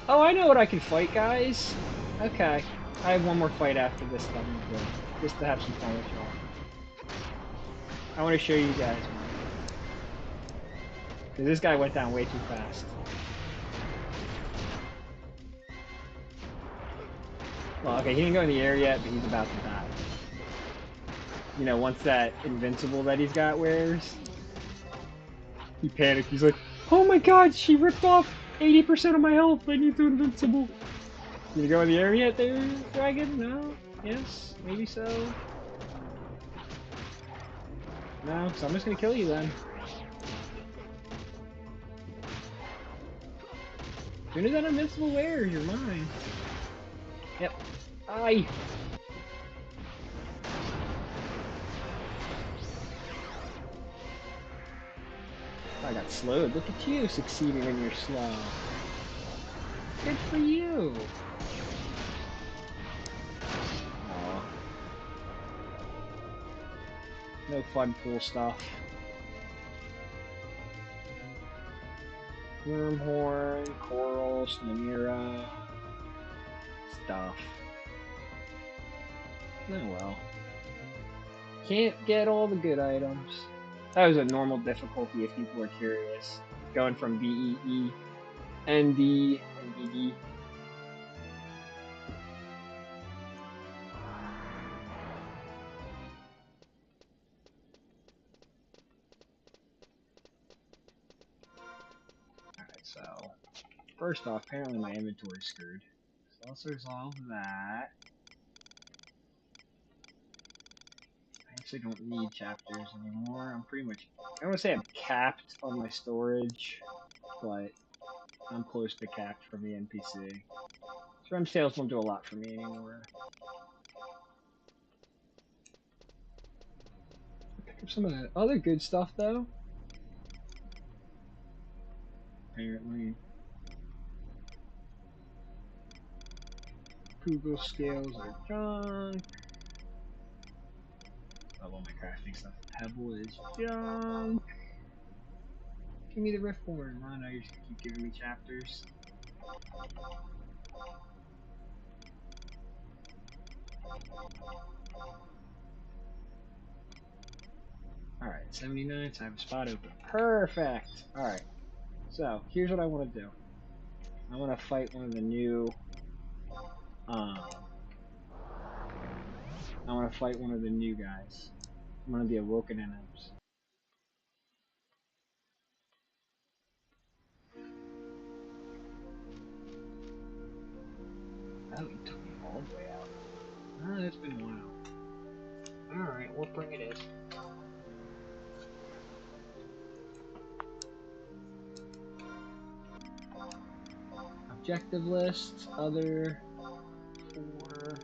Oh, I know what I can fight, guys. Okay. I have one more fight after this done, just to have some fun with y'all. I want to show you guys one. Because this guy went down way too fast. Well, okay, he didn't go in the air yet, but he's about to die. Once that invincible that he's got wears. He panicked. He's like, "Oh my god, she ripped off 80% of my health. I need to invincible." You go in the air yet, there, dragon? No? Yes? Maybe so? No, so I'm just gonna kill you then. As soon as that invincible wears, you're mine. Yep. Aye! I got slowed. Look at you succeeding in your slow. Good for you. Aww. No fun pool stuff. Wormhorn, Coral, Snamira, stuff. Oh well. Can't get all the good items. That was a normal difficulty if people are curious. Going from BEE, ND, and DD. Alright, so first off, apparently my inventory's screwed. So let's resolve that. I actually don't need chapters anymore. I'm pretty much, I don't want to say I'm capped on my storage, but I'm close to capped from the NPC. Rem sales won't do a lot for me anymore. Pick up some of that other good stuff though. Apparently. Google scales are junk. All my crafting stuff. Pebble is junk. Give me the Riftborn. I know you're just gonna keep giving me chapters. Alright, 79, so I have a spot open. Perfect! Alright, so here's what I want to do. I want to fight one of the new, I want to fight one of the new guys. One of the Awoken Imps. Oh, you took me all the way out. Oh, it's been a while. Alright, we'll bring it in. Objective list, other, 4,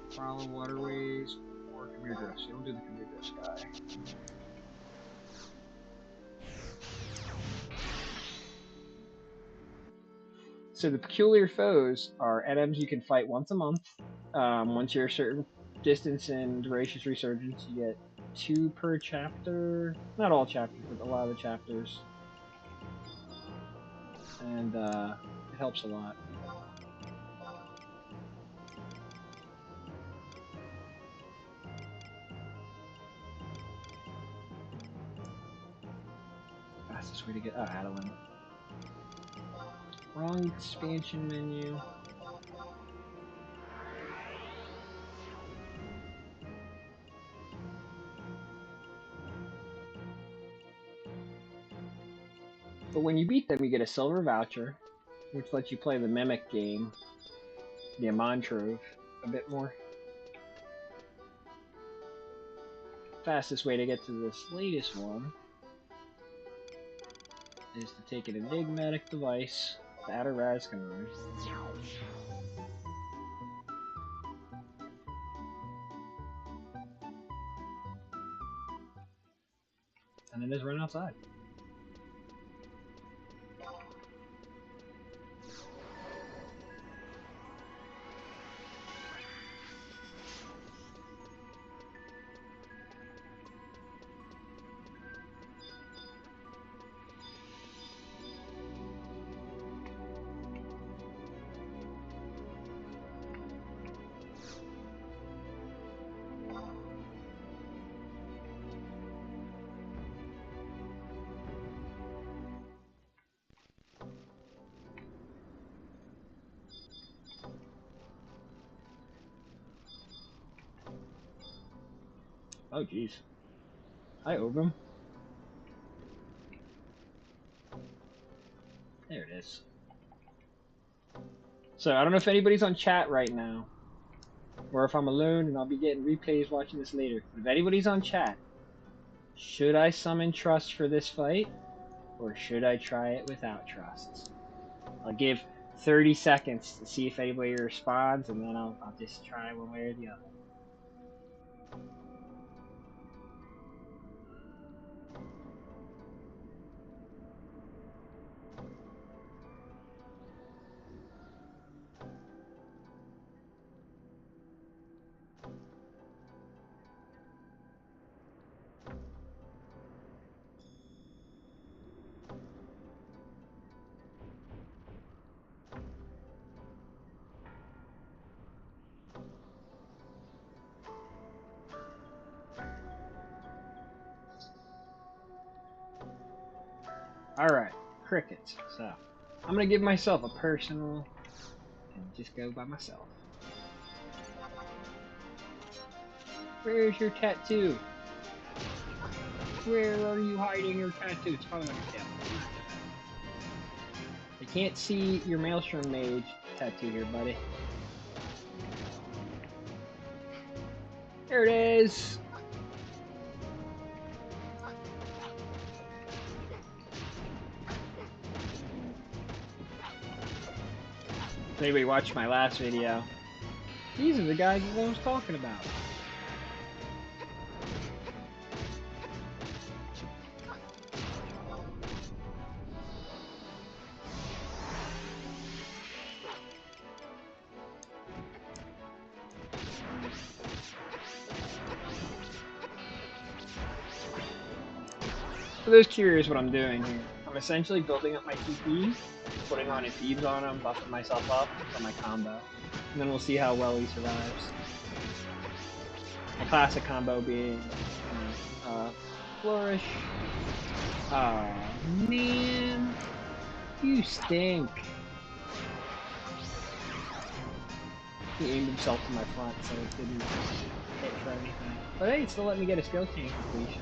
follow waterways, or Khmer Drifts. You don't do the Khmer Drifts guy. So the peculiar foes are NMs you can fight once a month. Once you're a certain distance in Voracious Resurgence, you get 2 per chapter. Not all chapters, but a lot of the chapters. And it helps a lot. Fastest way to get Adeline. Wrong expansion menu. But when you beat them, you get a silver voucher, which lets you play the Mimic game, the Amontrove, a bit more. Fastest way to get to this latest one is to take an enigmatic device, that or Razgamon, and then just run outside. Oh jeez. Hi, Obram. There it is. So I don't know if anybody's on chat right now, or if I'm alone and I'll be getting replays watching this later. But if anybody's on chat, should I summon Trust for this fight, or should I try it without Trust? I'll give 30 seconds to see if anybody responds, and then I'll just try one way or the other. Alright, crickets. So, I'm gonna give myself a personal and just go by myself. Where's your tattoo? Where are you hiding your tattoo? It's probably on your tail. I can't see your Maelstrom Mage tattoo here, buddy. There it is! If anybody watched my last video, these are the guys that I was talking about. For those curious what I'm doing here, I'm essentially building up my TP, putting on Infuse on him, buffing myself up for my combo. And then we'll see how well he survives. My classic combo being Flourish. Aw, man. You stink. He aimed himself to my front, so it didn't hit for anything. But hey, it still let me get a skill chain completion.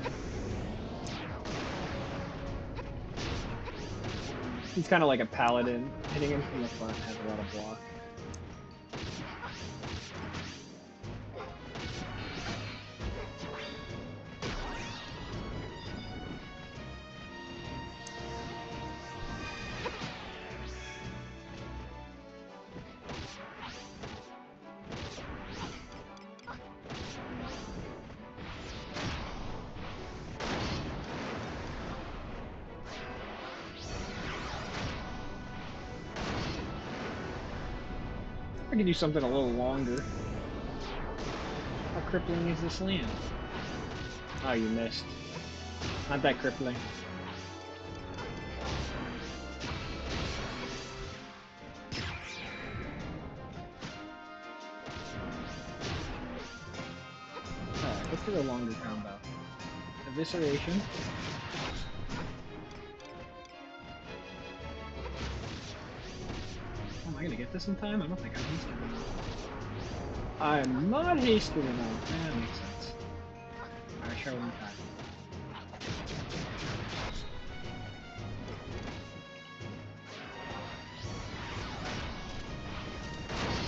He's kind of like a paladin. Hitting him from the front has a lot of block. I could do something a little longer. How crippling is this land? Oh, you missed. Not that crippling. Alright, let's do a longer combo. Evisceration. Am I gonna get this in time? I don't think I'm hasted enough. I'm not hasted enough. Yeah, that makes sense. Alright, try one time.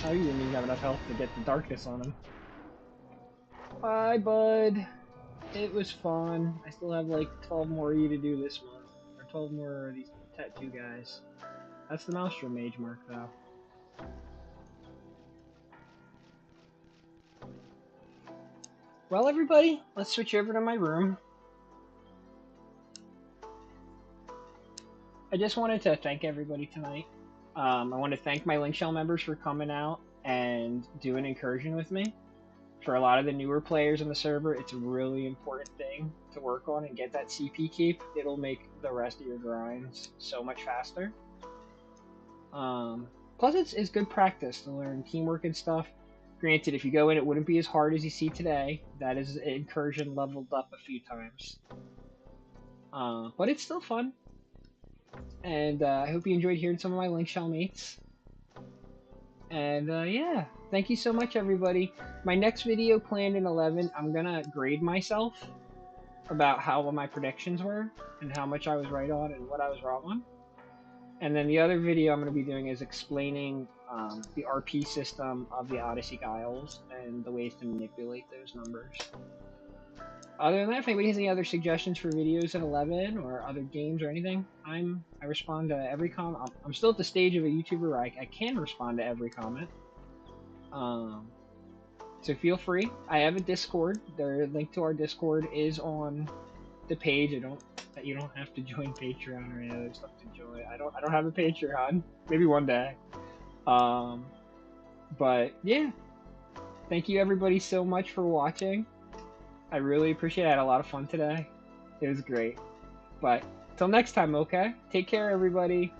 Oh, you didn't even have enough health to get the darkness on him. Bye, bud. It was fun. I still have like 12 more E to do this month. Or 12 more of these tattoo guys. That's the Maelstrom Mage mark, though. Well, everybody, let's switch over to my room. I just wanted to thank everybody tonight. I want to thank my Linkshell members for coming out and doing Incursion with me. For a lot of the newer players in the server, it's a really important thing to work on and get that CP keep. It'll make the rest of your grinds so much faster. Plus, it's good practice to learn teamwork and stuff. Granted, if you go in, it wouldn't be as hard as you see today. That is Incursion leveled up a few times. But it's still fun. And I hope you enjoyed hearing some of my Linkshell mates. And yeah, thank you so much, everybody. My next video planned in 11, I'm gonna grade myself. about how my predictions were and how much I was right on and what I was wrong on. And then the other video I'm going to be doing is explaining the RP system of the Odyssey Isles and the ways to manipulate those numbers. Other than that, if anybody has any other suggestions for videos at 11 or other games or anything, I respond to every comment. I'm still at the stage of a YouTuber where I can respond to every comment. So feel free. I have a Discord. The link to our Discord is on the page. You don't have to join Patreon or any other stuff to join. I don't have a Patreon. Maybe one day. But yeah. Thank you everybody so much for watching. I really appreciate it. I had a lot of fun today. It was great. But till next time, okay? Take care everybody.